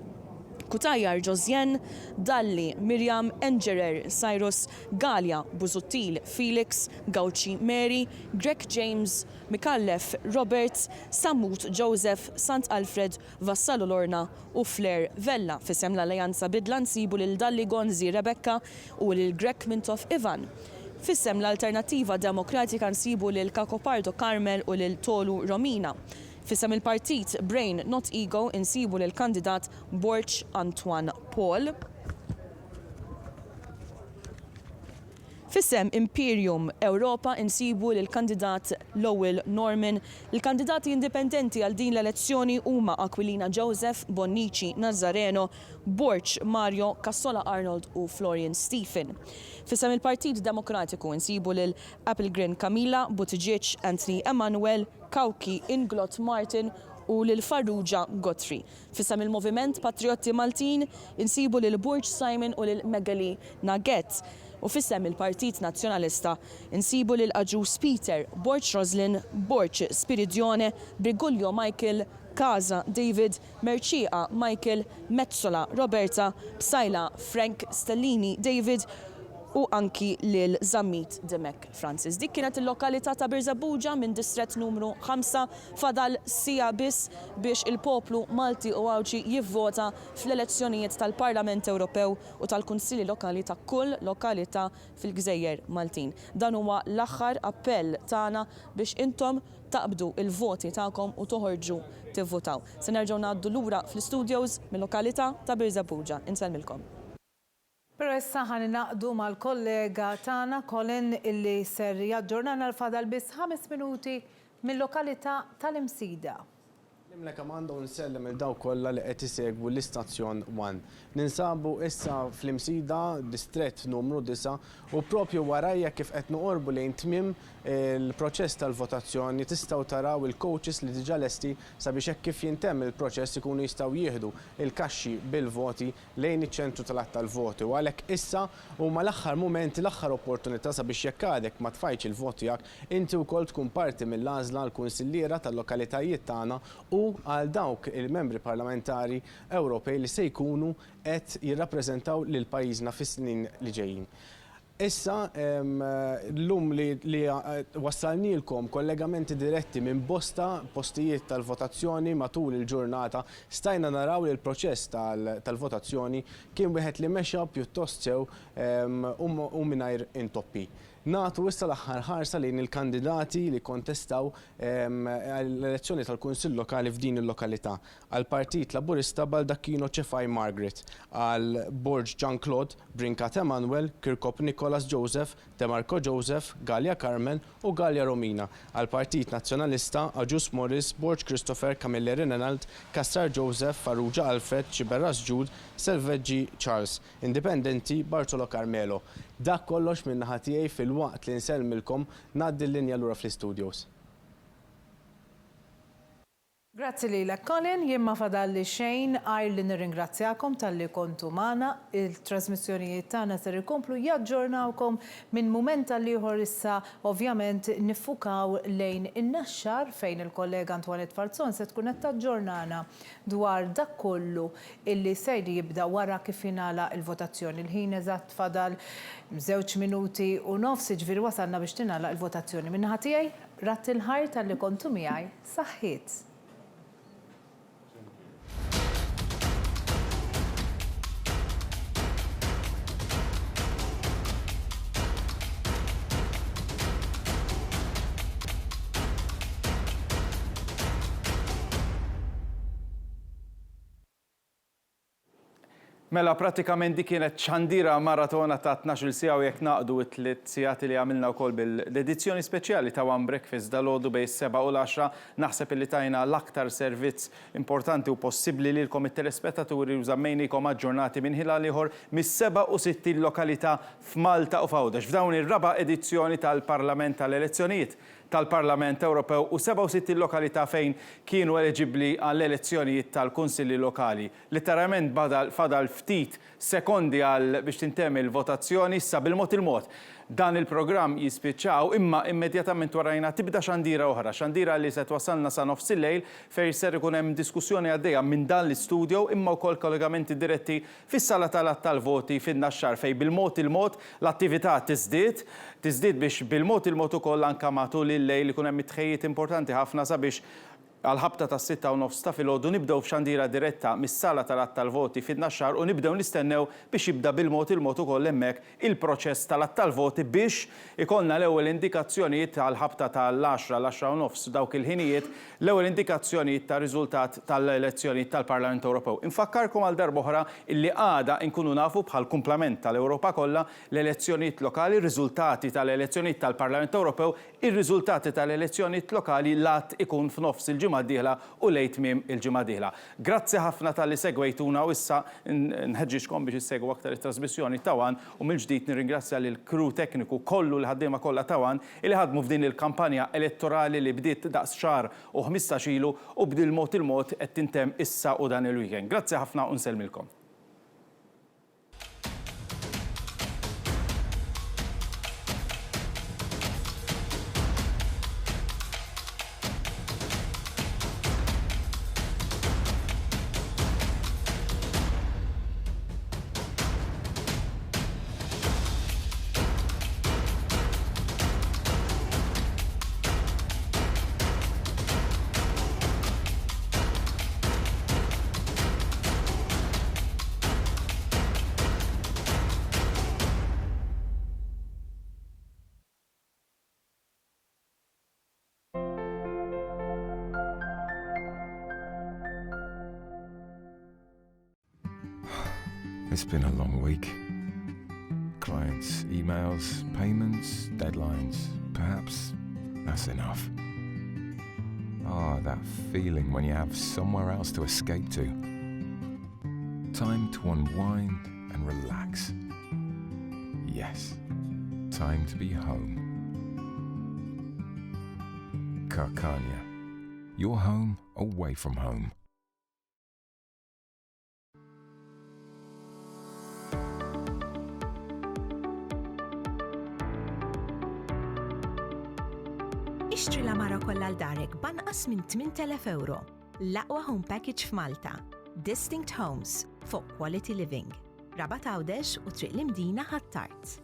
Kutajar Josjen, Dalli Miriam, Engerer Cyrus, Galia Busuttil Felix, Gauci Mary, Greg James, Mikallef Robert, Sammut Joseph, Sant Alfred, Vassallo Lorna u Flair Vella. Fisem l-Alleanza Bidla nsibu lil Dalli Gonzi Rebecca u lil Greg Mintoff Ivan. Fissem l-Alternativa Demokratika nsibu lil Cacopardo Carmel u lil Tolu Romina. Fissem il-Partit Brain Not Ego insibu lil-kandidat Borċ Antoine Paul. Fissem Imperium Europa insibu lil-kandidat Lowell Norman. Il-kandidati indipendenti għal din l-elezzjoni huma Aquilina Joseph, Bonnici Nazareno, Borċ Mario, Cassola Arnold u Florian Stephen. Fissem il-Partit Demokratiku insibu lil-Applegrin Camilla, Buttigieg Anthony Emmanuel, Kauki Inglot Martin u lil Farrugia Godfrey. Fissam il-Moviment Patriotti Maltin insibu lil Borġ Simon u lil Megali Nugget. U fissem il-Partit Nazzjonalista insibu lil Aġus Peter, Borġ Roslin, Borġ Spiridione, Briguglio Michael, Kaza David, Merċiqa Michael, Mezzola Roberta, Psajla Frank Stellini David u anki lil Zammit Demek Francis. Dik kienet il-lokalità ta' Birżebbuġa minn distret numru 5 fadal sija biss biex il-poplu Malti u Għawġi jivvota fl-elezzjonijiet tal-Parlament Ewropew u tal-Kunsilli Lokali ta' kull lokalità fil-Gżejjer Maltin. Dan huwa l-aħħar appell tagħna biex intom taqbdu il-voti tagħkom u toħorġu tivvotaw. Se nerġgħu ngħaddu lura fl-studios mill-lokalità ta' Birżebbuġa. Insellmilkom. Pero issa ħani naqdu mal-kollega tana Colin illi ser jaġġornana l-fadal bis 5 minuti mill-lokalità tal-Imsida. Nimlek Amanda u nsellem il-daw kollha li qed isegwu l-istazzjon 1. Ninsabu issa fl-Imsida, distret numru 9, u propju warajja kif qed noqorbu lejn tmiem il-proċess tal-votazzjoni tistgħu taraw il-coaches li diġà lesti sabiex hekk kif jintemm il-proċess ikunu jistgħu jieħdu il-kaxxi bil-voti lejn iċ-ċentru tal-att tal-voti. U għalhekk issa huma l-aħħar mumenti, l-aħħar opportunità sabiex jekk għadek ma tfajċ il-voti tiegħek inti wkoll tkun parti mill-għażla l-kunsilliera tal-lokalitajiet tagħna u għal dawk il-membri parlamentari Ewropej li se jkunu qed jirrappreżentaw lil pajjiżna fis-snin li ġejjin. Issa, l-lum li wassalnilkom kollegamenti diretti minn bosta postijiet tal-votazzjoni matul il-ġurnata, stajna naraw li l-proċess tal-votazzjoni kien wieħed li mexa pjuttost sew u mingħajr intoppi. Nagħtu issa l-aħħar ħarsa lejn il-kandidati li kontestaw l-elezzjoni tal-Kunsill Lokali f'din il-lokalità. Għal-Partit Laburista Baldacchino Cefaj Margaret, għal-Borġ Jean-Claude, Brincat Emmanuel, Kirkop Nicholas Joseph, Demarco Joseph, Galia Carmen u Galia Romina. Għal-Partit Nazzjonalista Aġus Morris, Borġ Christopher, Camilleri Renald, Kassar Joseph, Farrugia Alfred, Ċiberras Jude, Selvaggi Charles, Indipendenti Bartolo Carmelo. Dak kollox minn naħa tiegħi fil-waqt li nsellmilkom ngħaddi l-linja lura fl-istudios. Grazzi lilek, Colin, jien ma fadalli xejn għajr li nirringrazzjakom tal-li kontu magħna. Il-trasmissjonijiet tagħna ser ikomplu jaġġornawkom minn mument tal-ieħor issa ovvjament niffukaw lejn in-naxxar fejn il-kollega Antoinette Farzon se tkun qed taġġornana dwar dak kollu illi se jibda wara kif jingħala il-votazzjoni. Il-ħin eżatt fadal 2 minuti u nofs, ġifieri wasalna biex tingħalaq il-votazzjoni. Min-naħa tiegħi Rat il-ħajr tal-li kontu miegħi saħħiet. Mela, pratikament di kienet ċandira maratona ta' 12 sija u jekk naqdu it-3 sijati li għamilna wkoll bil-edizzjoni speċjali ta' One Breakfast dal-għodu bej 7 u l-10 naħseb li tajna l-aktar servizz importanti u possibbli lilkom it-telespettaturi u żammejnikom aġġornati minn ħilal ieħor mis-67 lokalità f'Malta u f'Għawdex f'dawn ir-raba' edizzjoni tal-Parlament tal-Elezzjonijiet tal-Parlament Ewropew u 67 lokalità fejn kienu eligibbli għall-elezzjonijiet tal-Kunsilli Lokali. Literalment fadal ftit sekondi għal biex tintemm il-votazzjoni issa bil-mod il-mod. Dan il-programm jispiċċaw imma immedjatament warajna tibda xandira oħra, xandira li se twasalna sa nofs il-lejl fejn ser ikun hemm diskussjoni għaddejja minn dan l-istudio imma wkoll kollegamenti diretti fis-sala tal-voti fin-naxxar fejn bil-mod il-mod l-attività tiżdied biex bil-mod il-mod ukoll anke matul il-lejl ikun hemm mitħejjiet importanti ħafna sabiex għal-ħabta ta' 6:30 ta' filgħodu nibdew f'xandira diretta mis-sala tal-att tal-voti fin-naxxar u nibdew nistennew biex jibda bil-mod il-mod ukoll hemmhekk il-proċess tal-att tal-voti biex ikollna l-ewwel indikazzjonijiet għal-ħabta tal-10 l-10:30 dawk il-ħinijiet l-ewwel indikazzjonijiet ta' riżultat tal-elezzjonijiet tal-Parlament Ewropew. Infakkarkom għal darb'oħra illi għada nkunu nafu bħal kumplament tal-Ewropa kollha l-elezzjonijiet lokali, riżultati tal-elezzjonijiet tal-Parlament Ewropew, ir-riżultati tal-elezzjonijiet lokali lat ikun f'nofs il-ġimgħa d-dieħla u lejn tmiem il-ġimgħa d-dieħla. Grazzi ħafna tal-li segwejtuna u issa nħeġġixkom biex issegwu aktar it-trasmissjoni ta' One u mill-ġdid nirringrazzja lil crew tekniku kollu li ħaddiema kollha ta' One li ħadmu f'din il-kampanja elettorali li bdiet daqs xahar u 15 ilu u bdil mod il-mod qed tintemm issa u dan il-weekend. Grazzi ħafna u nsellmilkom. It's been a long week. Clients, emails, payments, deadlines. Perhaps that's enough. That feeling when you have somewhere else to escape to. Time to unwind and relax. Yes, time to be home. Carcania, your home away from home. Ixtri l-amara kollha l-darek banqas minn 8,000 euro. L-aqwa home package f'Malta. Distinct Homes for Quality Living. Rabat Għawdex u Triq l-Imdina Ħattart.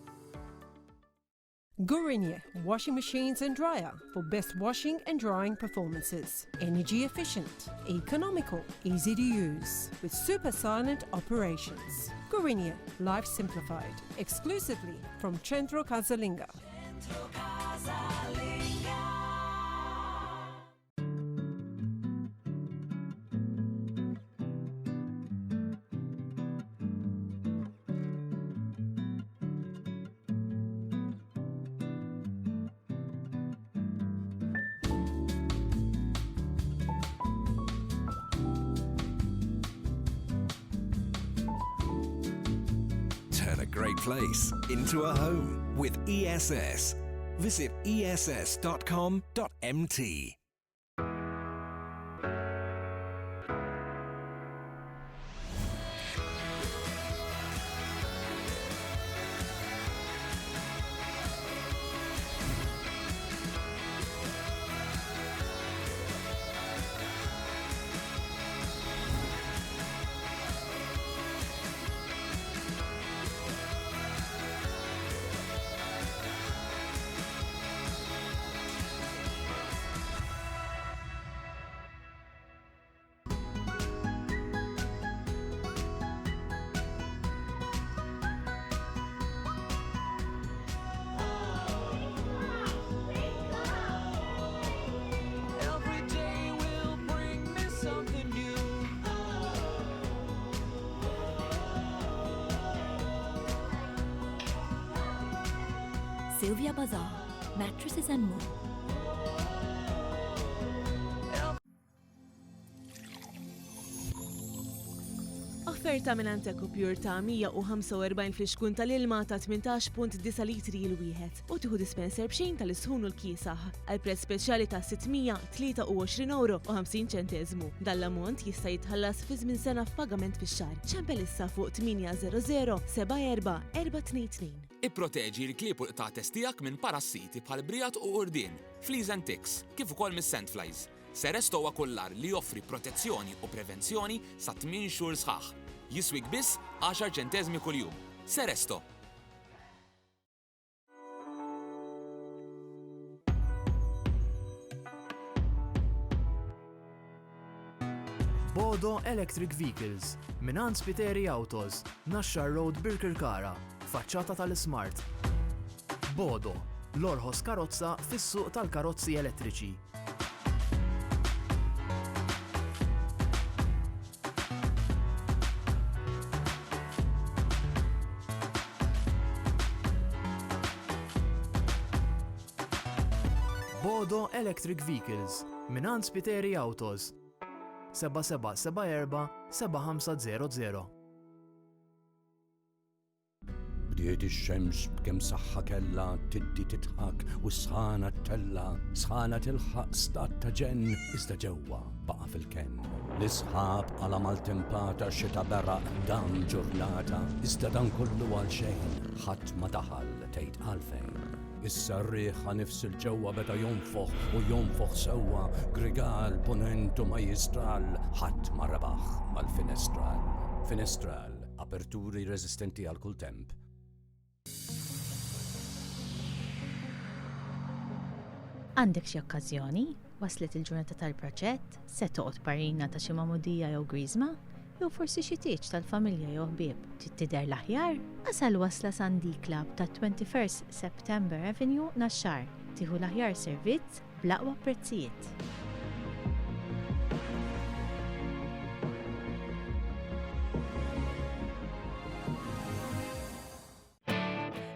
Gourinia washing machines and dryer for best washing and drying performances. Energy efficient, economical, easy to use with super silent operations. Gourinia, life simplified. Exclusively from Centro Casalinga. Turn a great place into a home with ESS. Visit ess.com.mt. Sylvia Bazaar, mattresses and more. Offerta minn Anteco Pure ta' 145 fl-xkun tal-ilma ta' 18.9 litri il-wieħed u tieħu dispenser b'xejn tal-isħun u l-kiesaħ għal prezz speċjali ta' €623.50. Dan-l-ammont jista' jitħallas fi żmien sena f'pagament fix-xahar. ċempel issa fuq 800 74 422. Ipproteġi l-klieb u l-qtates tiegħek minn parassiti bħal brijat u qurdien, fleas and ticks, kif ukoll mis-sandflies. Seresto huwa kullar li joffri protezzjoni u prevenzjoni sa 8 xhur sħaħ. Jiswik biss 10 ċentesmi kuljum. Seresto. Bodo Electric Vehicles, minant Spiteri Autos, Nashar Road Birkirkara, faċċata tal-Smart. Bodo, l-orħos karozza fis-suq tal-karozzi elettriċi. Bodo Electric Vehicles, minant Spiteri Autos, 7774 7500. Bdiet ix-xemx b'kemm saħħa kellha tiddi titħak u sħana tella, sħana tilħaq stat ta' ġenn iżda ġewwa baqa' fil-ken. L-isħab għala mal-tempata xita beraq dan ġurnata, iżda dan kollu għal xejn, ħadd ma daħal tgħid għalfejn. Issa r-riħ nifsil ġewwa beda jonfoħ u jonfoħ sewwa, grigal, ponent u majistral, ħadd ma rebaħ mal-finestral. Finestral, aperturi resistenti għal kull temp. Għandek xi okkażjoni? Waslet il-ġurnata tal-proġett? Se toqgħod parina ta' xi mamudija jew griżma? Jew forsi xi tieġ tal-familja jew ħbieb tidher l-aħjar? Asal wasla Sandy Club ta' 21 September Avenue Nashar. Tieħu l-aħjar servizz bl-aqwa prezzijiet.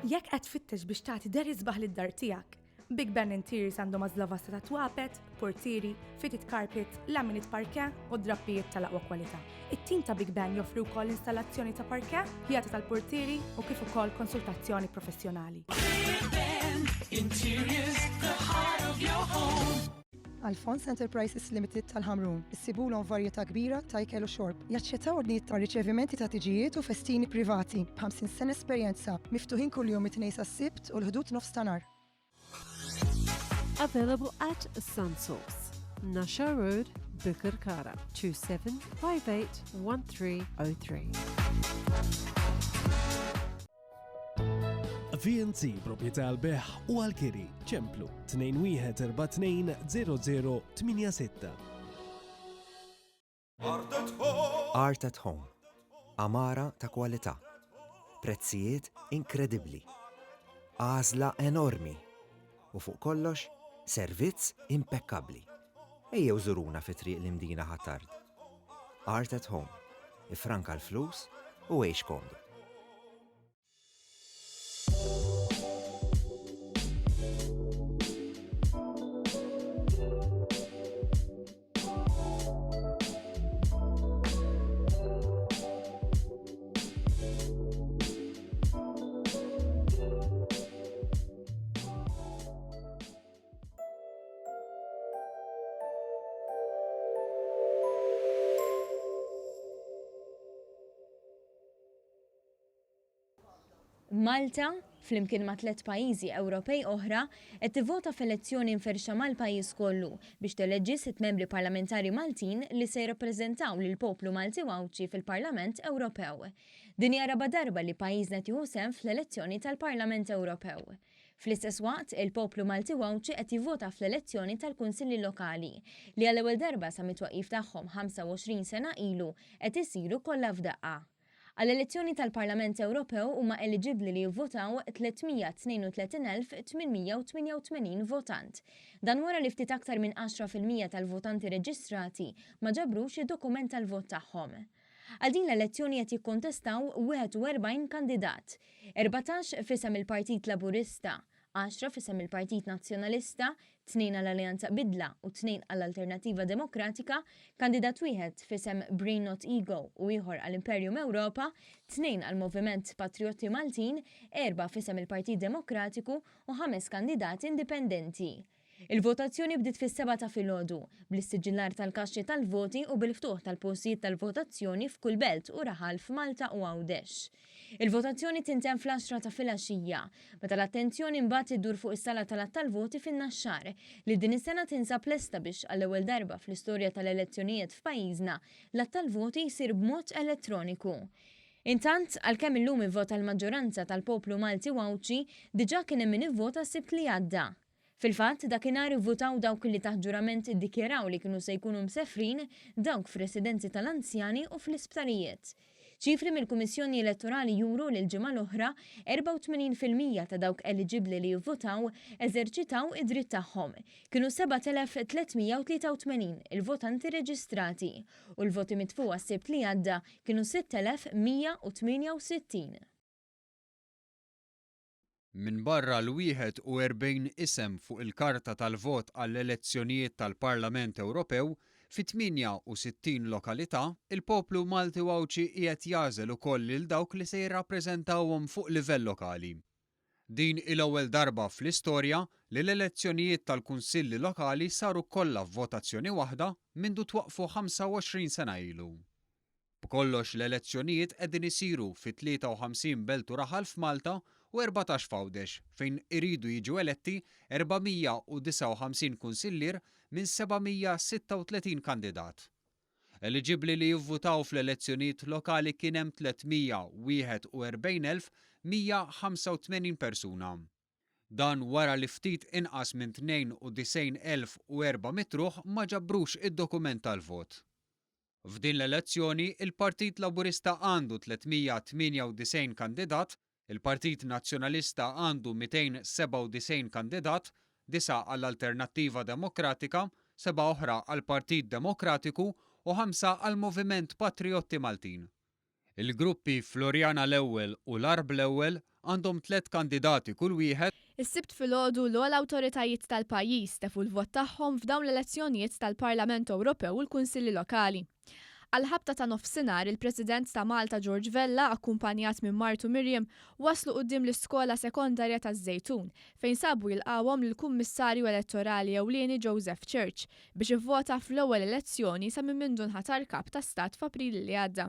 Jekk qed tfittex biex tagħti der isbaħ lid-dar tiegħek, Big Ben Interiors għandhom għażla vasta ta' twapet, portieri, fitted carpet, laminate parke u drappijiet tal-aqwa kwalità. It-tim ta' Big Ben joffri wkoll installazzjoni ta' parke, ħjata tal-portieri u kif ukoll konsultazzjoni professjonali. Big Ben Interiors, the heart of your home. Alphonse Enterprises Limited tal-Ħamrun. Issibulhom varjetà kbira ta' ikel u xorb. Jaċċettaw ordnijiet ta' riċevimenti ta' tiġijiet u festini privati b'50 sena esperjenza, miftuħin kuljum it-tnejn sas-sibt u l-ħdud nofs ta' nar. Available at SunSource, Nashar Road, Birkirkara, 27581303. VNC proprjetà għal-beħ u għal-kiri, ċemplu 21420086. Art at Home. Amara ta' kwalità. Prezzijiet inkredibbli. Għażla enormi. U fuq kollox, servizz impeccabli. Ejjew żuruna fi triq l-imdina ħattard. Art at Home. Ifranka l-flus u għex komdu. Malta, flimkien ma' 3 pajjiżi Ewropej oħra, qed tivvota f'elezzjoni mferxa mal-pajjiż kollu biex teleġġi 6 membri parlamentari Maltin li se jirrappreżentaw lil poplu Malti Wawċi fil-Parlament Ewropew. Din hija raba darba li pajjiżna tieħu sehem fl-elezzjoni tal-Parlament Ewropew. Fl-istess waqt, il-poplu Malti Wawċi qed jivvota fl-elezzjoni tal-Kunsilli Lokali li għall-ewwel darba sa mit-twaqqif tagħhom 25 sena ilu qed isiru kollha f'daqqa. Għall-elezzjoni tal-Parlament Ewropew huma eliġibbli li jivvotaw 332,888 votant. Dan wara li ftit aktar minn 10% tal-votanti reġistrati ma ġabrux id-dokument tal-vot tagħhom. Għal din l-elezzjoni qed jikkontestaw 41 kandidat, 14 fisem il-Partit Laburista, 10 fisem il-Partit Nazzjonalista, 2 għall-Alleanza Bidla u 2 għall-Alternativa Demokratika, kandidat wieħed fisem Brain Not Ego u ieħor għall-Imperium Ewropa, 2 għall-Moviment Patrioti Maltin, 4 fisem il-Partit Demokratiku u 5 kandidati indipendenti. Il-votazzjoni bdiet fis-7 ta' filgħodu bl-istiġillar tal-kaxxi tal-voti u bil-ftuħ tal-postijiet tal-votazzjoni f'kull belt u raħal f'Malta u Għawdex. Il-votazzjoni tintemm fl-10 ta' filgħaxija, meta l-attenzjoni mbagħad iddur fuq is-sala tal-voti fin-Naxxar li din is-sena tinsab lesta biex għall-ewwel darba fl-istorja tal-elezzjonijiet f'pajjiżna l-att tal-voti jsir b'mod elettroniku. Intant, għalkemm illum ivvota l-maġġoranza tal-poplu Malti Wawċi, diġà kien hemm min ivvota s-sibt li għadda. Fil-fatt, dakinhar ivvutaw dawk li taħt ġurament iddikjaraw li kienu se jkunu msefrin dawk f'residenzi tal-anzjani u fl-isptarijiet. ċifri mill-Kummissjoni Elettorali juru li l-ġimgħa l-oħra 84% ta' dawk eligibbli li jivvotaw eżerċitaw id-dritt tagħhom. Kienu 7383 il-votanti reġistrati u l-voti mitfuqa s-sibt li għadda kienu 6168. Min barra l-41 isem fuq il-karta tal-vot għall-elezzjonijiet tal-Parlament Ewropew, fi 68 lokalità, il-poplu Malti Wawċi qiegħed jagħżel ukoll lil dawk li se jirrappreżentawhom fuq livell lokali. Din il-ewwel darba fl-istorja li l-elezzjonijiet tal-kunsilli lokali saru kollha f'votazzjoni waħda mindu twaqfu 25 sena ilu. B'kollox l-elezzjonijiet qegħdin isiru fi 53 belt u raħal f'Malta u 14 f'Għawdex fejn iridu jiġu eletti 459 kunsillier minn 736 kandidat. Eliġibbli li jivvutaw fl-elezzjonijiet lokali kien hemm 341,185 persuna. Dan wara li ftit inqas minn 92,400 ruħ ma ġabrux id-dokument tal-vot. F'din l-elezzjoni, il-Partit Laburista għandu 398 kandidat, il-Partit Nazzjonalista għandu 297 kandidat, 9 għall-Alternattiva Demokratika, 7 oħra għall-Partit Demokratiku u 5 għall-Moviment Patrioti Maltin. Il-gruppi Floriana l-ewwel u l-Arb l-ewwel għandhom 3 kandidati kull wieħed. Is-sibt filgħodu l-awtoritajiet tal-pajjiż tefu l-vot tagħhom f'dawn l-elezzjonijiet tal-Parlament Ewropew u l-Kunsilli Lokali. Għal-ħabta ta' nofsinhar il-President ta' Malta George Vella, akkumpanjat minn Martu Miriam, waslu quddiem l-Iskola Sekondarja taż-Żejtun fejn sabu jilqawhom lill-Kummissarju Elettorali Ewlieni Joseph Church biex ivvota fl-ewwel elezzjoni sa minn mindu nħatar kap ta' stat f'April li għadda.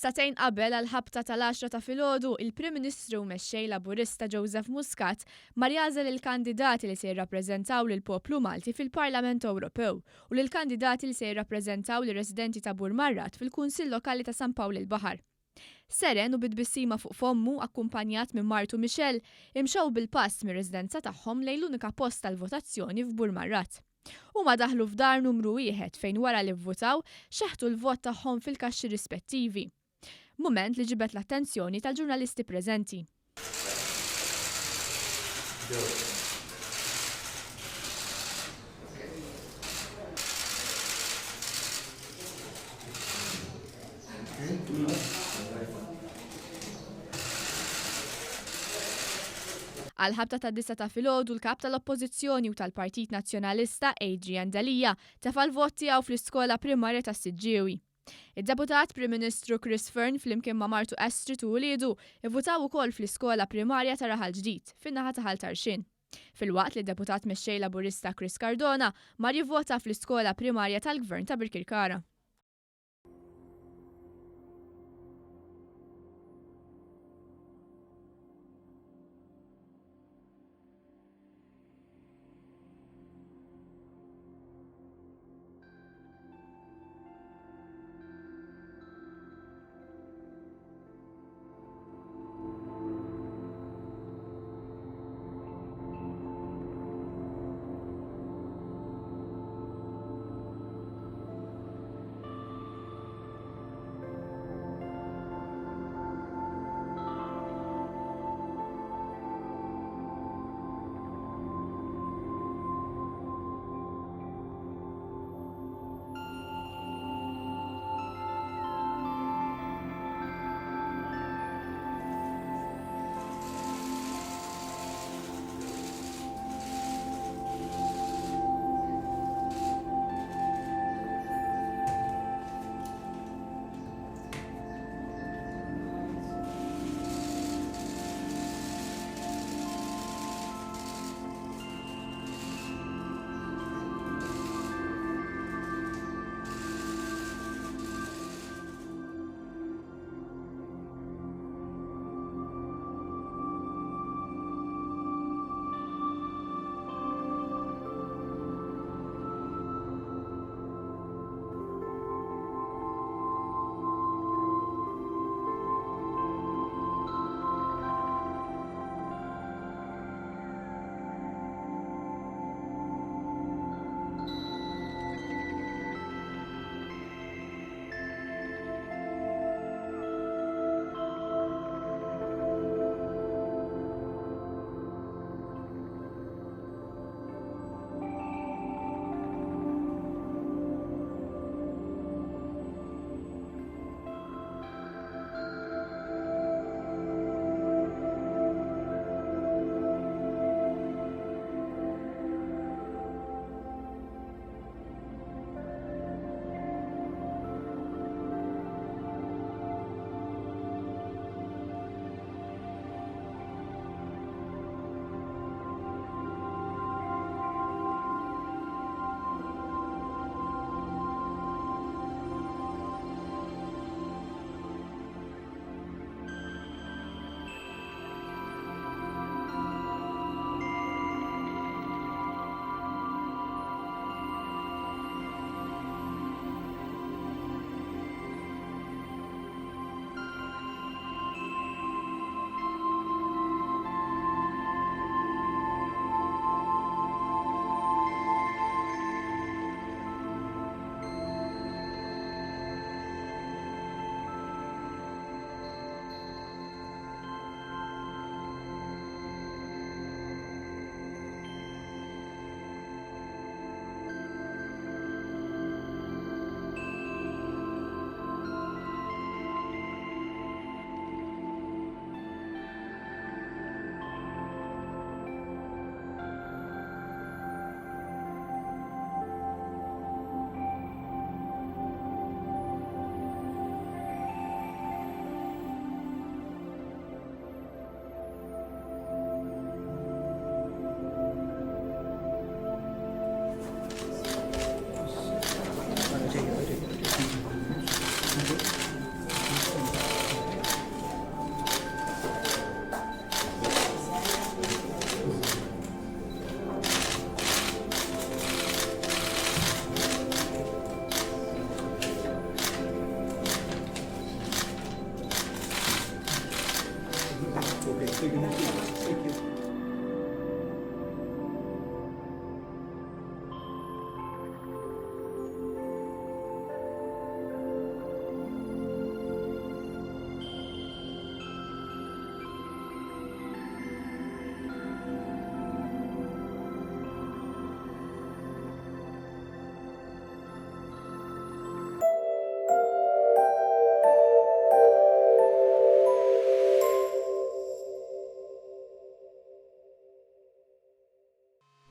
Satejn qabel għal-ħabta tal-10 ta' filgħodu, il-Prim Ministru mexxej Laburista Joseph Muscat mar jażel il-kandidati li se jirrappreżentaw lil poplu Malti fil-Parlament Ewropew u lil kandidati li se jirrappreżentaw lir residenti ta' Burmarrat fil-Kunsill Lokali ta' San Pawl il-Baħar. Seren u bidbissima fuq fommu akkumpanjat minn Martu Michel imxew bil-pass mir-residenza tagħhom lejn l-unika post tal-votazzjoni f'Burmarrat. Huma daħlu f'dar numru 1 fejn wara li vvotaw xeħtu l-vot tagħhom fil-kaxxi rispettivi. Mument li ġibet l-attenzjoni tal-ġurnalisti preżenti. Għal-ħabta ta' 9 ta' filgħodu l-kap tal-Oppożizzjoni u tal-Partit Nazzjonalista Adrian Dalija tefa' l-vot tiegħu fl-iskola primarja ta' Siġġiewi. Id-Deputat Prim Ministru Chris Fearn flimkien ma' Martu Estrid u Uliedu ivvutaw ukoll fl-iskola primarja ta' Raħal Ġdid fin-naħa ta' Ħaltarxin. Filwaqt li d-Deputat mexxej Laburista Chris Cardona mar jivvota fl-iskola primarja tal-Gvern ta' Birkirkara.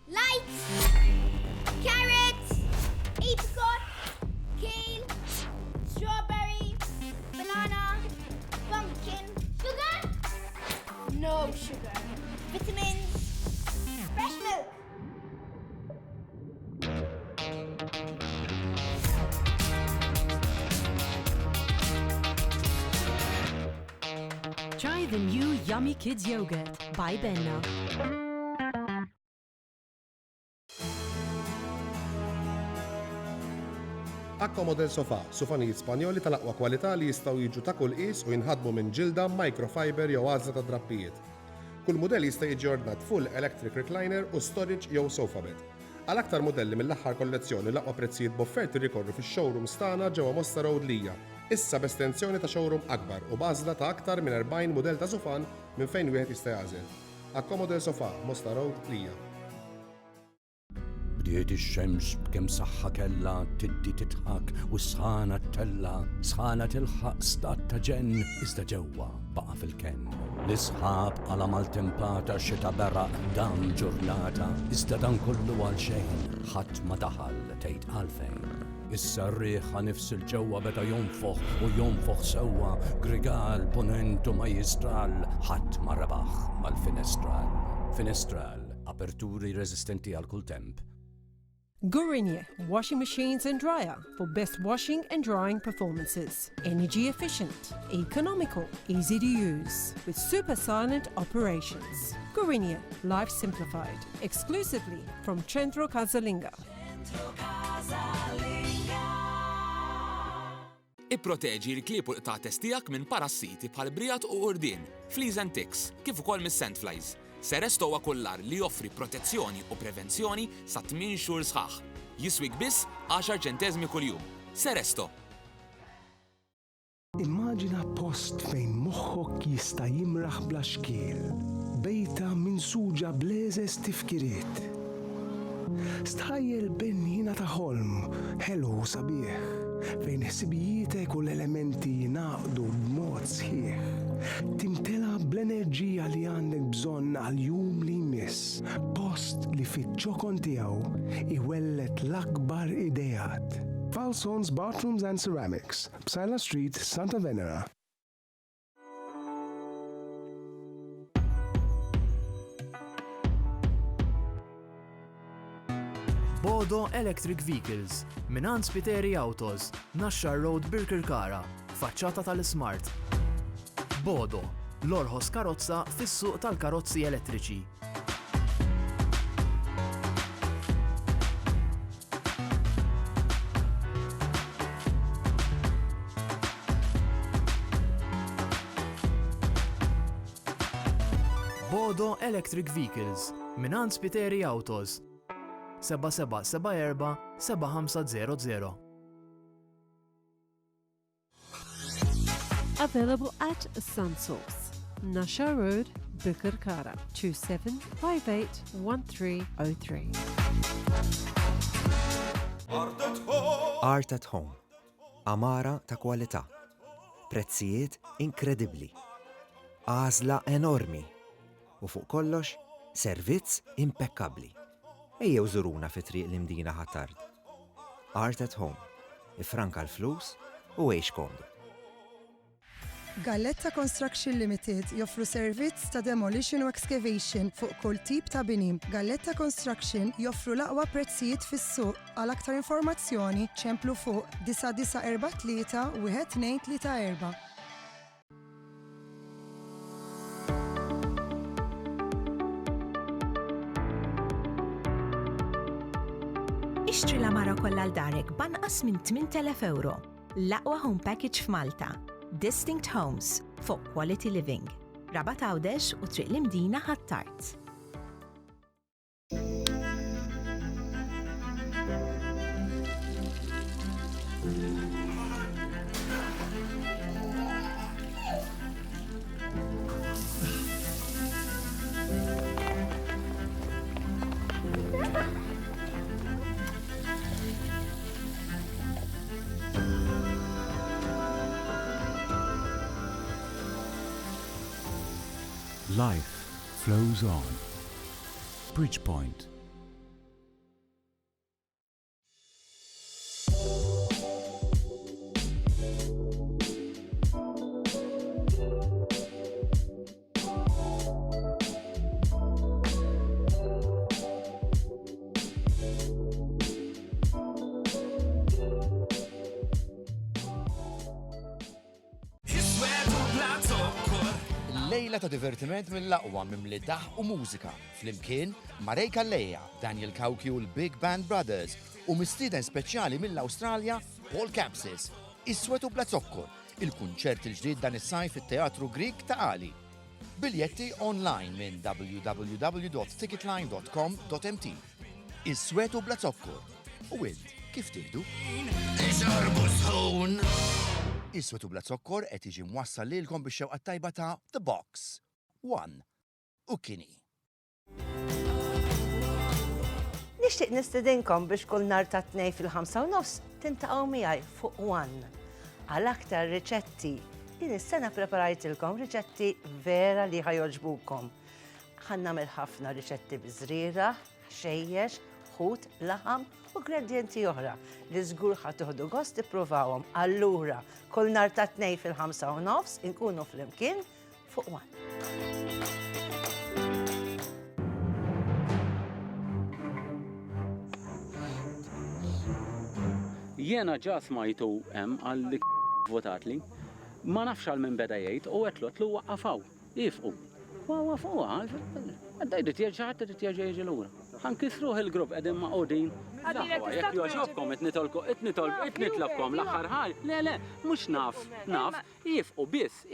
Lights, carrots, apricot, kale, strawberry, banana, pumpkin, sugar? No sugar. Vitamins, fresh milk. Try the new Yummy Kids Yogurt by Benna. Accomodel Sofa, sofanijiet Spanjoli tal-aqwa kwalità li jistgħu jiġu ta' kull qis u jinħadmu minn ġilda, microfiber jew għażla ta' drappijiet. Kull mudell jista' jiġi ordnat full electric recliner u storage jew sofa bed. Għal aktar modelli mill-aħħar kollezzjoni l-aqwa prezzijiet b'offerti rikorru fix-showrooms tagħna ġewwa Mosta Road Lija. Issa b'estensjoni ta' showroom akbar u b'għażla ta' aktar minn 40 mudell ta' sofan minn fejn wieħed jista' jagħżel. Accomodel Sofa, Mosta Road Lija. Bdiet ix-xemx b'kemm saħħa kellha tiddi titħak u sħana tella, sħana tilħaq stat ta' ġenn iżda ġewwa baqa' fil-ken. L-isħab għala maltempata xita beraq dan ġurnata, iżda dan kollu għal xejn, ħadd ma daħal tgħid għalfejn. Issa r-riħ nifsil ġewwa beda jonfoħ sewwa, grigal, ponent u majistral, ħadd ma rebaħ mal-finestral. Finestral, aperturi resistenti għal kull temp. Gourinia washing machines and dryer for best washing and drying performances. Energy efficient, economical, easy to use with super silent operations. Gourinia, life simplified, exclusively from Centro Casalinga. Ipproteġi l-klieb u l-qtates tiegħek minn parassiti bħal brijat u urdien, fleas and ticks, kif ukoll mis-sandflies. Seresto huwa kullar li joffri protezzjoni u prevenzjoni sa 8 xhur sħaħ. Jiswik biss 10 ċentesmi kuljum. Seresto. Immaġina post fejn moħħok jista' jimraħ bla xkiel, bejta minsuġa b'leżes tifkiriet. Stħajjel bennina ta' ħolm, ħelu sabiħ, fejn ħsibijietek u l-elementi jinaqdu b'mod sħiħ. Timtela bl-enerġija li għandek bżonn għal-jum li jmiss, post li fit-ġokon tiegħu iwellet l-akbar idejat. Falsons Bathrooms and Ceramics, Psala Street, Santa Venera. Bodo Electric Vehicles, minant Spiteri Autos, Nashar Road Birkirkara, faċċata tal-Smart. Bodo, l-orħos karozza fis-suq tal-karozzi elettriċi. Bodo Electric Vehicles, minant Spiteri Autos, 7774 7500. Available at SunSource, Nasha Road, Birkirkara, 27581303. Art at Home. Amara ta' kwalità. Prezzijiet inkredibbli. Għażla enormi. U fuq kollox, servizz impeccabli. Ejjew żuruna fi triq l-imdina ħattard. Art at Home. Ifranka l-flus u għex komdu. Galletta Construction Limited joffru servizz ta' demolition u excavation fuq kull tip ta' bini. Galletta Construction joffru l-aqwa prezzijiet fis-suq. Għal aktar informazzjoni ċemplu fuq 9943 1234. Ixtri l-amara kollha l-darek banqas minn 8,000 euro. L-aqwa home package f'Malta. Distinct Homes for Quality Living. Rabat Għawdex u Triq l-Imdina ħattart. Life flows on. Bridgepoint. Lejla ta' divertiment mill-aqwa mimli daħ u mużika flimkien ma' Ray Kalleja, Daniel Kauki u l-Big Band Brothers u mistieden speċjali mill-Awstralja Paul Capsis. Is-Swetu bla Zokkor, il-kunċert il-ġdid dan is-sajf fit-Teatru Grieg ta' Ali. Biljetti online minn www.ticketline.com.mt. Is-Swetu bla Zokkor. U int kif tieħdu? Is-Swetu bla Zokkor qed jiġi mwassal lilkom bix-xewqa tajba ta' The Box. 1. U Kini. Nixtieq nistedinkom biex kull nhar ta' tnejn fil-5:30 tintaqgħu miegħi fuq 1. Għal aktar riċetti. Din is-sena preparajtilkom riċetti vera li ħajogħġbukom. Ħannagħmel ħafna riċetti biżriera, xejjex, ħut, laħam u ingredienti oħra li żgur ħadd tieħdu gost tippruvawhom. Allura, kull nhar ta' tnejn fil-5:30 inkunu flimkien fuq 1. Jiena ġa smajtu hemm għal votatli. Ma nafx għal minn beda jgħid u għetlot lu waqqafaw. Jifqu. Waqafu għaddajdu tjerġaħat t-tjerġa l-ura. Ħankisruħ il-grupp għedin ma' qodin. Jek joġobkom it-nitlobkom l-axħar ħal. Le, mux naf, jifqu bis.